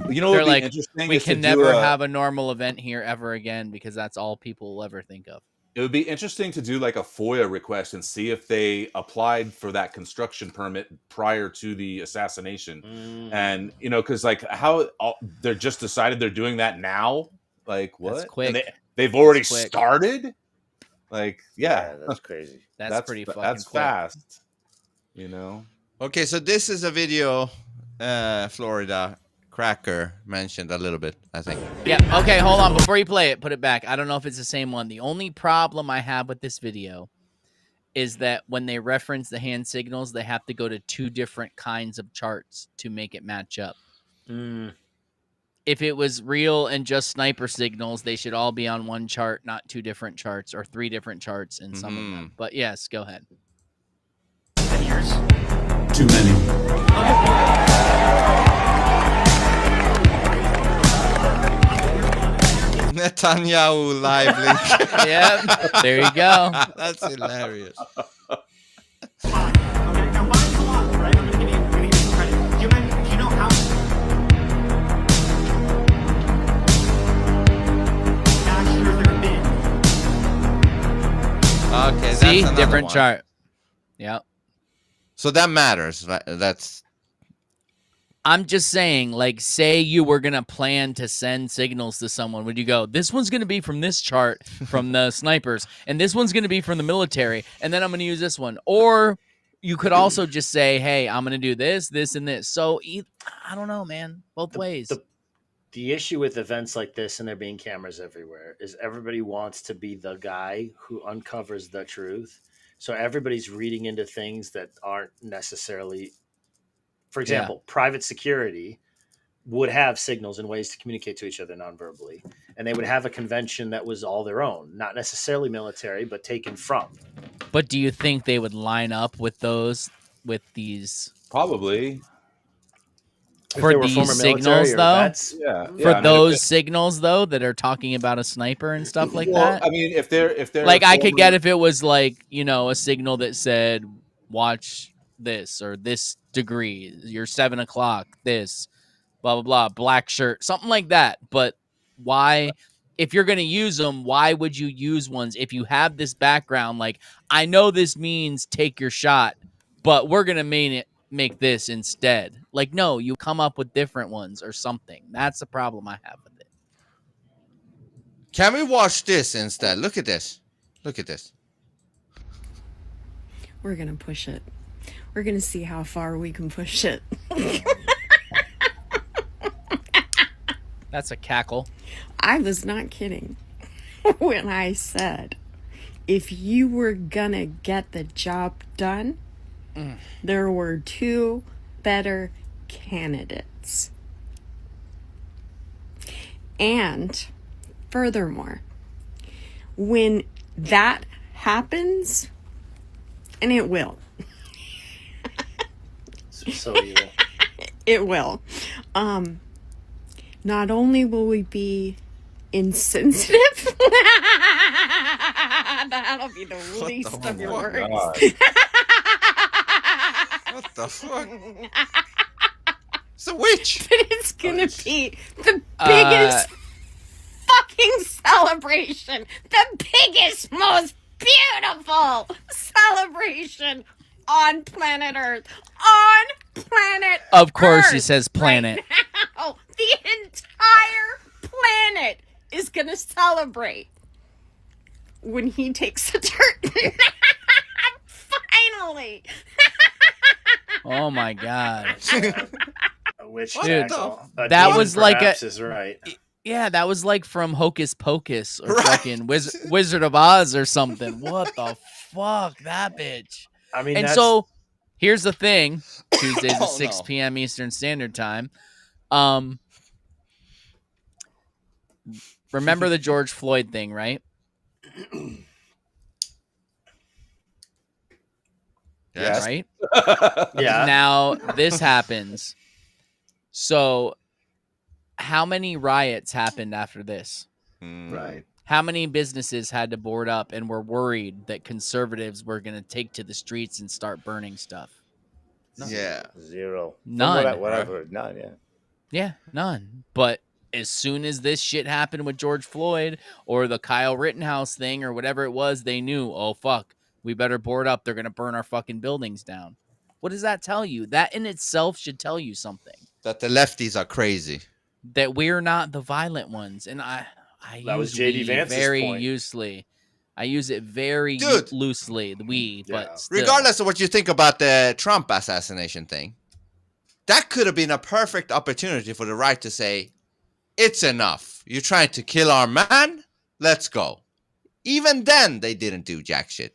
You know, they're what would like, be interesting we is can to never do have a normal event here ever again because that's all people will ever think of. It would be interesting to do like a FOIA request and see if they applied for that construction permit prior to the assassination. And because like they're just decided they're doing that now. Like what? That's quick. And they've already started. Like that's crazy. That's pretty fucking That's quick. fast. Okay, so this is a video Florida Cracker mentioned a little bit, I think. Yeah, okay, hold on. Before you play it, put it back. I don't know if it's the same one. The only problem I have with this video is that when they reference the hand signals, they have to go to two different kinds of charts to make it match up. If it was real and just sniper signals, they should all be on one chart, not two different charts or three different charts in some of them. But yes, go ahead. Too many. Netanyahu live link. Yep, there you go. That's hilarious. Okay, see, that's different one. chart. Yep. So that matters. That's. I'm just saying, like, say you were going to plan to send signals to someone. Would you go, this one's going to be from this chart from the snipers, and this one's going to be from the military, and then I'm going to use this one. Or you could also just say, hey, I'm going to do this, this, and this. So I don't know, man. Both ways. The issue with events like this and there being cameras everywhere is everybody wants to be the guy who uncovers the truth. So everybody's reading into things that aren't necessarily... For example, private security would have signals and ways to communicate to each other non-verbally, and they would have a convention that was all their own, not necessarily military, but taken from. But do you think they would line up with these? Probably. For these signals, though, Yeah. those signals though that are talking about a sniper and stuff like that. I mean, if they're like, I could get if it was like, you know, a signal that said watch this or this degree, you're 7 o'clock, this, blah blah blah, black shirt, something like that. But why? If you're going to use them, why would you use ones if you have this background? Like, I know this means take your shot, but we're going to make this instead. Like, no, you come up with different ones or something. That's the problem I have with it. Can we watch this instead? Look at this. Look at this. We're going to push it. We're going to see how far we can push it. That's a cackle. I was not kidding when I said if you were going to get the job done, there were 2 better candidates. And furthermore, when that happens, and it will. So evil. It will. Not only will we be insensitive, that'll be the least of your words. What the fuck? It's a witch. But it's gonna be the biggest fucking celebration. The biggest, most beautiful celebration on planet Earth. On planet Of course, Earth he says planet. Right now, the entire planet is gonna celebrate when he takes a turn. Finally. Oh my god. Which Dude, that that was like a is right. Yeah, that was like from Hocus Pocus or fucking Wizard of Oz or something. What the fuck, that bitch. I mean, and so here's the thing: Tuesdays at 6 p.m. Eastern Standard Time. Remember the George Floyd thing, right? Yes. Right? Yeah. Now this happens. So, how many riots happened after this? Right. How many businesses had to board up and were worried that conservatives were going to take to the streets and start burning stuff? None. Yeah. 0. None. Whatever. None, yeah. Yeah, none. But as soon as this shit happened with George Floyd or the Kyle Rittenhouse thing or whatever it was, they knew, oh, fuck, we better board up. They're going to burn our fucking buildings down. What does that tell you? That in itself should tell you something. That the lefties are crazy. That we're not the violent ones. And I that was use JD Vance's very point. Loosely. I use it very loosely, but still. Regardless of what you think about the Trump assassination thing, that could have been a perfect opportunity for the right to say, it's enough. You're trying to kill our man? Let's go. Even then, they didn't do jack shit.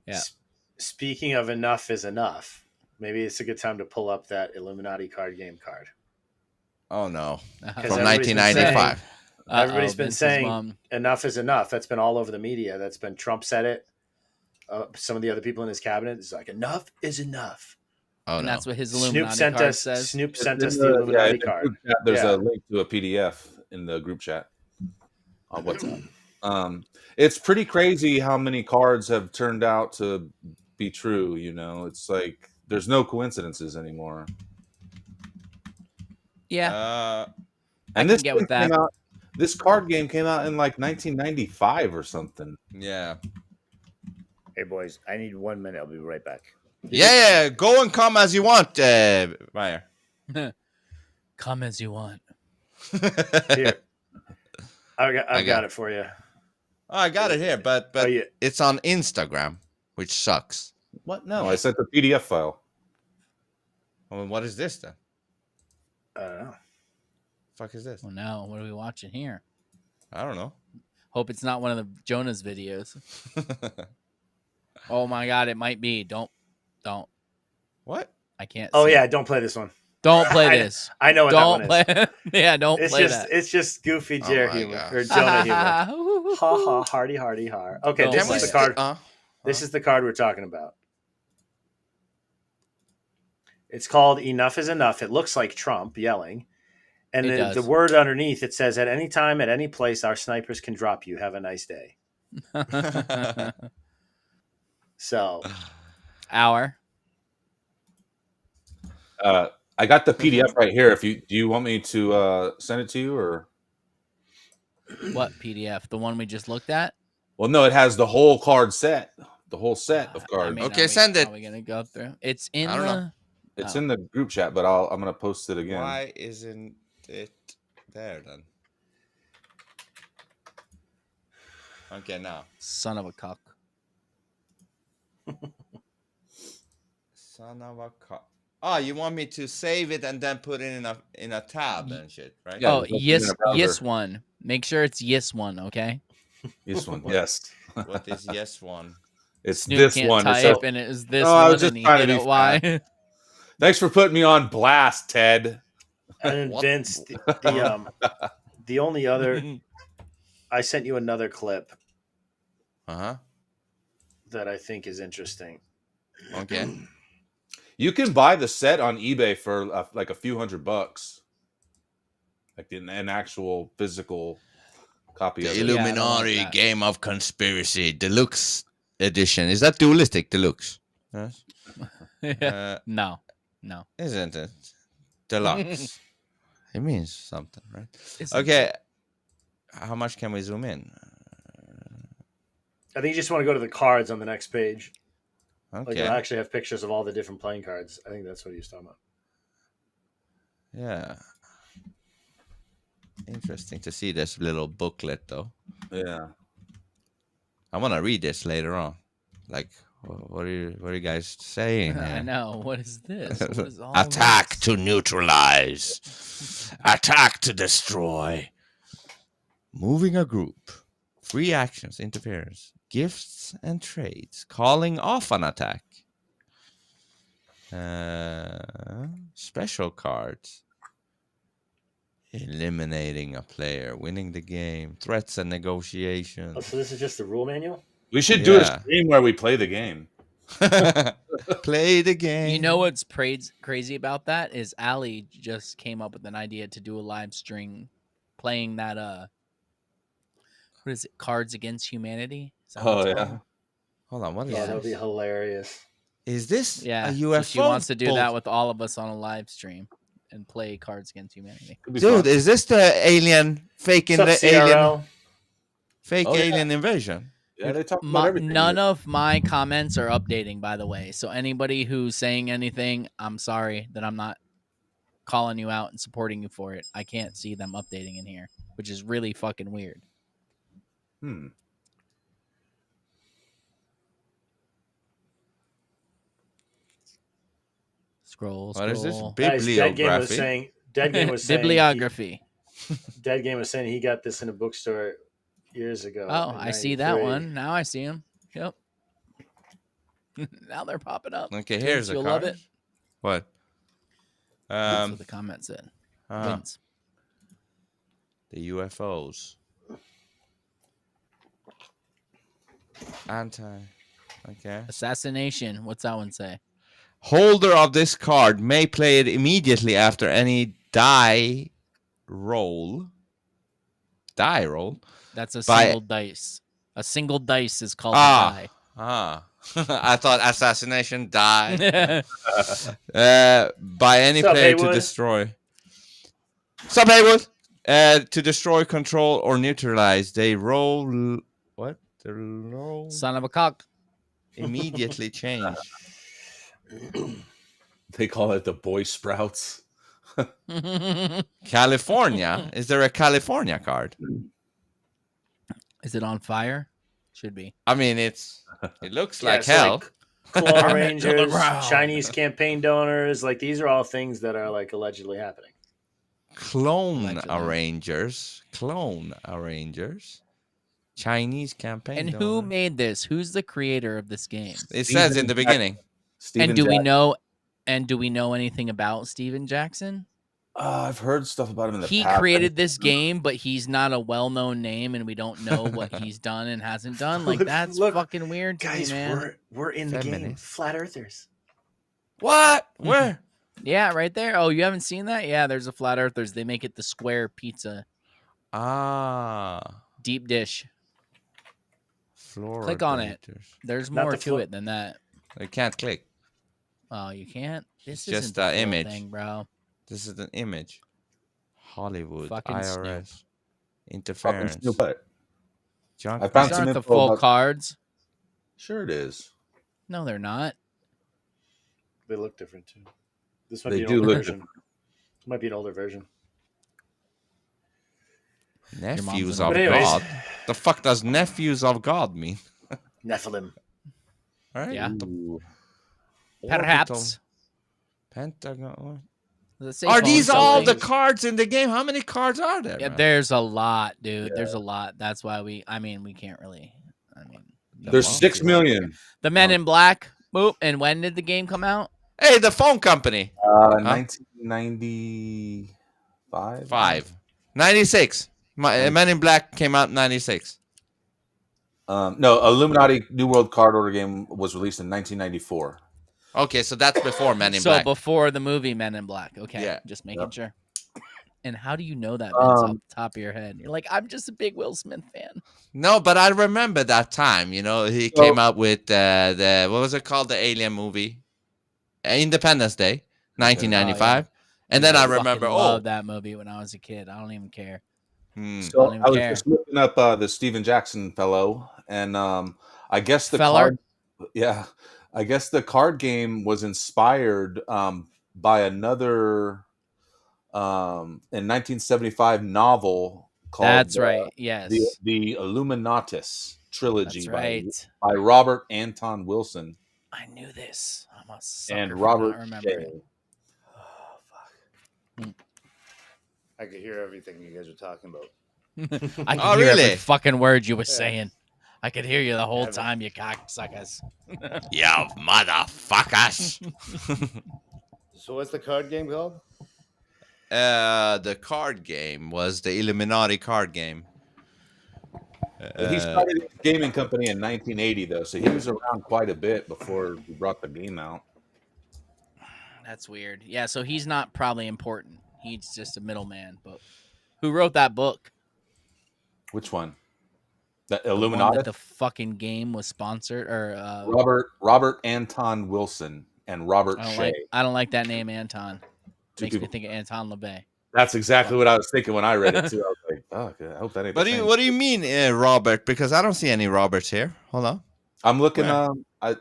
Yeah. Speaking of enough is enough, maybe it's a good time to pull up that Illuminati card game card. Oh, no. From 1995. Everybody's been saying enough is enough. That's been all over the media. That's been Trump said it. Some of the other people in his cabinet is like, enough is enough. Oh, and no. That's what his Illuminati card says. Snoop sent us the Illuminati card. There's a link to a PDF in the group chat on WhatsApp. It's pretty crazy how many cards have turned out to be true. You know, it's like there's no coincidences anymore. Yeah, and I this can get with that. This card game came out in like 1995 or something. Yeah. Hey boys, I need 1 minute. I'll be right back. Yeah. Go and come as you want, Myer. Come as you want. Here. I got it for you. Oh, I got it here, but it's on Instagram, which sucks. What? No, I sent the PDF file. Well, what is this then? I don't know. Fuck is this? Well, now what are we watching here? I don't know. Hope it's not one of the Jonah's videos. Oh my god, it might be. Don't. What? I can't. Oh see. yeah, don't play this one. Don't play this. I know what don't that one play. is. Yeah, don't it's play just, that. It's just goofy Jer humor or Jonah humor. Ha ha, hardy, hardy, har. Okay, this is the card. This is the card we're talking about. It's called Enough is Enough. It looks like Trump yelling. And the word underneath, it says, at any time, at any place, our snipers can drop you. Have a nice day. So. Hour. I got the PDF right here. Do you want me to send it to you or what PDF? The one we just looked at? Well, no, it has the whole card set, the whole set of cards. Okay, send it. Are we gonna go through? It's in I don't know. It's in the group chat, but I'm gonna post it again. Why isn't it there then? Okay, now. Son of a cock. Son of a cock. Oh, you want me to save it and then put it in a tab and shit, right? Yeah, oh, yes one. Make sure it's yes one, okay? Yes one, yes. What is yes one? It's Snoop this can't one. Type and it is this one. Just and he hit it why? Thanks for putting me on blast, Ted. And Vince, the only other, I sent you another clip. That I think is interesting. Okay. You can buy the set on eBay for like a few $100, like an actual physical copy of the it. Illuminati Game of Conspiracy Deluxe Edition. Is that dualistic deluxe? Yes. No. Isn't it? Deluxe. It means something, right? Okay. How much can we zoom in? I think you just want to go to the cards on the next page. Okay. Like, I actually have pictures of all the different playing cards. I think that's what he was talking about. Yeah. Interesting to see this little booklet, though. Yeah. I want to read this later on. Like, what are you guys saying? I know. What is this? What is all Attack this? to neutralize. Attack to destroy. Moving a group. Free actions, interference. Gifts and trades. Calling off an attack. Special cards. Eliminating a player. Winning the game. Threats and negotiations. Oh, so this is just the rule manual? We should do a stream where we play the game. Play the game. You know what's crazy about that is Ali just came up with an idea to do a live stream playing that what is it? Cards Against Humanity? Oh yeah. Called? Hold on, what is that would be hilarious. Is this a UFO? So she wants to do that with all of us on a live stream and play Cards Against Humanity. Dude, is this the alien faking the alien? Fake alien invasion? Yeah, they talk about everything. None of my comments are updating, by the way. So anybody who's saying anything, I'm sorry that I'm not calling you out and supporting you for it. I can't see them updating in here, which is really fucking weird. Scroll. What is this? Dead Game was saying bibliography. Dead Game was saying he got this in a bookstore years ago. Oh, I see that one. Now I see him. Yep. Now they're popping up. Okay, here's a card. Love it. What? That's what the comment said. Wins. The UFOs. Okay. Assassination. What's that one say? Holder of this card may play it immediately after any die roll. Die roll? That's a single dice. A single dice is called a die. I thought assassination die. By any player to destroy. Sup, Haywood? To destroy, control, or neutralize. They roll... What? They roll... Son of a cock. Immediately change. They call it the Boy Sprouts. California? Is there a California card? Is it on fire? Should be. I mean, it looks like hell. Like Clone Rangers, Chinese campaign donors, like these are all things that are like allegedly happening. Clone arrangers. Chinese campaign And donor. who made this? Who's the creator of this game? It says in the beginning. And do we know anything about Steven Jackson? I've heard stuff about him in the past. He created this game, but he's not a well-known name, and we don't know what he's done and hasn't done. Like, that's fucking weird to guys, me, man. we're in the game. Flat Earthers. What? Where? Yeah, right there. Oh, you haven't seen that? Yeah, there's a flat earthers. They make it the square pizza. Deep dish. Click on it. There's more to it than that. I can't click. Oh, you can't? This It's isn't just the an full image, thing, bro. This is an image. Hollywood, Fucking IRS, Snoop. interference. Snoop. Junk I found These some aren't the info full about- cards. Sure, it is. No, they're not. They look different too. This might They be an do older look version. It might be an older version. Nephews But of anyways. God. The fuck does nephews of God mean? Nephilim. Right? Yeah. Orbital. Perhaps. Pentagon. Let's say Are phone these all the something. cards in the game? How many cards are there? Yeah, man? there's a lot, dude. There's a lot. That's why we can't really. There's 6 million. The Men in Black. Boop. And when did the game come out? Hey, the phone company. 1995. 96. Men in Black came out in 96. No, Illuminati New World Card Order game was released in 1994. Okay, so that's before Men in So Black. before the movie Men in Black. Okay. Yeah. Just making sure. And how do you know that, Vince, off the top of your head? You're like, I'm just a big Will Smith fan. No, but I remember that time. You know, he came out with the what was it called? The Alien movie, Independence Day, 1995. And then I remember, loved that movie when I was a kid. I don't even care. So don't even I was care. just looking up the Steven Jackson fellow, and I guess the Feller? I guess the card game was inspired by another in 1975 novel called That's right. Yes. the Illuminatus trilogy That's right. by Robert Anton Wilson I knew this. I'm a sucker and for Robert not remembering. Shea. I could hear everything you guys were talking about. I could hear every fucking word you were saying. I could hear you the whole time, you cocksuckers. Yeah, motherfuckers. So what's the card game called? The card game was the Illuminati card game. He started his gaming company in 1980, though, so he was around quite a bit before he brought the game out. That's weird. Yeah, so he's not probably important. He's just a middleman. But who wrote that book? Which one? The The one Illuminati? that the fucking game was sponsored, or Robert Anton Wilson and Robert Shea. I don't like that name, Anton. Two Makes me people. think of Anton LaBey. That's exactly what I was thinking when I read it too. I was like, "Fuck, I hope that ain't." What the do you same." What do you mean, Robert? Because I don't see any Roberts here. Hold on. I'm looking. Where? It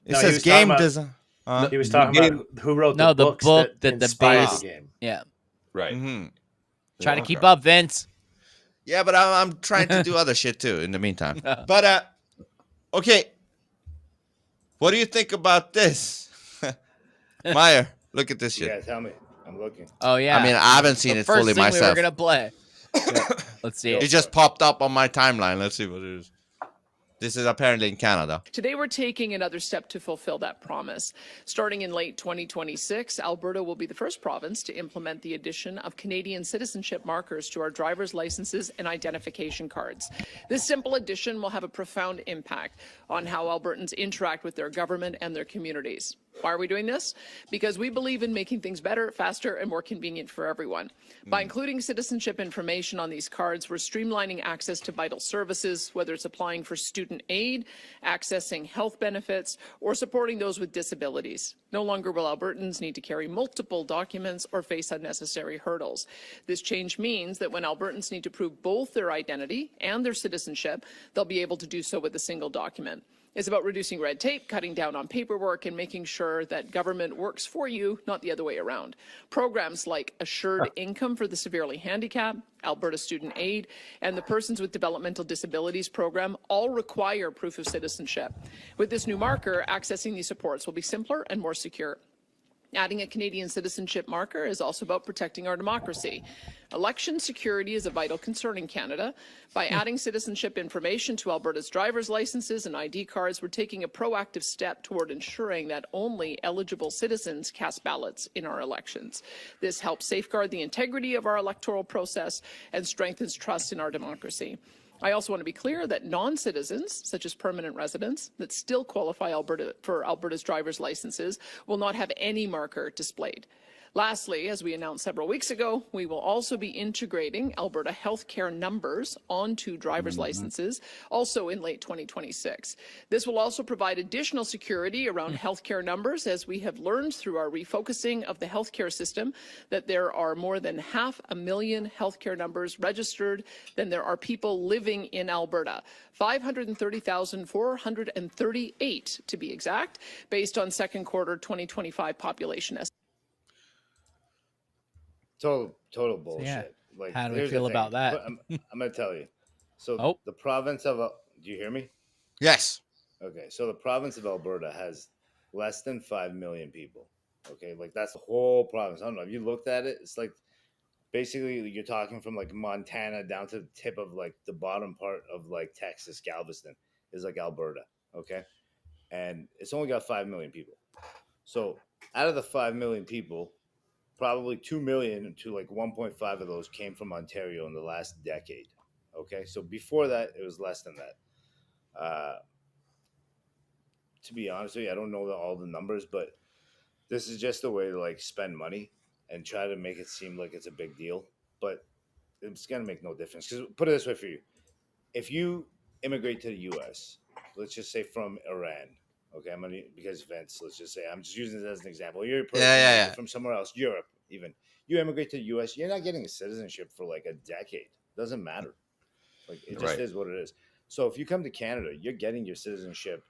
It says game design. He was talking about who wrote the books book that the inspired base. the game. Yeah. Right. Mm-hmm. Try to keep up, Vince. Yeah, but I'm trying to do other shit too in the meantime. But okay. What do you think about this, Myer? Look at this shit. Yeah, tell me. I'm looking. Oh yeah. I mean, I haven't seen it fully first thing myself. We were gonna play. Let's see It just popped up on my timeline. Let's see what it is. This is apparently in Canada. Today, we're taking another step to fulfill that promise. Starting in late 2026, Alberta will be the first province to implement the addition of Canadian citizenship markers to our driver's licenses and identification cards. This simple addition will have a profound impact on how Albertans interact with their government and their communities. Why are we doing this? Because we believe in making things better, faster, and more convenient for everyone. By including citizenship information on these cards, we're streamlining access to vital services, whether it's applying for student aid, accessing health benefits, or supporting those with disabilities. No longer will Albertans need to carry multiple documents or face unnecessary hurdles. This change means that when Albertans need to prove both their identity and their citizenship, they'll be able to do so with a single document. It's about reducing red tape, cutting down on paperwork, and making sure that government works for you, not the other way around. Programs like Assured Income for the Severely Handicapped, Alberta Student Aid, and the Persons with Developmental Disabilities program all require proof of citizenship. With this new marker, accessing these supports will be simpler and more secure. Adding a Canadian citizenship marker is also about protecting our democracy. Election security is a vital concern in Canada. By adding citizenship information to Alberta's driver's licenses and ID cards, we're taking a proactive step toward ensuring that only eligible citizens cast ballots in our elections. This helps safeguard the integrity of our electoral process and strengthens trust in our democracy. I also want to be clear that non-citizens, such as permanent residents, that still qualify for Alberta's driver's licenses will not have any marker displayed. Lastly, as we announced several weeks ago, we will also be integrating Alberta healthcare numbers onto driver's licenses, also in late 2026. This will also provide additional security around healthcare numbers, as we have learned through our refocusing of the healthcare system that there are more than 500,000 healthcare numbers registered than there are people living in Alberta. 530,438 to be exact, based on second quarter 2025 population estimates. Total bullshit. Yeah. Like, How do we here's the feel thing. about that? I'm gonna tell you. So the province of do you hear me? Yes. Okay, so the province of Alberta has less than 5 million people. Okay, like that's the whole province. I don't know if you looked at it. It's like basically you're talking from like Montana down to the tip of like the bottom part of like Texas, Galveston is like Alberta. Okay, and it's only got 5 million people. So out of the 5 million people, probably 2 million to like 1.5 of those came from Ontario in the last decade. Okay, so before that, it was less than that. To be honest with you, I don't know all the numbers, but this is just a way to like spend money and try to make it seem like it's a big deal. But it's gonna make no difference. Because put it this way for you: if you immigrate to the U.S., let's just say from Iran, okay, I'm gonna because Vince, let's just say I'm just using this as an example. You're a person Yeah. from somewhere else, Europe, even. You immigrate to the U.S., you're not getting a citizenship for like a decade. Doesn't matter. Like it just is what it is. So if you come to Canada, you're getting your citizenship,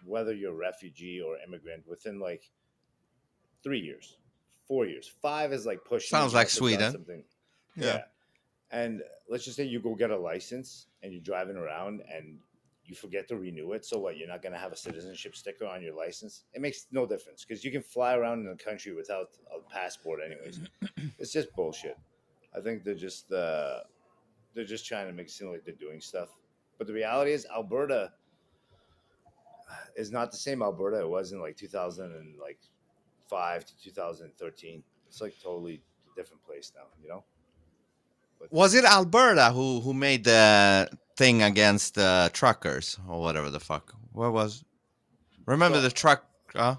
whether you're a refugee or immigrant, within like 3 years, 4 years. 5 is like pushing. Sounds like Sweden. Something. Yeah. And let's just say you go get a license and you're driving around and you forget to renew it. So what? You're not going to have a citizenship sticker on your license? It makes no difference because you can fly around in the country without a passport anyways. It's just bullshit. I think they're just trying to make it seem like they're doing stuff. But the reality is Alberta is not the same Alberta it was in like 2005 to 2013. It's like totally different place now, you know? Was it Alberta who made the thing against the truckers or whatever the fuck? What was? Remember the truck? The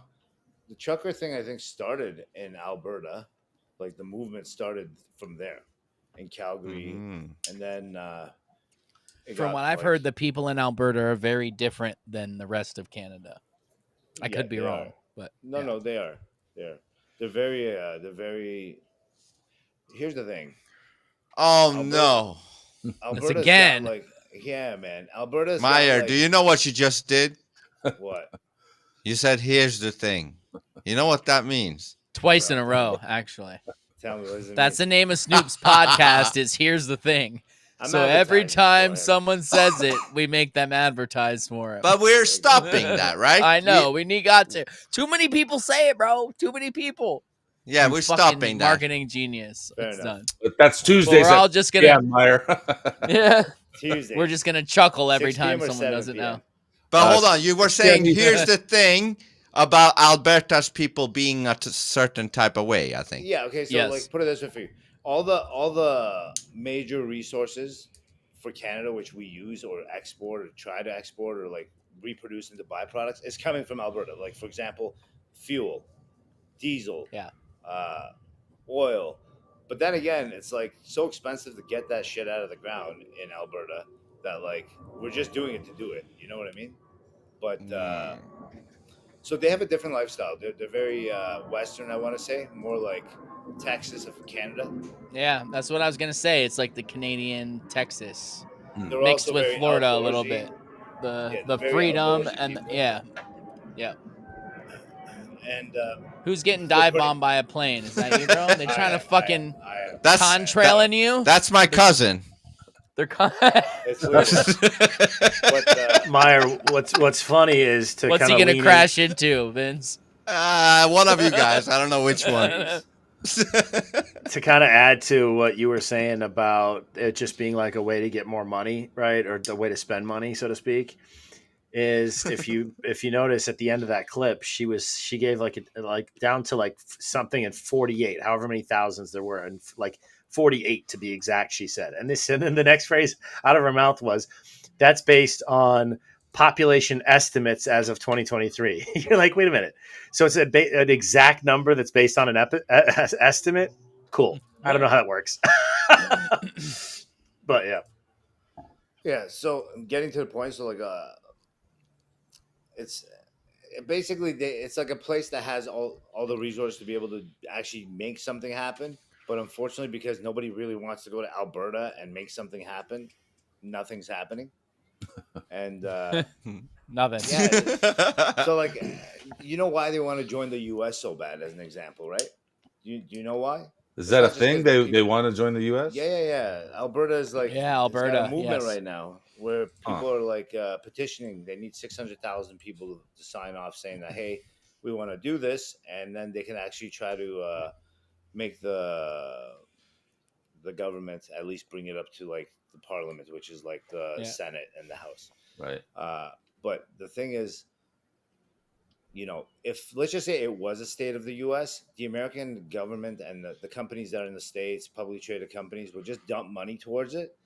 trucker thing I think started in Alberta, like the movement started from there, in Calgary, and then. From what I've heard, the people in Alberta are very different than the rest of Canada. I could be wrong, but no, they are. They're very. Here's the thing. Oh no! It's again. Yeah, man. Alberta's Myer, like, do you know what you just did? What? You said, "Here's the thing." You know what that means? Twice in a row, actually. Tell me, what does it That's mean? the name of Snoop's podcast. Is Here's the Thing. So every time someone says it, we make them advertise for it. But we're stopping that, right? I know. We got to. Too many people say it, bro. Too many people. Yeah, You we're fucking stopping that. marketing genius. Fair It's enough. done. But that's Tuesdays. Well, we're all just gonna. Yeah, Myer. Yeah. Tuesday. We're just gonna chuckle every 6 p.m. time or someone does 7 it now. But hold on, you were saying yeah. here's the thing about Alberta's people being a certain type of way. I think. Yeah. Okay. So like, put it this way for you: all the major resources for Canada, which we use or export or try to export or like reproduce into byproducts, is coming from Alberta. Like for example, fuel, diesel, oil. But then again, it's like so expensive to get that shit out of the ground in Alberta that like we're just doing it to do it. You know what I mean? But so they have a different lifestyle. They're very Western, I want to say, more like Texas of Canada. Yeah, that's what I was gonna say. It's like the Canadian Texas They're mixed also with very Florida a little outdoorsy. bit. Yeah, The very freedom outdoorsy and people. yeah. And Who's getting dive bombed by a plane? Is that you, bro? They're trying to fucking contrailing you. That's my cousin. They're It's weird. But Myer, what's funny is to what's he kinda gonna lean crash into, Vince? One of you guys. I don't know which one. To kind of add to what you were saying about it just being like a way to get more money, right, or the way to spend money, so to speak, is if you notice at the end of that clip, she gave like down to like something in 48, however many thousands there were, and like 48 to be exact, she said. And then the next phrase out of her mouth was, that's based on population estimates as of 2023. You're like, wait a minute. So it's an exact number that's based on an estimate? Cool. I don't know how that works. But yeah. Yeah, so getting to the point, so like it's basically it's like a place that has all the resources to be able to actually make something happen, but unfortunately because nobody really wants to go to Alberta and make something happen, nothing's happening. And nothing. Yeah. So like, you know why they want to join the US so bad, as an example, right? Do you know why? Is that a thing? They want to join the US? Yeah. Alberta is like, Alberta, it's got a movement yes. right now where people are like petitioning. They need 600,000 people to sign off saying that, hey, we want to do this, and then they can actually try to make the government at least bring it up to like the parliament, which is like the Senate and the House. Right. But the thing is, you know, if let's just say it was a state of the U.S., the American government and the companies that are in the States, publicly traded companies, would just dump money towards it,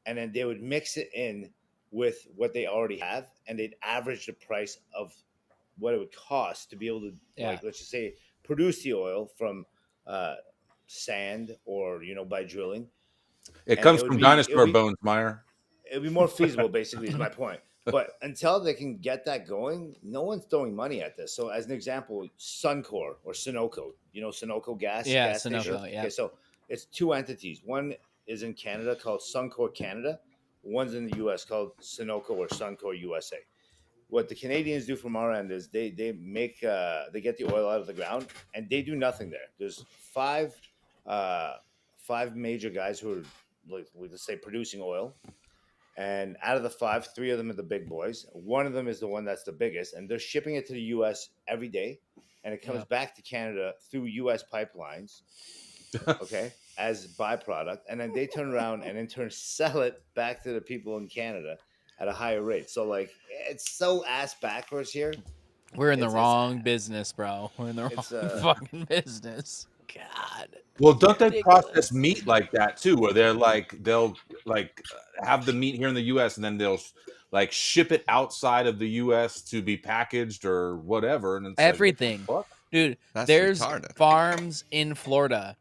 and then they would mix it in with what they already have, and they'd average the price of what it would cost to be able to, like, let's just say, produce the oil from sand or, you know, by drilling. It comes from dinosaur bones, Myer. It'd be more feasible, basically, is my point. But until they can get that going, no one's throwing money at this. So, as an example, Suncor or Sunoco, you know, Sunoco gas. Yeah, gas Sunoco, station? yeah. Okay, so it's two entities. One is in Canada called Suncor Canada. One's in the U.S. called Sunoco or Suncor USA. What the Canadians do from our end is they make they get the oil out of the ground, and they do nothing there. There's five major guys who are, like, let's say, producing oil. And out of the five, three of them are the big boys. One of them is the one that's the biggest, and they're shipping it to the U.S. every day, and it comes back to Canada through U.S. pipelines, okay, as byproduct, and then they turn around and in turn sell it back to the people in Canada at a higher rate. So, like, it's so ass backwards here. We're in the wrong business, bro. We're in the wrong fucking business. God. Well, don't they process meat like that too, where they'll have the meat here in the U.S. and then they'll like ship it outside of the U.S. to be packaged or whatever, and it's everything, like, dude. That's there's retarded. farms in Florida,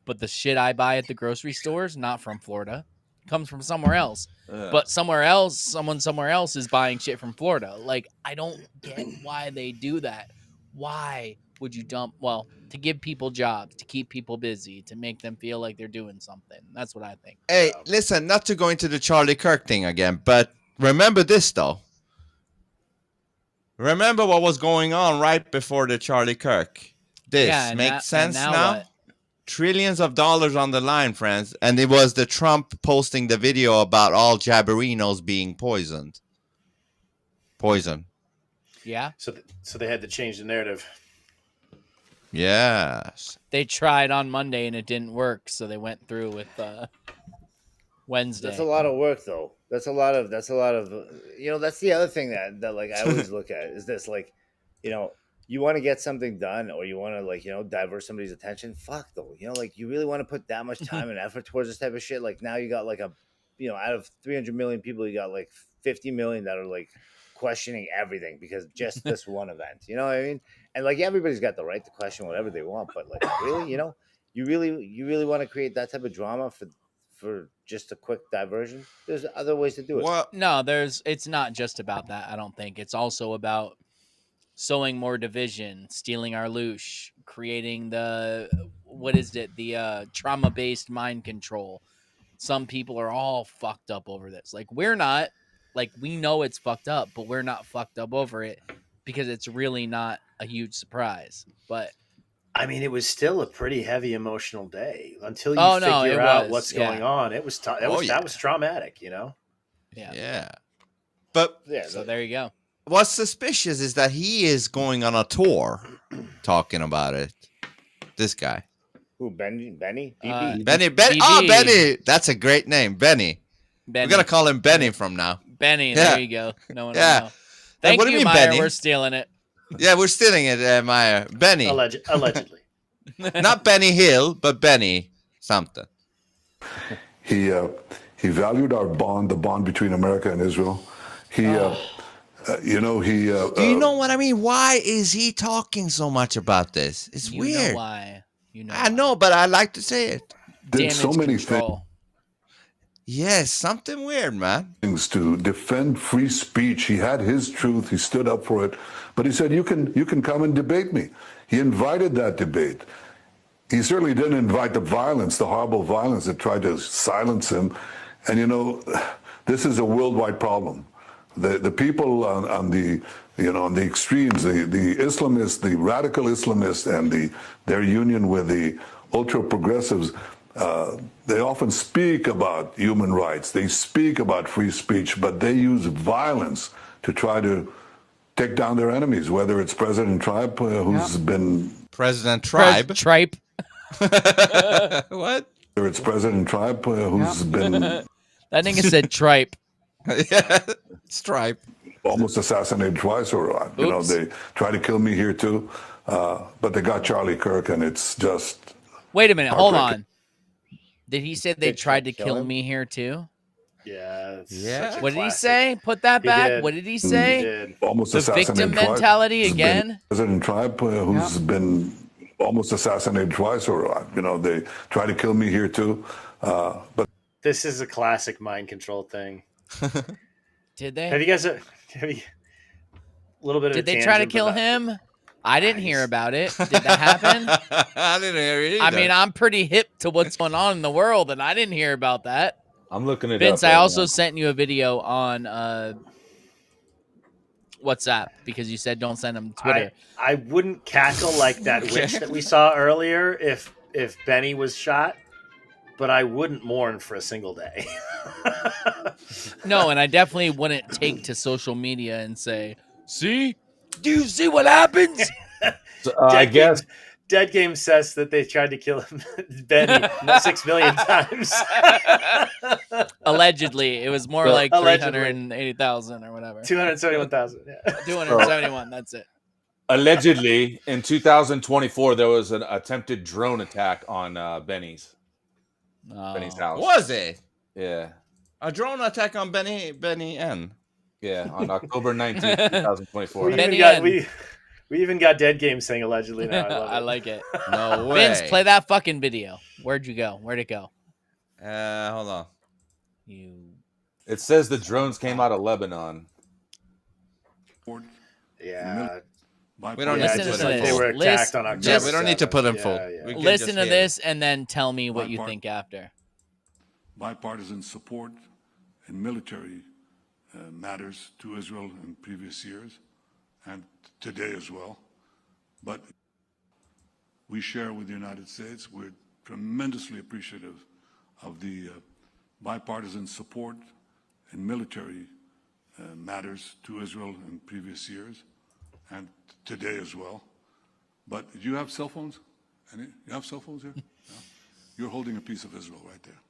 but the shit I buy at the grocery stores not from Florida, comes from somewhere else. But somewhere else, someone somewhere else is buying shit from Florida. Like, I don't get why they do that. Why would you dump? Well, to give people jobs, to keep people busy, to make them feel like they're doing something. That's what I think. Hey, listen, not to go into the Charlie Kirk thing again, but remember this, though. Remember what was going on right before the Charlie Kirk. This makes sense now? What? Trillions of dollars on the line, friends. And it was the Trump posting the video about all jabberinos being poisoned. Poison. Yeah. So they had to change the narrative. Yes. They tried on Monday and it didn't work, so they went through with Wednesday. That's a lot of work, though. That's a lot of you know, that's the other thing that like I always look at is this, like, you know, you want to get something done or you want to, like, you know, divert somebody's attention. Fuck, though. You know, like, you really want to put that much time and effort towards this type of shit? Like, now you got like you know, out of 300 million people, you got like 50 million that are like questioning everything because just this one event. You know what I mean? And like, everybody's got the right to question whatever they want, but like, really, you know, you really want to create that type of drama for just a quick diversion? There's other ways to do it. Well, no, it's not just about that. I don't think it's also about sowing more division, stealing our loosh, creating the trauma-based mind control. Some people are all fucked up over this. Like, we're not. Like, we know it's fucked up, but we're not fucked up over it because it's really not a huge surprise. But I mean, it was still a pretty heavy emotional day until you figure out what's going on. It was that was traumatic, you know. Yeah. But so there you go. What's suspicious is that he is going on a tour talking about it. This guy. Who, Benny? Benny. BB. Oh, Benny. That's a great name. Benny. We're going to call him Benny from now. Benny. There you go. No one will know. Thank you, mean, Myer. Benny? We're stealing it. Yeah, we're stealing it, Myer. Benny. Allegedly. Not Benny Hill, but Benny something. He valued our bond, the bond between America and Israel. Do you know what I mean? Why is he talking so much about this? It's weird. Know why? I know, but I like to say it. Did so many things. Yes, something weird, man. Things to defend free speech. He had his truth. He stood up for it. But he said, you can come and debate me. He invited that debate. He certainly didn't invite the violence, the horrible violence that tried to silence him. And this is a worldwide problem. The people on the extremes, the Islamists, the radical Islamists, and their union with the ultra progressives, they often speak about human rights. They speak about free speech, but they use violence to try to take down their enemies. Whether it's President Tribe, who's been President Tribe. Tripe. What? Whether it's President Tribe, who's been that nigga said tripe. Yeah, Stripe. Almost assassinated twice, or they try to kill me here too. But they got Charlie Kirk, and it's just. Wait a minute, hold on. Did he say they tried to kill me here too? Yeah. Yeah. What did he say? Put that back. What did he say? He did. Almost the assassinated victim mentality twice. again. President Tribe, who's been almost assassinated twice, or they try to kill me here too. But this is a classic mind control thing. Did they? Have you guys? A little bit of. Did they try to kill him? I didn't hear about it. Did that happen? I didn't hear it either. I mean, I'm pretty hip to what's going on in the world, and I didn't hear about that. I'm looking at Vince, I also sent you a video on WhatsApp because you said don't send them Twitter. I wouldn't cackle like that witch that we saw earlier if Benny was shot, but I wouldn't mourn for a single day. No, and I definitely wouldn't take to social media and say, "See, do you see what happens?" I guess Dead Game says that they tried to kill him, Benny 6 million times. Allegedly, it was more like 380,000 or whatever. 271,000. Yeah, 271. That's it. Allegedly, in 2024, there was an attempted drone attack on Benny's house. Was it? Yeah. A drone attack on Benny N. Yeah, on October 19th, 2024. We even got Dead Game saying allegedly now. I love it. I like it. No way. Vince, play that fucking video. Where'd you go? Where'd it go? Hold on. It says the drones came out of Lebanon. Yeah. We don't need to put like they were attacked on October. Yeah, we don't need to put them full. Listen to this and then tell me what you think after. Bipartisan support in military matters to Israel in previous years and today as well. But we share with the United States. We're tremendously appreciative of the bipartisan support in military matters to Israel in previous years and today as well. But do you have cell phones? You have cell phones here? No? You're holding a piece of Israel right there.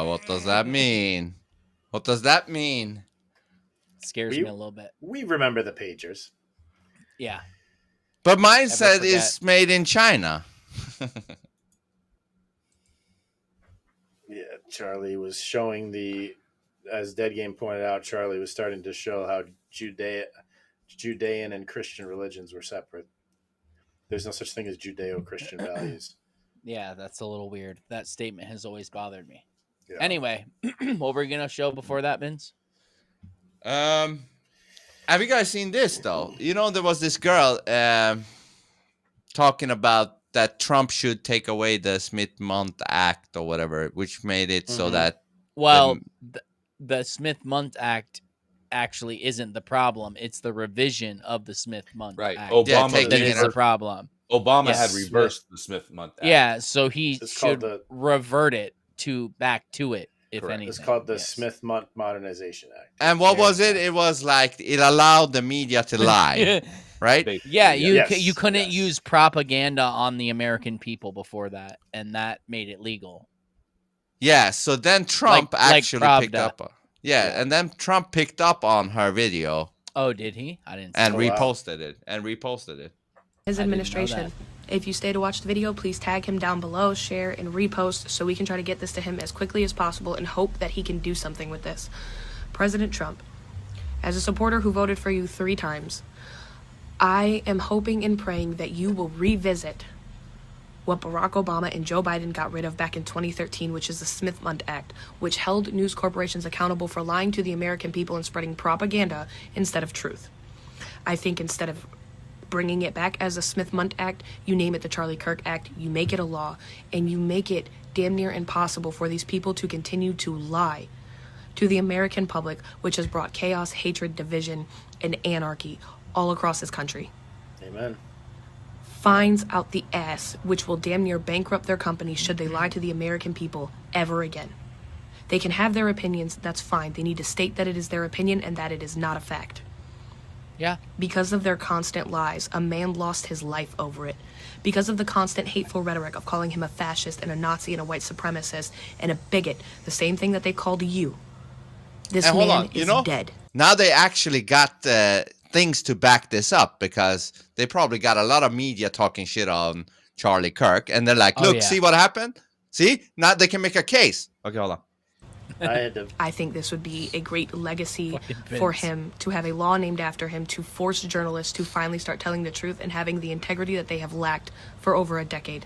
What does that mean? What does that mean? Scares me a little bit. We remember the pagers. Yeah. But mine said it's made in China. Yeah, Charlie was showing as Dead Game pointed out, Charlie was starting to show how Judean and Christian religions were separate. There's no such thing as Judeo-Christian values. Yeah, that's a little weird. That statement has always bothered me. Yeah. Anyway, what were you going to show before that, Vince? Have you guys seen this, though? There was this girl talking about that Trump should take away the Smith-Mundt Act or whatever, which made it so that... Well, the Smith-Mundt Act actually isn't the problem. It's the revision of the Smith-Mundt Act. Obama that is the problem. Obama had reversed the Smith-Mundt Act. Yeah, so he should revert it back to it, if anything. It's called the Smith-Mundt Modernization Act. And what was it? It was like it allowed the media to lie, right? Yeah, you couldn't use propaganda on the American people before that, and that made it legal. Yeah, so then Trump actually picked Pravda. up. And then Trump picked up on her video. Oh, did he? I didn't see and that. reposted it. His administration If you stay to watch the video, please tag him down below, share, and repost so we can try to get this to him as quickly as possible and hope that he can do something with this. President Trump, as a supporter who voted for you 3 times, I am hoping and praying that you will revisit what Barack Obama and Joe Biden got rid of back in 2013, which is the Smith-Mundt Act, which held news corporations accountable for lying to the American people and spreading propaganda instead of truth. I think instead of bringing it back as a Smith-Mundt Act, you name it the Charlie Kirk Act, you make it a law, and you make it damn near impossible for these people to continue to lie to the American public, which has brought chaos, hatred, division, and anarchy all across this country. Amen. Fines out the ass, which will damn near bankrupt their company should they lie to the American people ever again. They can have their opinions, that's fine. They need to state that it is their opinion and that it is not a fact. Yeah. Because of their constant lies, a man lost his life over it. Because of the constant hateful rhetoric of calling him a fascist and a Nazi and a white supremacist and a bigot, the same thing that they called you, this man is dead. Now they actually got things to back this up, because they probably got a lot of media talking shit on Charlie Kirk, and they're like, look, see what happened? See? Now they can make a case. Okay, hold on. I think this would be a great legacy for him to have a law named after him, to force journalists to finally start telling the truth and having the integrity that they have lacked for over a decade.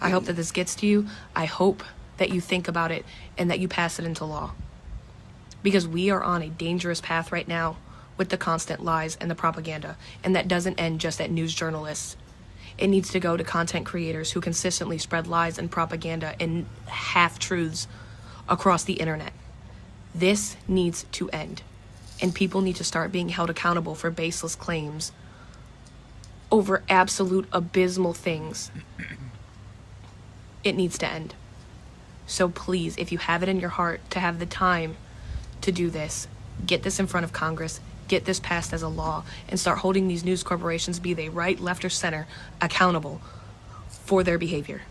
I hope that this gets to you. I hope that you think about it and that you pass it into law. Because we are on a dangerous path right now with the constant lies and the propaganda, and that doesn't end just at news journalists. It needs to go to content creators who consistently spread lies and propaganda and half-truths across the internet. This needs to end, and people need to start being held accountable for baseless claims over absolute abysmal things. It needs to end. So please, if you have it in your heart to have the time to do this, get this in front of Congress, get this passed as a law, and start holding these news corporations, be they right, left, or center, accountable for their behavior.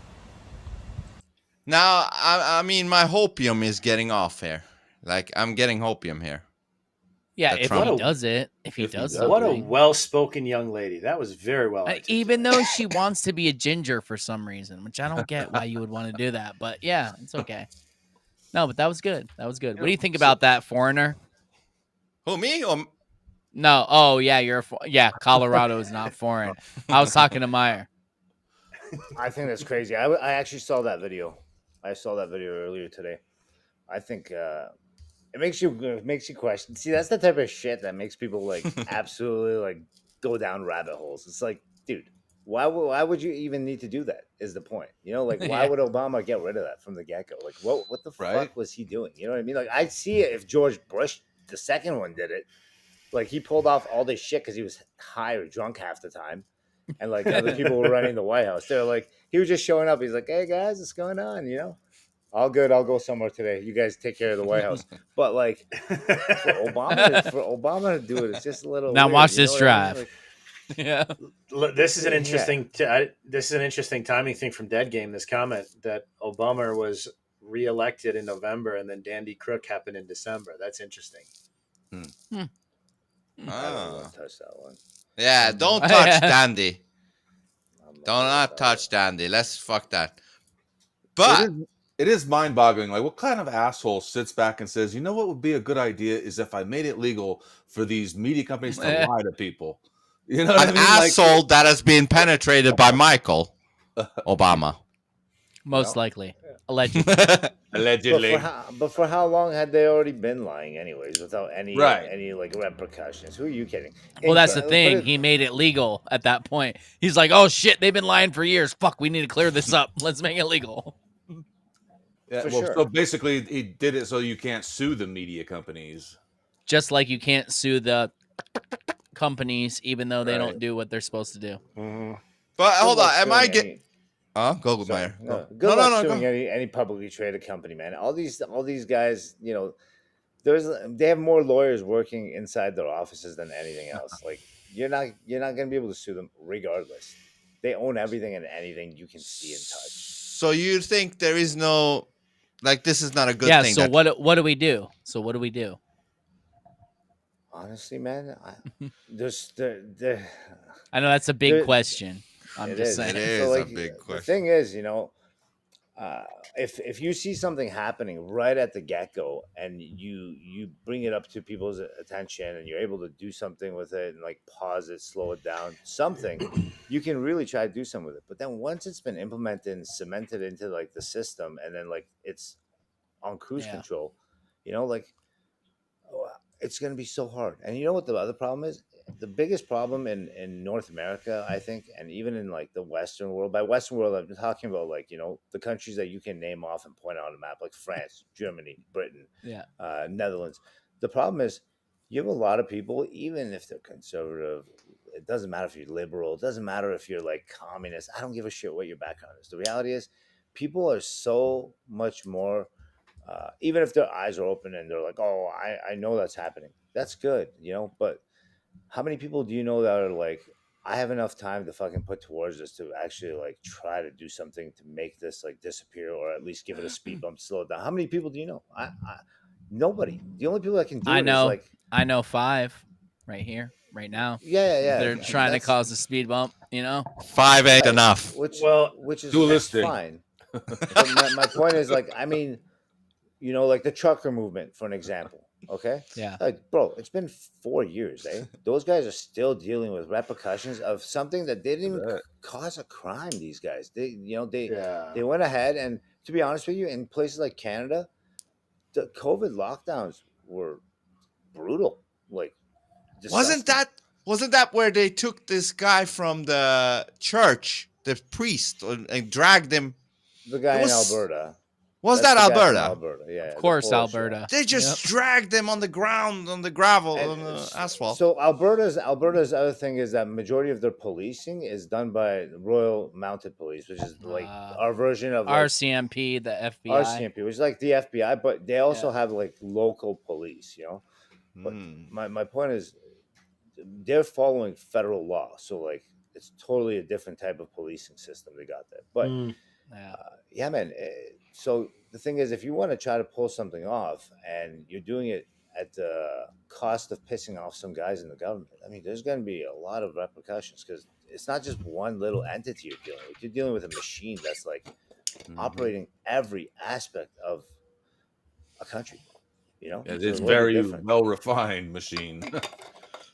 Now, I mean, my hopium is getting off here. Like, I'm getting hopium here. Yeah, if he does it. If he does something. What a well-spoken young lady. That was very well. Even though she wants to be a ginger for some reason, which I don't get why you would want to do that. But yeah, it's okay. No, but that was good. That was good. What do you think about that, foreigner? Who, me? Or... No. Oh, yeah, yeah, Colorado is not foreign. I was talking to Myer. I think that's crazy. I actually saw that video. I saw that video earlier today. I think it makes you question. See, that's the type of shit that makes people like absolutely like go down rabbit holes. It's like, dude, why would you even need to do that? Is the point? You know, like why would Obama get rid of that from the get go? Like what the fuck was he doing? You know what I mean? Like I'd see it if George Bush, the second one, did it. Like he pulled off all this shit because he was high or drunk half the time. And like other people were running the White House. They're like, he was just showing up. He's like, hey guys, what's going on? You know, all good. I'll go somewhere today. You guys take care of the White House. But like for Obama to do it, it's just a little. Now weird, watch this drive. I mean? Yeah, this is an interesting. This is an interesting timing thing from Dead Game. This comment that Obama was reelected in November and then Dandy Crook happened in December. That's interesting. I don't want to touch that one. Yeah, don't touch Dandy. Do not touch Dandy. Let's fuck that. But it is mind-boggling. Like, what kind of asshole sits back and says, "You know what would be a good idea is if I made it legal for these media companies to lie to people." You know, what an I mean? asshole that has been penetrated by Michael Obama. Most likely, allegedly. Allegedly. But for how long had they already been lying, anyways, without any like repercussions? Who are you kidding? Well, that's the thing. He made it legal at that point. He's like, "Oh shit, they've been lying for years. Fuck, we need to clear this up. Let's make it legal." Yeah, so basically, he did it so you can't sue the media companies. Just like you can't sue the companies, even though they don't do what they're supposed to do. Mm-hmm. But hold on, am I getting? Go, Myer. Good luck suing any publicly traded company, man. All these guys, you know, they have more lawyers working inside their offices than anything else. Like you're not gonna be able to sue them regardless. They own everything and anything you can see and touch. So you think there is no, like, this is not a good thing? So what do we do? Honestly, man, I know that's a big question. I'm just saying. It is So, like, a big the question. thing is, if you see something happening right at the get-go and you bring it up to people's attention and you're able to do something with it and like pause it, slow it down, something, you can really try to do something with it. But then once it's been implemented and cemented into like the system, and then like it's on cruise control, like it's going to be so hard. And you know what the other problem is? The biggest problem in North America, I think, and even in like the Western world, by Western world, I've been talking about like, the countries that you can name off and point out on a map, like France, Germany, Britain, Netherlands. The problem is you have a lot of people, even if they're conservative, it doesn't matter if you're liberal, it doesn't matter if you're like communist. I don't give a shit what your background is. The reality is people are so much more, even if their eyes are open and they're like, oh, I know that's happening. That's good, but how many people do you know that are like, I have enough time to fucking put towards this to actually like try to do something to make this like disappear, or at least give it a speed bump, slow it down? How many people do you know? Nobody. The only people that can do it is like, I know 5 right here, right now. Yeah. They're trying to cause a speed bump, 5 ain't enough. Which is dualistic. fine. But my point is, like, I mean, like the trucker movement, for an example. Okay. Yeah. Like, bro, it's been 4 years, eh? Those guys are still dealing with repercussions of something that they didn't even cause a crime. These guys, they went ahead, and to be honest with you, in places like Canada, the COVID lockdowns were brutal. Like, Wasn't that where they took this guy from the church, the priest, and dragged him? The guy in Alberta. Was That's that the guy from Alberta? Alberta, yeah. Of course, Alberta. They just dragged them on the ground, on the gravel, on the asphalt. So Alberta's other thing is that majority of their policing is done by Royal Mounted Police, which is like our version of like, RCMP, the FBI. RCMP, which is like the FBI, but they also have like local police, But my point is, they're following federal law, so like it's totally a different type of policing system they got there. But yeah, man. So the thing is, if you want to try to pull something off and you're doing it at the cost of pissing off some guys in the government, I mean, there's going to be a lot of repercussions, because it's not just one little entity you're dealing with. You're dealing with a machine that's like operating every aspect of a country. It's very well refined machine.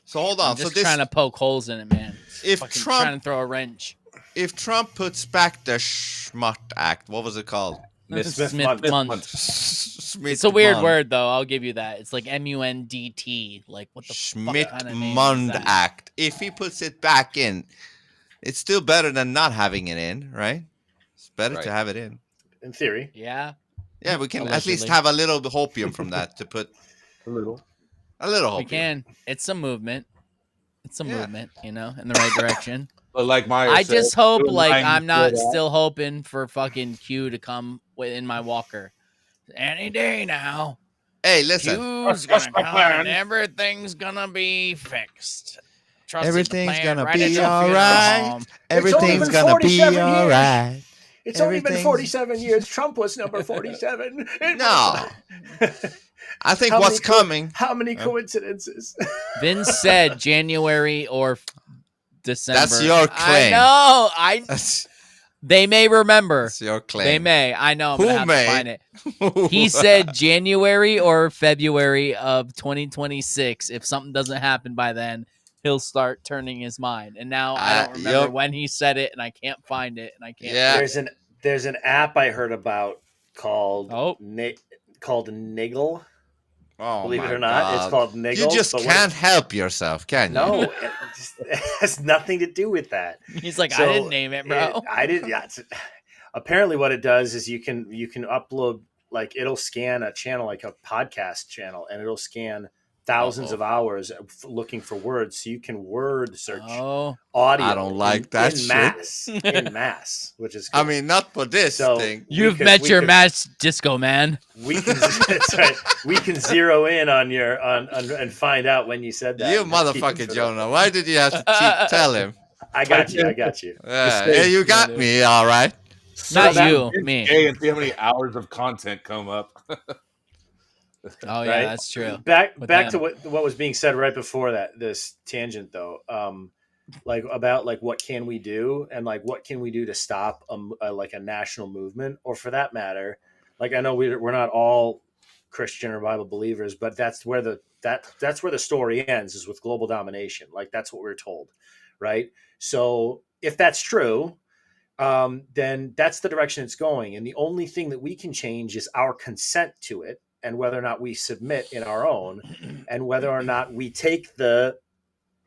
So hold on. I'm just trying to poke holes in it, man. If Trump trying to throw a wrench. If Trump puts back the Schmutt Act, what was it called? Smith-Mundt. Schmidt It's a weird Mundt. word, though. I'll give you that. It's like MUNDT. Like, what the fuck kind of name is Schmidt-Mundt that? Act. If he puts it back in, it's still better than not having it in, right? It's better to have it in. In theory. Yeah. Yeah, we can at least have a little hopium from that to put a little hopium. We can. It's a movement. It's a movement, in the right direction. But like Myer I said, just hope, good like, mind I'm not for that. still hoping for fucking Q to come in my walker any day now. Hey, listen. Q's gonna come and everything's gonna be fixed. Trust Everything's the plan gonna right be at your all funeral right. home. Everything's gonna be all right. It's only been Everything's- 47 years. Trump was number 47. No. I think How what's many coming. How many coincidences? Vince said January or December. That's your claim. I know. They may remember. That's your claim. They may. I know. I'm Who gonna have may? to find it. He said January or February of 2026. If something doesn't happen by then, he'll start turning his mind. And now I don't remember when he said it, and I can't find it, and I can't. There's an app I heard about called called Niggle. Oh, Believe it my or not, God. it's called Niggle. You just but can't help yourself, can you? No, it has nothing to do with that. He's like, I didn't name it, bro. I didn't. Yeah, apparently, what it does is you can upload, like, it'll scan a channel, like a podcast channel, and it'll scan thousands of hours looking for words, so you can word search audio. I don't like that in shit. mass, which is. I mean, not for this thing. You've met your match, Disco Man. We can. That's right. We can zero in on your on and find out when you said that. You and keep it motherfucker, for Jonah. Why did you have to tell him? I got you. I got you. Yeah, you got me, all right. Not you, me. Hey, and see how many hours of content come up. Oh yeah, Right? that's true. Back With to them. what was being said right before that. This tangent, though. like about like what can we do and like what can we do to stop like a national movement, or for that matter, like I know we're not all Christian or Bible believers, but that's where that's where the story ends, is with global domination. Like that's what we're told, right? So if that's true, then that's the direction it's going, and the only thing that we can change is our consent to it, and whether or not we submit in our own, and whether or not we take the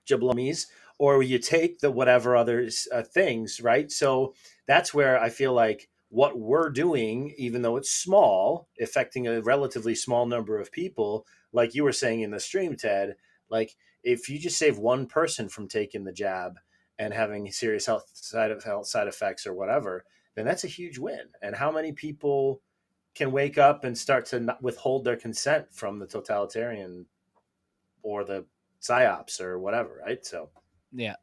jablomies or you take the whatever others things, right? So that's where I feel like what we're doing, even though it's small, affecting a relatively small number of people, like you were saying in the stream, Ted, like if you just save one person from taking the jab and having serious health side effects or whatever, then that's a huge win. And how many people can wake up and start to not withhold their consent from the totalitarian or the psyops or whatever, right? So yeah,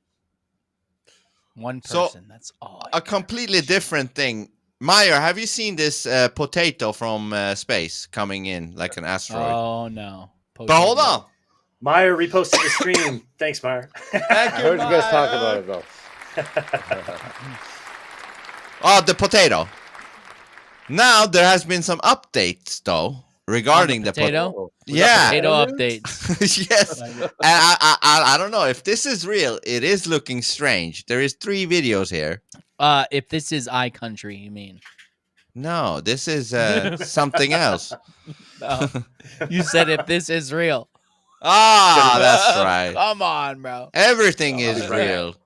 one person. That's all. A completely different thing. Myer, have you seen this potato from space coming in like an asteroid? Oh no! But hold on, Myer reposted the stream. Thanks, Myer. Thank I you, heard you guys talk Myer. about it though. Oh, the potato. Now there has been some updates though regarding the potato. Yeah, Potato updates. Yes, and I don't know if this is real. It is looking strange. There is 3 videos here. If this is iCountry, you mean? No, this is something else. No. You said if this is real. Ah, that's right. Come on, bro. Everything is real.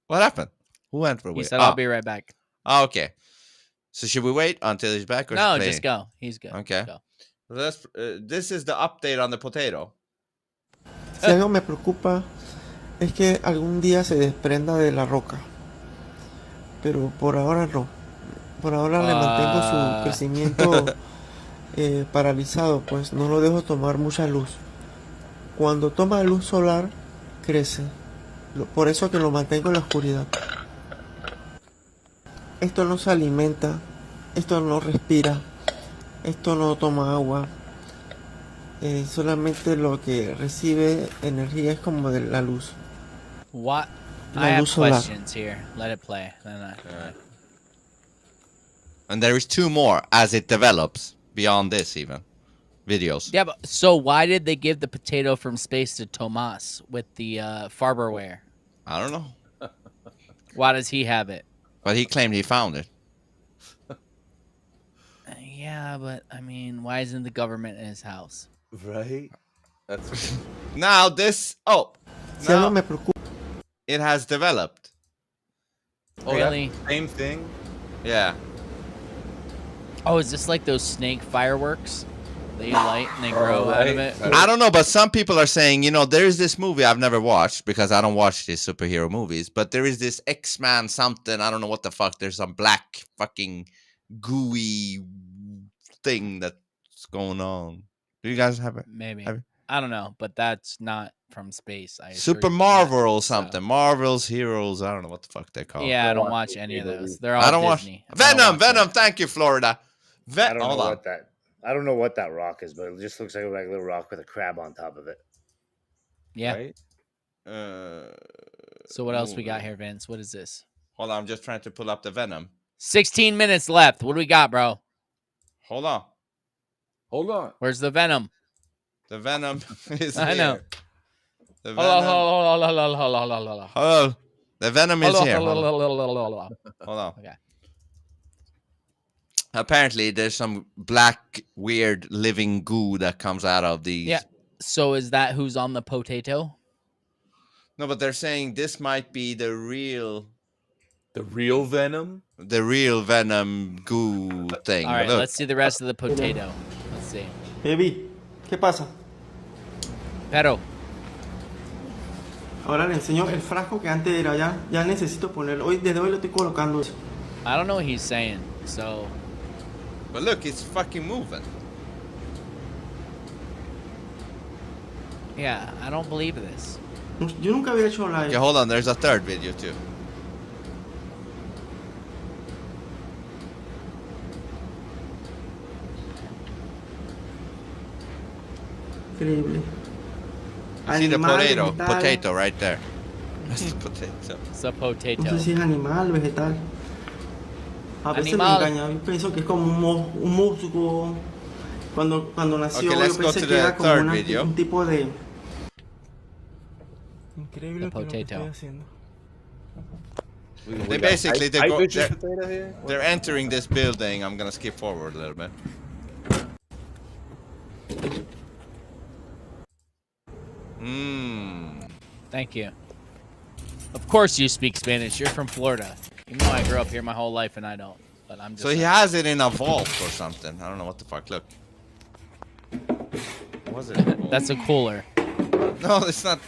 What happened? Who went for a He wait? said, "I'll be right back." Oh, okay. So should we wait until he's back? Or No, play? just go. He's good. Okay. Go. This is the update on the potato. Si algo me preocupa es que algún día se desprenda de la roca, pero por ahora no. Por ahora le mantengo su crecimiento paralizado, pues no lo dejo tomar mucha luz. Cuando toma luz solar, crece. Por eso que lo mantengo en la oscuridad. Esto no se alimenta, esto no respira, esto no toma agua. Solamente lo que recibe energía es como de la luz. What? La I have luz solar. questions here. Let it play. And there is 2 more as it develops beyond this even videos. Yeah, but so why did they give the potato from space to Tomas with the Farberware? I don't know. Why does he have it? But he claimed he found it. Yeah, but I mean, why isn't the government in his house? Right. That's now this. Oh, Si algo me preocupa. It has developed. Oh, Really? same thing. Yeah. Oh, is this like those snake fireworks that you light and they grow out of it? I don't know, but some people are saying, you know, there's this movie I've never watched because I don't watch these superhero movies, but there is this X-Man something, I don't know what the fuck, there's some black fucking gooey thing that's going on. Do you guys have it? Maybe. Have it? I don't know, but that's not from space. I Super assure you. Marvel or something. Marvel's Heroes, I don't know what the fuck they're called. Yeah, I don't watch any of those. They're all I don't Disney. watch Venom, thank you, Florida. I don't know what that rock is, but it just looks like a regular rock with a crab on top of it. Yeah. Right? So what else we got here, Vince? What is this? Hold on, I'm just trying to pull up the Venom. 16 minutes left. What do we got, bro? Hold on. Where's the Venom? The Venom is I know. here. The Hold Venom. on. Hello. The Venom is here. Hold Hold on. Okay. Apparently, there's some black, weird, living goo that comes out of these. Yeah. So is that who's on the potato? No, but they're saying this might be the real Venom? The real Venom goo thing. All right, Look. let's see the rest of the potato. Let's see. Baby, ¿qué pasa? Pero. Ahora le enseño el frasco que antes era, ya necesito ponerlo. Desde hoy lo estoy colocando eso. I don't know what he's saying, so. But look, it's fucking moving. Yeah, I don't believe this. Yo nunca había hecho live. Okay, hold on. There's a third video too. Increíble. See the Animal, potato. vegetal. Potato right there. That's the potato. It's a potato. No sé si es animal, vegetal. A veces me Animal. engaña. Yo pienso que es como un musgo. Cuando nació, Okay, let's yo go pensé to que the era como third video. un tipo de. Increíble The que lo que potato. estoy haciendo. They basically potato they're entering this building. I'm gonna skip forward a little bit. Thank you. Of course you speak Spanish. You're from Florida. Even though I grew up here my whole life and I don't. But I'm just So he has it in a vault or something. I don't know what the fuck. Look. What was it? That's a cooler. No, it's not.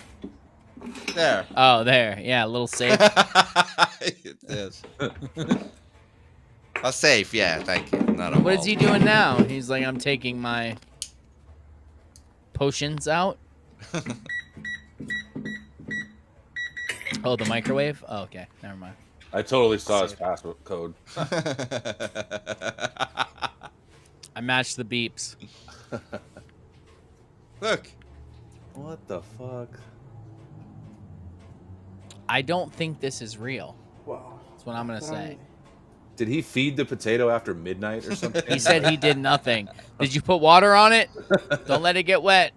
There. Oh, there. Yeah, a little safe. It is. A safe, yeah, thank you. Not a What is vault. he doing now? He's like, I'm taking my potions out. Oh, the microwave? Oh, okay. Never mind. I totally saw his password code. I matched the beeps. Look. What the fuck? I don't think this is real. Wow. That's what I'm going to say. Did he feed the potato after midnight or something? He said he did nothing. Did you put water on it? Don't let it get wet.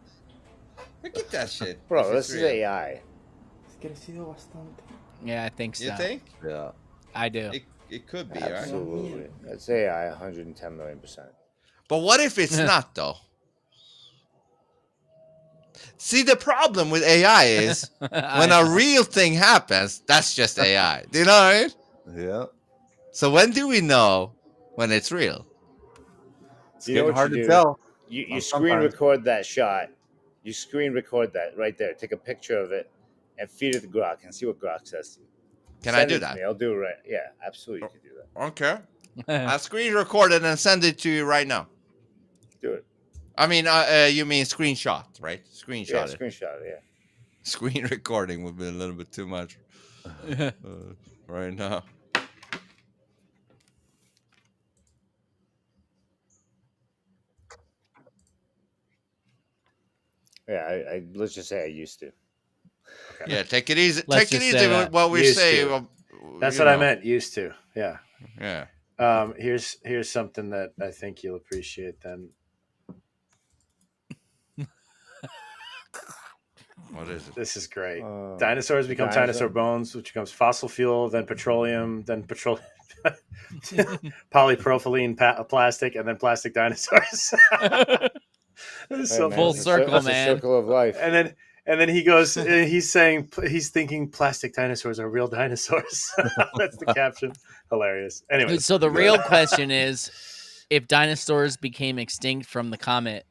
Look at that shit. Bro, this is AI. Yeah, I think so. You think? Yeah. I do. It could be, Absolutely. right? That's AI 110 million %. But what if it's not, though? See, the problem with AI is when a real thing happens, that's just AI. Do you know what I mean? Yeah. So when do we know when it's real? It's getting hard to tell. You screen record that shot. You screen record that right there. Take a picture of it and feed it to Grok and see what Grok says to you. Can I Send do it to that? me. I'll do it right. Yeah, absolutely. You can do that. Okay. I'll screen record it and send it to you right now. Do it. I mean, you mean screenshot, right? Screenshot Yeah, it. screenshot it, yeah. Screen recording would be a little bit too much right now. Yeah, let's just say I used to. Yeah, take it easy. Let's Take it just easy say with that. what we Used say. to. That's you what I know. meant. Used to. Yeah. Yeah. Here's something that I think you'll appreciate then. What is it? This is great. Dinosaurs become dinosaur bones, which becomes fossil fuel, then petroleum, polypropylene plastic, and then plastic dinosaurs. This is so full circle, that's man. A circle of life. And then he goes, he's thinking plastic dinosaurs are real dinosaurs. That's the caption. Hilarious. Anyway, So the real question is, if dinosaurs became extinct from the comet,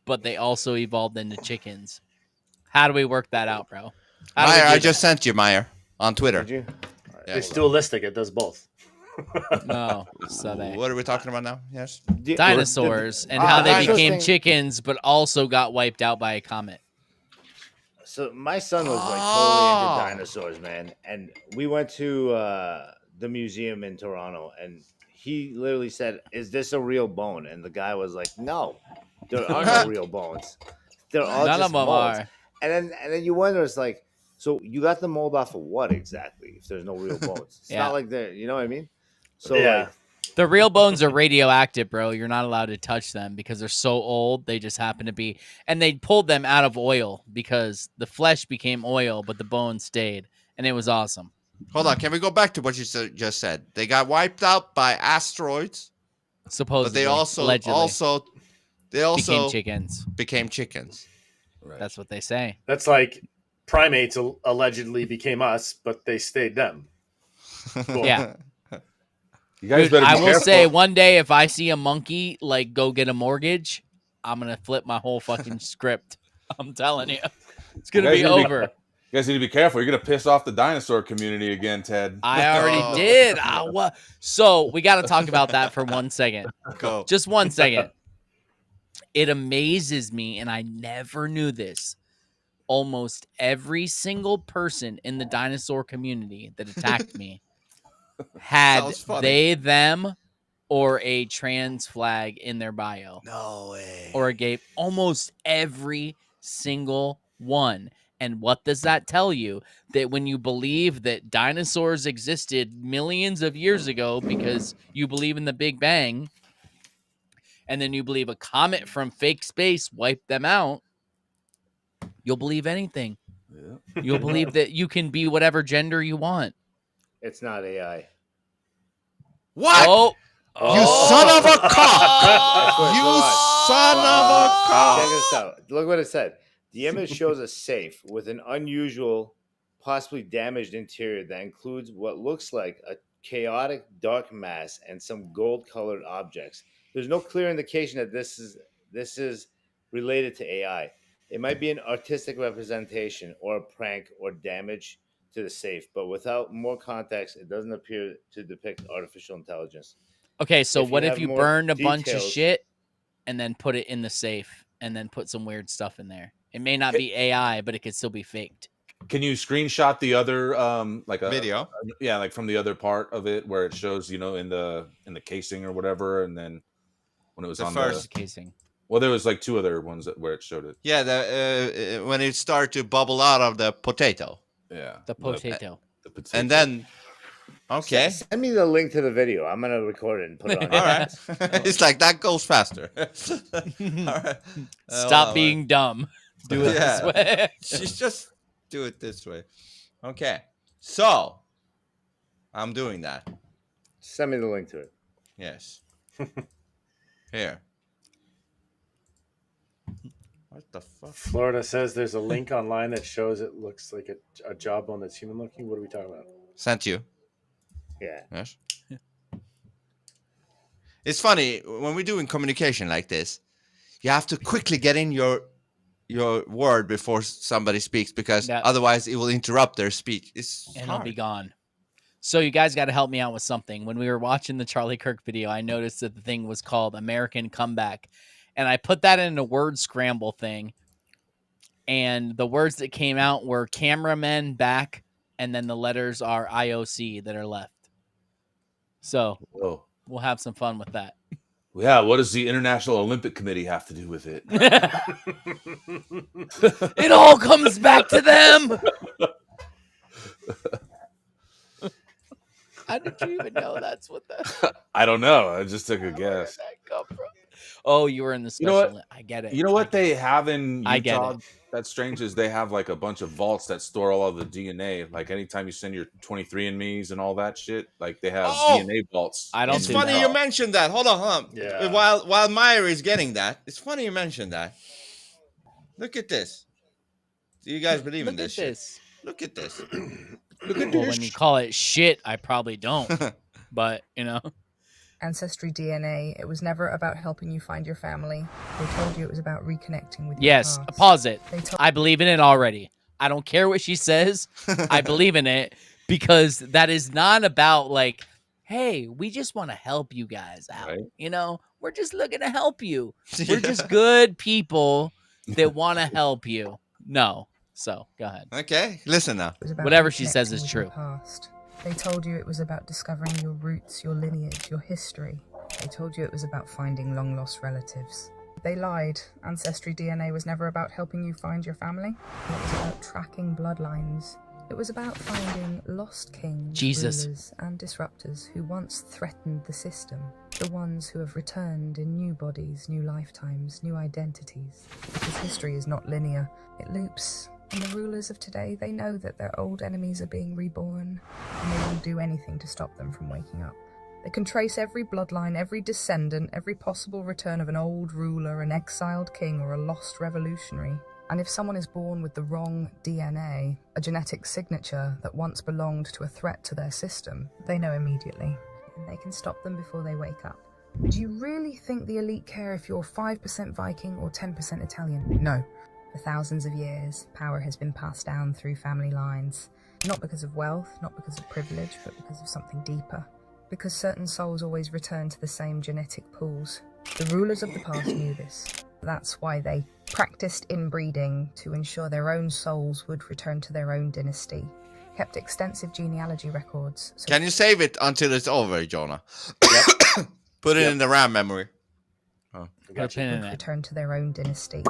but they also evolved into chickens, how do we work that out, bro? How do we Myer, do I just sent you Myer on Twitter. Did you? Yeah. it's dualistic. It does both. No. So What are we talking about now? Yes. dinosaurs and how they dinosaurs became thing- chickens, but also got wiped out by a comet. So my son was like totally into dinosaurs, man. And we went to the museum in Toronto, and he literally said, "Is this a real bone?" And the guy was like, "No, there are no real bones. They're all None just of them molds." are. And then you wonder, it's like, so you got the mold off of what exactly? If there's no real bones, it's Yeah. not like they're, you know what I mean? So Yeah. like, The real bones are radioactive, bro. You're not allowed to touch them because they're so old. They just happen to be, and they pulled them out of oil because the flesh became oil, but the bones stayed, and it was awesome. Hold on. Can we go back to what you just said? They got wiped out by asteroids, Supposedly, but they allegedly, also became chickens. Became chickens. Right. That's what they say. That's like primates allegedly became us, but they stayed them. Cool. Yeah. You guys Dude, better be I will careful. say one day if I see a monkey like go get a mortgage, I'm gonna flip my whole fucking script. I'm telling you, it's gonna be over. You guys need to be careful. You're gonna piss off the dinosaur community again, Ted. I already did. So we got to talk about that for 1 second. Go. Just 1 second. It amazes me, and I never knew this. Almost every single person in the dinosaur community that attacked me had Sounds funny. they, them, or a trans flag in their bio. No way. Or a gay. Almost every single one. And what does that tell you? That when you believe that dinosaurs existed millions of years ago because you believe in the Big Bang, and then you believe a comet from fake space wiped them out, you'll believe anything. Yeah. You'll believe that you can be whatever gender you want. It's not AI. What? Oh, you son of a cock! You son of a cock! Check this out. Look what it said. The image shows a safe with an unusual, possibly damaged interior that includes what looks like a chaotic dark mass and some gold-colored objects. There's no clear indication that this is related to AI. It might be an artistic representation or a prank or damage to the safe, but without more context, it doesn't appear to depict artificial intelligence. Okay, so what if have you more burned a bunch of details- shit and then put it in the safe and then put some weird stuff in there? It may not be AI, but it could still be faked. Can you screenshot the other like a video? Yeah, like from the other part of it where it shows, in the casing or whatever, and then when it was The on first the casing. Well, there was like two other ones where it showed it. Yeah, when it started to bubble out of the potato. Yeah, the potato. The potato. And then, okay. Send me the link to the video. I'm gonna record it and put it on. All right. It's like that goes faster. All right. Stop being dumb. Do it this way. Just do it this way. Okay. So, I'm doing that. Send me the link to it. Yes. Here. What the fuck? Florida says there's a link online that shows it looks like a jawbone that's human looking. What are we talking about? Sent you. Yeah. Yes. It's funny when we're doing communication like this, you have to quickly get in your word before somebody speaks, because otherwise it will interrupt their speech. And I'll be gone. So you guys got to help me out with something. When we were watching the Charlie Kirk video, I noticed that the thing was called American Comeback. And I put that in a word scramble thing. And the words that came out were cameramen back, and then the letters are IOC that are left. So we'll have some fun with that. Yeah, what does the International Olympic Committee have to do with it? It all comes back to them. How did you even know that's what that? I don't know. I just took a guess. Oh, you were in the special. You know what? I get it. You know what they have in Utah I get it. that's strange is they have like a bunch of vaults that store all of the DNA. Like anytime you send your 23andMe's and all that shit, like they have DNA vaults. It's funny you mentioned that. Hold on. Yeah. While Myer is getting that, it's funny you mentioned that. Look at this. Do you guys believe in this shit? Look at this. Look at Well, this. when you call it shit, I probably don't. But, Ancestry DNA, it was never about helping you find your family. They told you it was about reconnecting with your Yes, past. pause it. They told- I believe in it already. I don't care what she says. I believe in it because that is not about like, hey, we just want to help you guys out. Right. We're just looking to help you. We're just good people that want to help you. No. So go ahead. Okay, listen now. It was about Whatever she says reconnecting is with your true. past. They told you it was about discovering your roots, your lineage, your history. They told you it was about finding long-lost relatives. They lied. Ancestry DNA was never about helping you find your family. It was about tracking bloodlines. It was about finding lost kings, Jesus. rulers, and disruptors who once threatened the system. The ones who have returned in new bodies, new lifetimes, new identities. Because history is not linear. It loops. And the rulers of today, they know that their old enemies are being reborn, and they will do anything to stop them from waking up. They can trace every bloodline, every descendant, every possible return of an old ruler, an exiled king, or a lost revolutionary. And if someone is born with the wrong DNA, a genetic signature that once belonged to a threat to their system, they know immediately, and they can stop them before they wake up. Do you really think the elite care if you're 5% Viking or 10% Italian? No. For thousands of years, power has been passed down through family lines. Not because of wealth, not because of privilege, but because of something deeper. Because certain souls always return to the same genetic pools. The rulers of the past knew this. That's why they practiced inbreeding to ensure their own souls would return to their own dynasty. Kept extensive genealogy records. So Can you save it until it's over, Jonah? Put it in the RAM memory. would return to their own dynasty.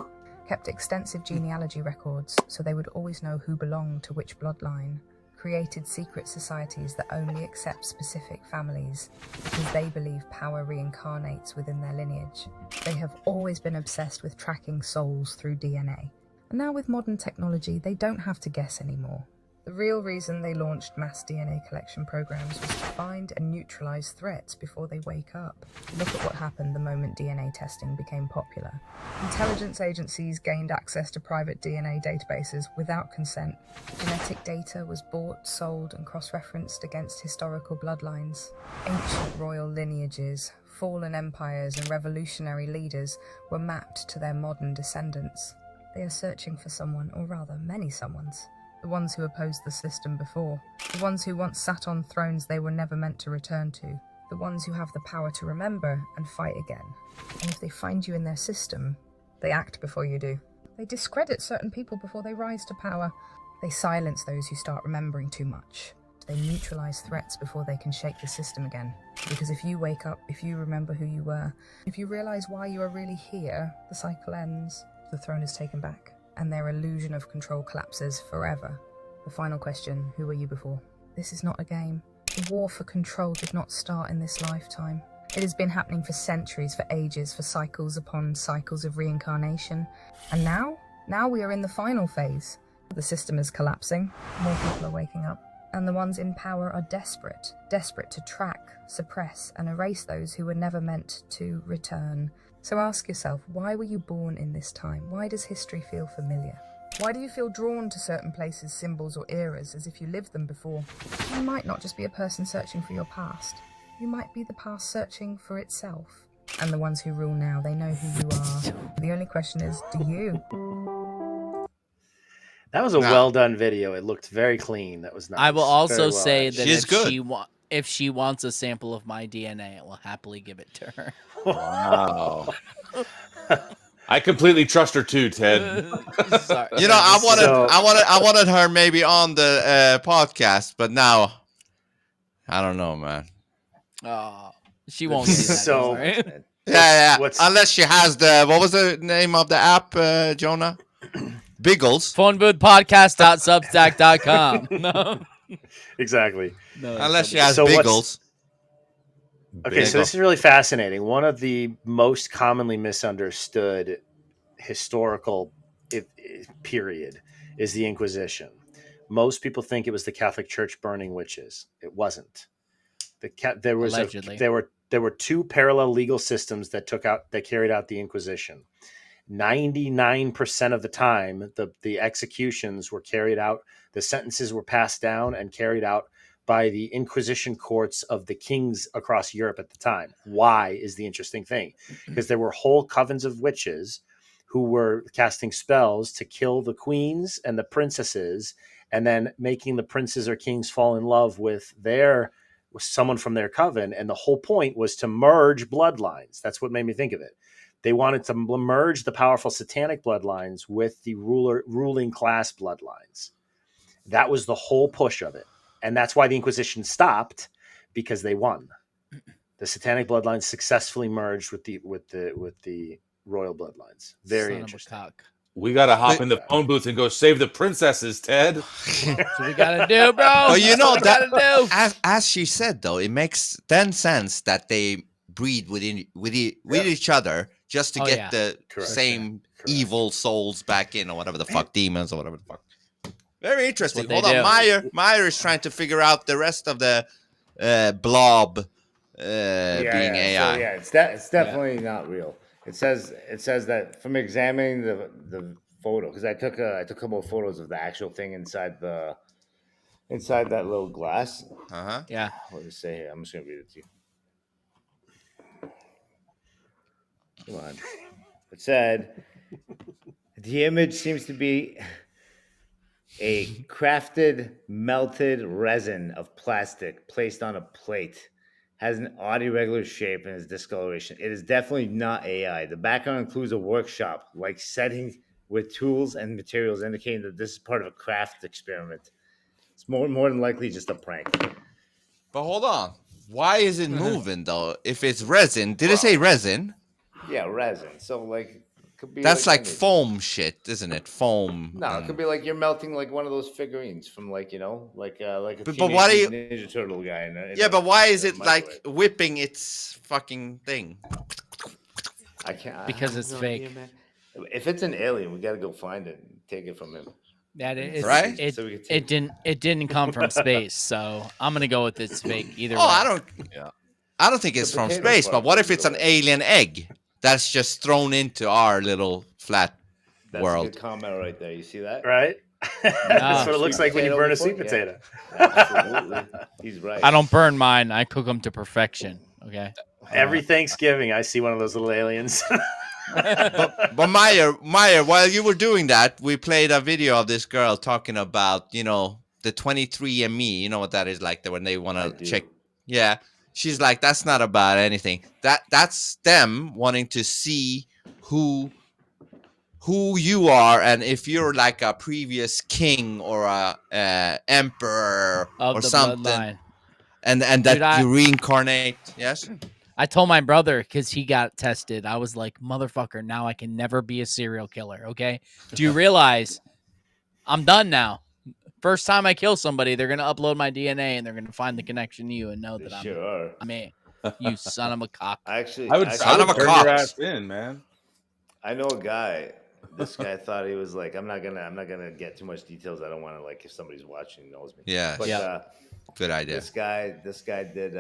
kept extensive genealogy records so they would always know who belonged to which bloodline, created secret societies that only accept specific families because they believe power reincarnates within their lineage. They have always been obsessed with tracking souls through DNA. And now with modern technology, they don't have to guess anymore. The real reason they launched mass DNA collection programs was to find and neutralize threats before they wake up. Look at what happened the moment DNA testing became popular. Intelligence agencies gained access to private DNA databases without consent. Genetic data was bought, sold, and cross-referenced against historical bloodlines. Ancient royal lineages, fallen empires, and revolutionary leaders were mapped to their modern descendants. They are searching for someone, or rather many someones. The ones who opposed the system before. The ones who once sat on thrones they were never meant to return to. The ones who have the power to remember and fight again. And if they find you in their system, they act before you do. They discredit certain people before they rise to power. They silence those who start remembering too much. They neutralize threats before they can shake the system again. Because if you wake up, if you remember who you were, if you realize why you are really here, the cycle ends, the throne is taken back, and their illusion of control collapses forever. The final question, who were you before? This is not a game. The war for control did not start in this lifetime. It has been happening for centuries, for ages, for cycles upon cycles of reincarnation. And now we are in the final phase. The system is collapsing, more people are waking up, and the ones in power are desperate to track, suppress, and erase those who were never meant to return. So ask yourself, why were you born in this time? Why does history feel familiar? Why do you feel drawn to certain places, symbols, or eras as if you lived them before? You might not just be a person searching for your past. You might be the past searching for itself. And the ones who rule now, they know who you are. The only question is, do you? That was a well done video. It looked very clean. That was nice. I will also Very well say edited. that if she wants a sample of my DNA, I will happily give it to her. Wow. I completely trust her too, Ted. Sorry. You know, I wanted her maybe on the podcast, but now I don't know, man. Oh, she won't see that. So, right? Yeah. Unless she has what was the name of the app, Jonah? Biggles. Phoneboothpodcast.substack.com. No. Exactly. No, unless she has Biggles. Okay, so this is really fascinating. One of the most commonly misunderstood historical period is the Inquisition. Most people think it was the Catholic Church burning witches. It wasn't. There were two parallel legal systems that carried out the Inquisition. 99% of the time, the executions were carried out. The sentences were passed down and carried out by the Inquisition courts of the kings across Europe at the time. Why is the interesting thing? Because there were whole covens of witches who were casting spells to kill the queens and the princesses, and then making the princes or kings fall in love with someone from their coven. And the whole point was to merge bloodlines. That's what made me think of it. They wanted to merge the powerful satanic bloodlines with the ruling class bloodlines. That was the whole push of it. And that's why the Inquisition stopped, because they won. The satanic bloodlines successfully merged with the royal bloodlines. Very interesting. We gotta hop in the phone booth and go save the princesses, Ted. That's what we gotta do, bro. Well, you know That's what we gotta do. as she said, though, it makes then sense that they breed with each other just to get the same evil souls back in, or whatever the fuck, demons or whatever the fuck. Very interesting. Hold on, Myer is trying to figure out the rest of the blob being AI. So it's definitely not real. It says that from examining the photo, because I took a couple of photos of the actual thing inside that little glass. Yeah. What does it say here? I'm just gonna read it to you. Come on. It said the image seems to be a crafted melted resin of plastic placed on a plate. Has an odd irregular shape and is discoloration. It is definitely not AI. The background includes a workshop-like setting with tools and materials indicating that this is part of a craft experiment. It's more than likely just a prank. But hold on. Why is it moving, though? If it's resin. Did it say resin? Yeah, resin. So, like, Could be That's like anything. foam shit, isn't it? Foam. No, it could be like you're melting like one of those figurines from like like a But why do you? Ninja Turtle guy. Yeah, but why is it like whipping its fucking thing? I can't Because I have it's no fake. idea, man. If it's an alien, we got to go find it and take it from him. That is Right? It didn't come from space, so I'm gonna go with it's fake either way. I don't think it's from space. But what if it's an alien egg that's just thrown into our little flat That's world? a good comment right there. You see that? Right? That's what it looks like when you burn a sweet potato. Absolutely. He's right. I don't burn mine. I cook them to perfection. Okay. Every Thanksgiving, I see one of those little aliens. But Myer, while you were doing that, we played a video of this girl talking about, the 23andMe. You know what that is like? When they want to check. Yeah. She's like, that's not about anything. That's them wanting to see who you are, and if you're like a previous king or a emperor Of or the something, bloodline. and that you reincarnate. Yes. I told my brother because he got tested. I was like, motherfucker, now I can never be a serial killer. Okay. Do you realize I'm done now? First time I kill somebody, they're going to upload my DNA and they're going to find the connection to you and know that I'm me. You son of a cock. I would son of a turn cock. your ass in, man. I know a guy. This guy thought he was like, I'm not gonna get too much details. I don't want to like if somebody's watching knows me. Yeah. But good idea. This guy did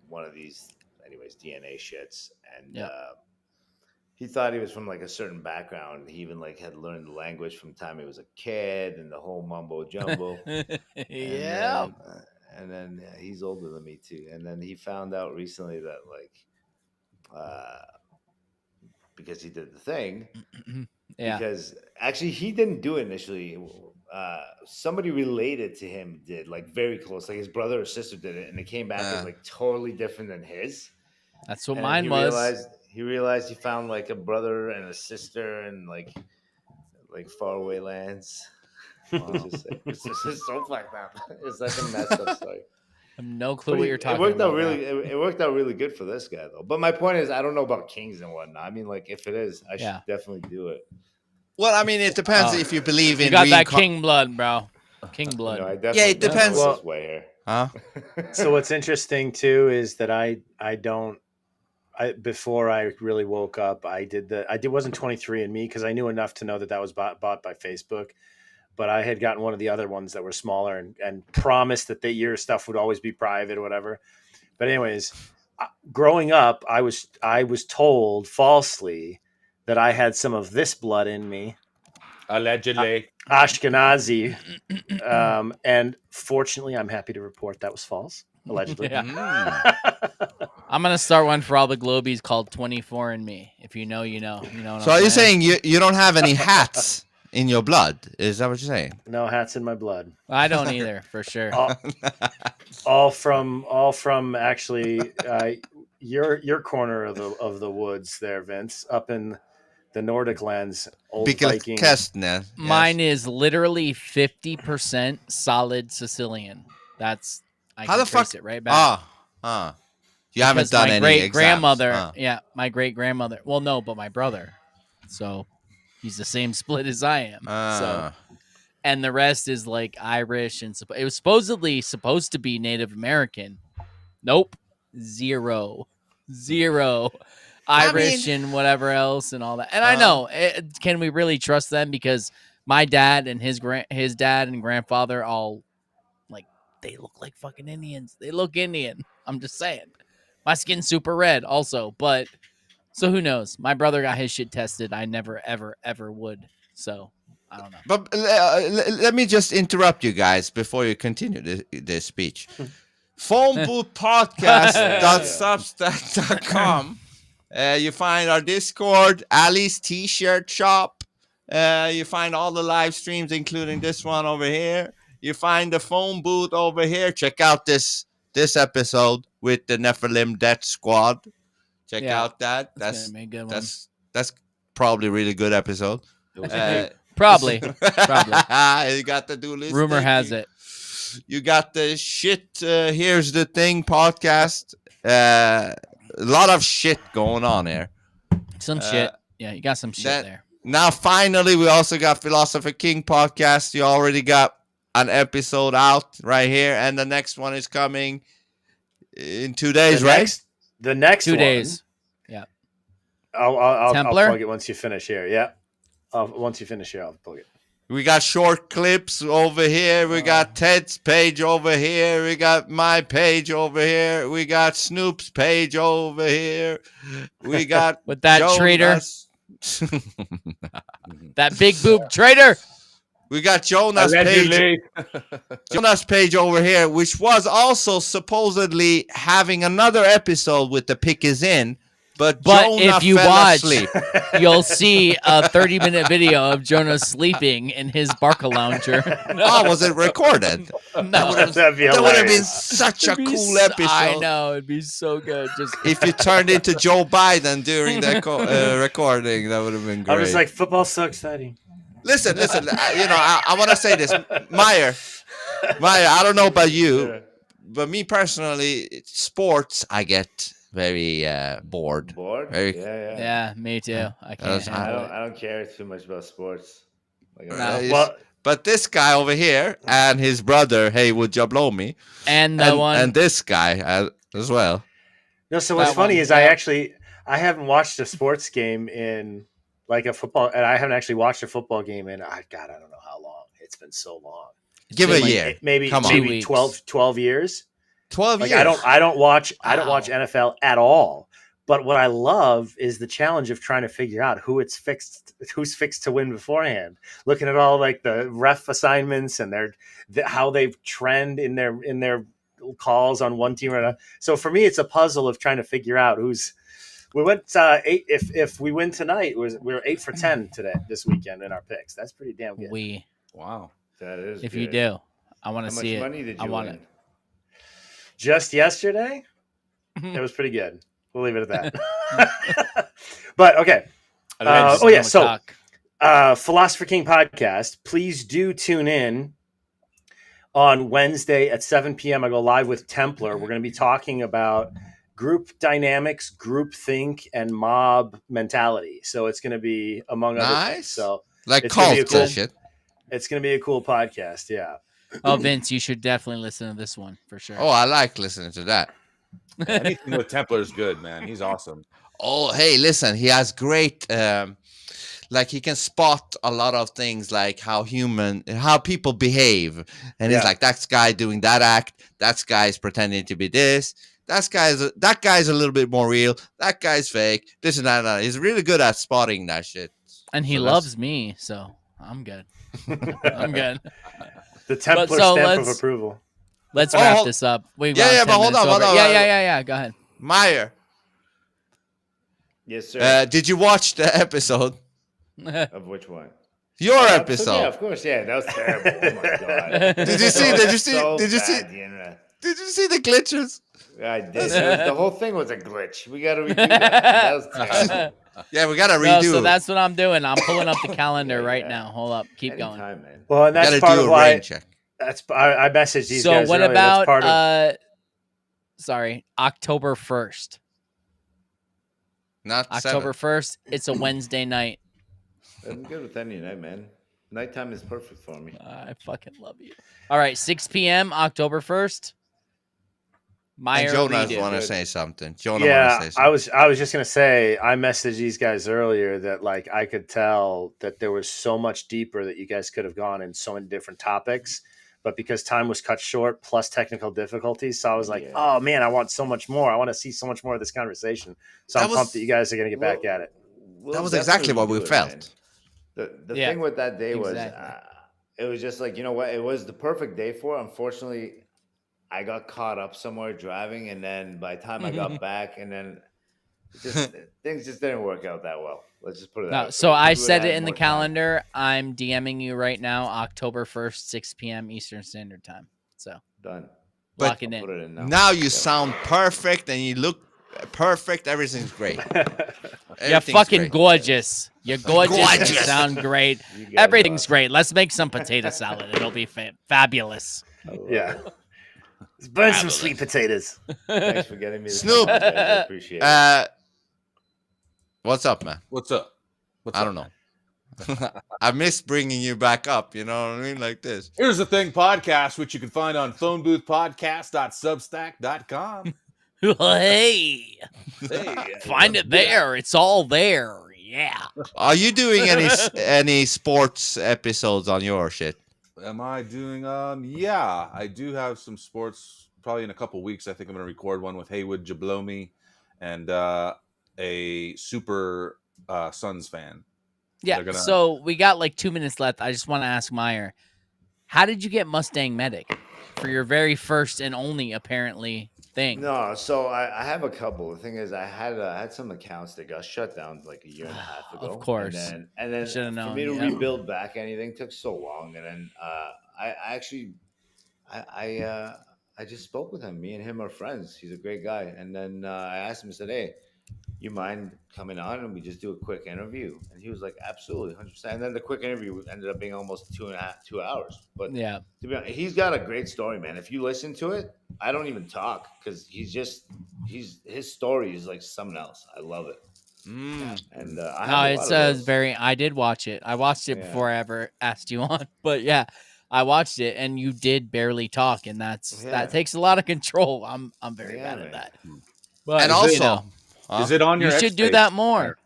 one of these DNA shits, and he thought he was from like a certain background. He even like had learned the language from the time he was a kid and the whole mumbo jumbo. Yeah. And then he's older than me too. And then he found out recently that because he did the thing, because actually he didn't do it initially. Somebody related to him did, like very close, like his brother or sister did it, and it came back as like totally different than his. That's what And mine was. He realized he found like a brother and a sister and like faraway lands. It's just so fucked up. It's like a messed up story. I have no clue what you're talking It worked about. out really. It worked out really good for this guy though. But my point is, I don't know about kings and whatnot. I mean, like if it is, I should definitely do it. Well, I mean, it depends if you believe in. You got that king blood, bro. King blood. It depends. This way here. Huh? So what's interesting too is that I before I really woke up, I wasn't 23andMe because I knew enough to know that was bought by Facebook. But I had gotten one of the other ones that were smaller and promised that your stuff would always be private or whatever. But anyways, growing up, I was told falsely that I had some of this blood in me. Allegedly. Ashkenazi. And fortunately, I'm happy to report that was false. Allegedly. I'm going to start one for all the Globies called 24andMe. If you know, you know. So are you saying you don't have any hats in your blood? Is that what you're saying? No hats in my blood. I don't either, for sure. All from actually your corner of the woods there, Vince, up in the Nordic lands. Old Viking. Yes. Mine is literally 50% solid Sicilian. I how can the fuck trace it right back. You haven't done any exams. Grandmother. Yeah, my great grandmother. Well, no, but my brother. So he's the same split as I am. So, and the rest is like Irish, and it was supposedly supposed to be Native American. Nope, zero. Irish and whatever else and all that. And I know, can we really trust them? Because my dad and his dad and grandfather all like they look like fucking Indians. They look Indian. I'm just saying. My skin's super red also, but so who knows? My brother got his shit tested. I never, ever, ever would. So I don't know. But let me just interrupt you guys before you continue this speech. phoneboothpodcast.substack.com. You find our Discord, Ali's T-shirt shop. You find all the live streams, including this one over here. You find the phone booth over here. Check out this episode with the Nephilim Death Squad. Check out that. That's probably a really good episode. Probably. You got the do list. Rumor has it. You got the shit. Here's the thing podcast. A lot of shit going on here. Some shit. Yeah, you got some shit there. Now, finally, we also got Philosopher King podcast. You already got an episode out right here, and the next one is coming in 2 days, right? The next 2 one, days. Yeah. I'll Templar? plug it once you finish here. Yeah. Once you finish here, I'll plug it. We got short clips over here. We got Ted's page over here. We got my page over here. We got Snoop's page over here. We got with that Jonas. traitor. That big boob traitor. We got Jonas page. Jonas page over here, which was also supposedly having another episode with the pick is in. But Jonah if you fell watch, asleep. you'll see a 30-minute video of Jonah sleeping in his Barca lounger. Oh, was it recorded? No, that'd be that would have been hilarious. such a cool I episode. know, it'd be so good. Just If you turned into Joe Biden during the recording, that would have been great. I was like, football's so exciting. Listen. I want to say this, Myer. I don't know about you, but me personally, sports, I get very bored. Bored? Very, yeah, me too. I can't. I don't care too much about sports. But this guy over here and his brother, hey, would you blow me? And this guy as well. No, so what's funny is I haven't watched a sports game in like a football, and I haven't actually watched a football game in I don't know how long. It's been so long. Give it a year. Maybe 12 years. 12 years. I don't watch NFL at all. But what I love is the challenge of trying to figure out who's fixed to win beforehand. Looking at all like the ref assignments and how they trend in their calls on one team or another. So for me, it's a puzzle of trying to figure out who's. We went 8. If we win tonight, we're 8 for 10 this weekend in our picks. That's pretty damn good. Wow, that is. If good. you do, I want to see it. How much money did you win? it. Just yesterday, it was pretty good. We'll leave it at that. But okay. So Philosopher King podcast. Please do tune in on Wednesday at 7 p.m. I go live with Templar. We're going to be talking about group dynamics, group think, and mob mentality. So it's going to be among other things. So like it's cult cool, shit. It's going to be a cool podcast. Yeah. Oh, Vince, you should definitely listen to this one for sure. Oh, I like listening to that. Anything with Templar is good, man. He's awesome. Oh, hey, listen, he has great, like he can spot a lot of things, like how people behave, and he's like, that guy doing that act, that guy's pretending to be this, that guy's a little bit more real, that guy's fake, this and that. He's really good at spotting that shit, and he loves me, so I'm good. I'm good. The Templar stamp of approval. Let's wrap this up. But hold on. Yeah. Go ahead. Myer. Yes, sir. Did you watch the episode? Of which one? Your episode. Yeah, of course. Yeah, that was terrible. Oh my god. Did you see the glitches? I did. The whole thing was a glitch. We got to redo that. That was terrible. Yeah, we got to redo. So that's what I'm doing. I'm pulling up the calendar right now. Hold up. Keep going. Man. Well, and that's part of why. I messaged these guys. So what earlier. about October 1st? Not October 1st. It's a Wednesday night. I'm good with any night, man. Nighttime is perfect for me. I fucking love you. All right, 6 p.m. October 1st. Myer, Jonas want to say something. I was just gonna say I messaged these guys earlier that like I could tell that there was so much deeper that you guys could have gone in so many different topics, but because time was cut short plus technical difficulties, so I was like, oh man, I want so much more. I want to see so much more of this conversation. So I'm pumped that you guys are gonna get back at it. That was exactly what we felt. The thing with that day was it was just like, you know what, it was the perfect day for it. Unfortunately, I got caught up somewhere driving, and then by the time I got back, and then things just didn't work out that well. Let's just put it that way. So I set it in the calendar. I'm DMing you right now, October 1st, 6 p.m. Eastern Standard Time. So done. Lock it in. Now you sound perfect, and you look perfect. Everything's great. You're fucking gorgeous. You're gorgeous. You sound great. Everything's great. Let's make some potato salad. It'll be fabulous. Yeah. Let's burn some sweet potatoes. Thanks for getting me. Snoop. I appreciate it. What's up, man? What's up? What's I up, don't know. I miss bringing you back up. You know what I mean? Like this. Here's the Thing podcast, which you can find on phoneboothpodcast.substack.com. Hey, Hey, find it there. It's all there. Yeah. Are you doing any sports episodes on your shit? Am I doing? Yeah, I do have some sports. Probably in a couple weeks, I think I'm going to record one with Haywood Jablomi and a super Suns fan. Yeah. They're gonna- So we got like 2 minutes left. I just want to ask Myer, how did you get Mustang Medic for your very first and only apparently thing? No, so I have a couple. The thing is, I had some accounts that got shut down like a year and a half ago. Of course. And then Should've for known, me to yeah. rebuild back anything took so long. And then I just spoke with him. Me and him are friends. He's a great guy. And then I asked him, I said, "Hey, you mind coming on and we just do a quick interview?" And he was like, "Absolutely, 100%." And then the quick interview ended up being almost 2 hours. But Yeah. to be honest, he's got a great story, man. If you listen to it, I don't even talk because his story is like something else. I love it. And I No, have a it lot of says those. very. I did watch it. I watched it before I ever asked you on. But yeah, I watched it, and you did barely talk, and that takes a lot of control. I'm very bad at that. But And also, you know, is it on your? You X should do page? that more.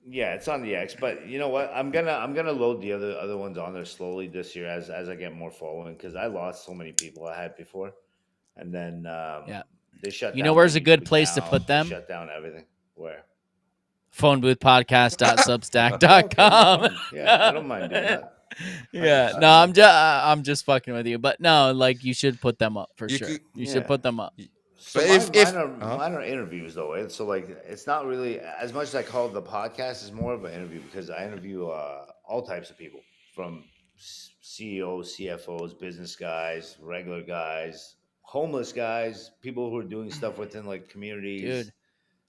Yeah, it's on the X, but you know what? I'm gonna load the other ones on there slowly this year as I get more following because I lost so many people I had before, and then they shut down. You know where's my a good YouTube place to account, put they them? Shut down everything. Where? Phoneboothpodcast.substack.com. Yeah, I don't mind doing that. Yeah, no, I'm just fucking with you, but no, like you should put them up for sure. You should put them up. So mine are interviews though, eh? So like it's not really as much as I call it the podcast is more of an interview because I interview all types of people from CEOs, CFOs, business guys, regular guys, homeless guys, people who are doing stuff within like communities. Dude,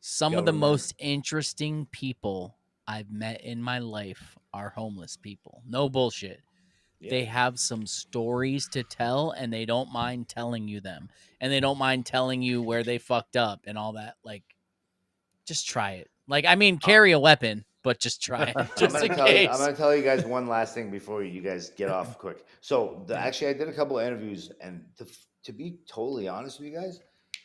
some of the government. most interesting people I've met in my life are homeless people. No bullshit. They have some stories to tell and they don't mind telling you them. And they don't mind telling you where they fucked up and all that. Like, just try it. Like, I mean, carry a weapon, but just try it. Just in case. I'm gonna tell you guys one last thing before you guys get off quick. So actually, I did a couple of interviews, and to be totally honest with you guys,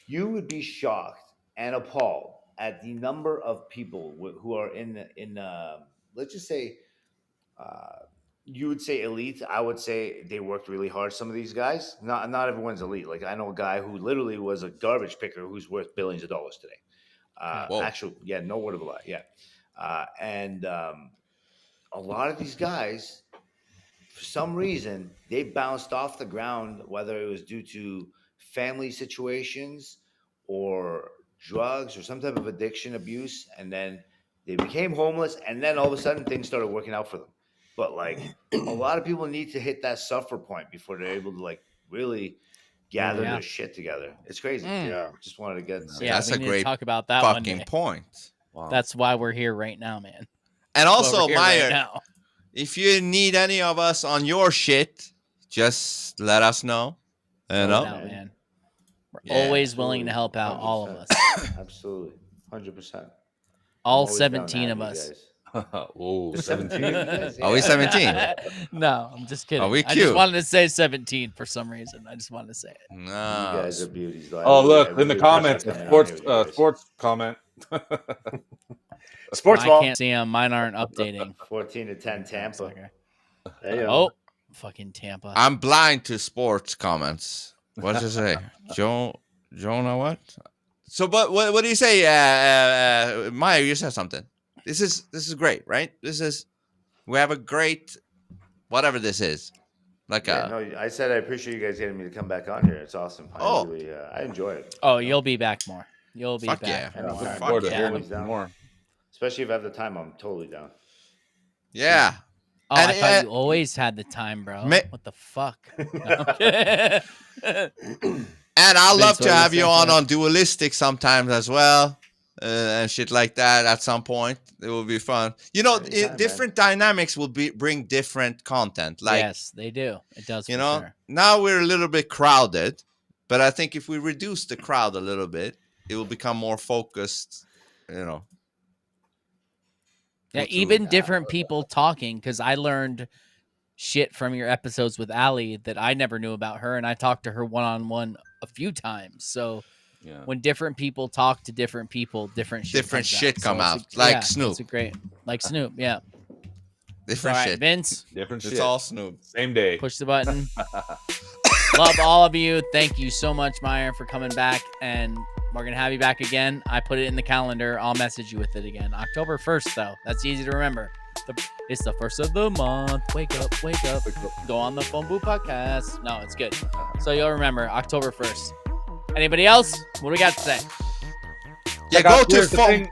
you would be shocked and appalled at the number of people who are in let's just say. You would say elite. I would say they worked really hard. Some of these guys, not everyone's elite. Like I know a guy who literally was a garbage picker who's worth billions of dollars today. Actually, yeah, no word of a lie. Yeah, and a lot of these guys, for some reason, they bounced off the ground, whether it was due to family situations or drugs or some type of addiction abuse, and then they became homeless, and then all of a sudden things started working out for them. But like a lot of people need to hit that suffer point before they're able to like really gather their shit together. It's crazy. Yeah, just wanted to get. Yeah, That's we a need great to talk about that one fucking day. point. Wow. That's why we're here right now, man. And That's why also, we're here Myer, right now. if you need any of us on your shit, just let us know. You know, man. We're always willing to help out all of us. Absolutely, 100%. All 17 of us. Whoa, 17? Are we 17? No, I'm just kidding. Are we I just cute? wanted to say 17 for some reason. I just wanted to say it. No. You guys are beauties. Though. Oh, look in the comments, sports comment. Sports I ball. can't see them. Mine aren't updating. 14-10 Tampa. There you go. Oh, fucking Tampa. I'm blind to sports comments. What does it say? Jonah, what? So, but what do you say, Maya? You said something. This is great, right? We have a great, whatever this is, like No, I said I appreciate you guys getting me to come back on here. It's awesome. I enjoy it. Oh, you'll be back more. You'll be Fuck back. yeah. more. Fuck forward to yeah. hearing Always down. more. Especially if I have the time, I'm totally down. Yeah. Oh, I thought you always had the time, bro. What the fuck? And I'd love to have you on on Dualistic sometimes as well, and shit like that. At some point, it will be fun. You know, different dynamics will bring different content. Like, yes, they do. It does. You for know, sure. now we're a little bit crowded, but I think if we reduce the crowd a little bit, it will become more focused. You know. Yeah, even different people talking, because I learned shit from your episodes with Allie that I never knew about her, and I talked to her one-on-one a few times. So when different people talk to different people, different shit come So out. Like Snoop. It's a great, like Snoop, yeah. Different All right, shit. Vince. Different shit. It's all Snoop. Same day. Push the button. Love all of you. Thank you so much, Myer, for coming back, and we're gonna have you back again. I put it in the calendar. I'll message you with it again. October 1st, though. That's easy to remember. It's the 1st of the month. Wake up, wake up. Go on the Phone Booth podcast. No, it's good. So you'll remember October 1st. Anybody else? What do we got to say? Yeah, go to phone.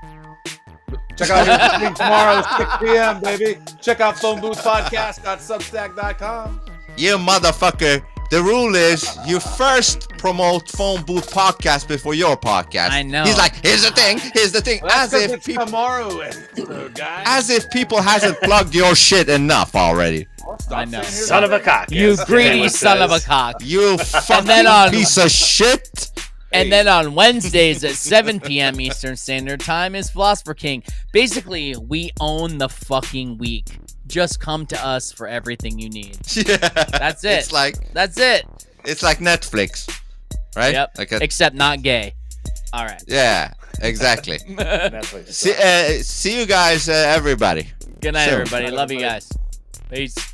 Check out Here's the Thing tomorrow at 6 p.m., baby. Check out phoneboothpodcast.substack.com. You motherfucker. The rule is you first promote Phone Booth Podcast before your podcast. I know. He's like, here's the thing. Well, as if people tomorrow episode, guys. As if people hasn't plugged your shit enough already. I know. Son of a cock. You greedy son of a cock. You fucking piece of shit. And then on Wednesdays at 7 p.m. Eastern Standard Time is Philosopher King. Basically, we own the fucking week. Just come to us for everything you need. Yeah. That's it. That's it. It's like Netflix, right? Yep. Except not gay. All right. Yeah, exactly. See you guys, everybody. Good night, Soon. everybody. Love you guys. Peace.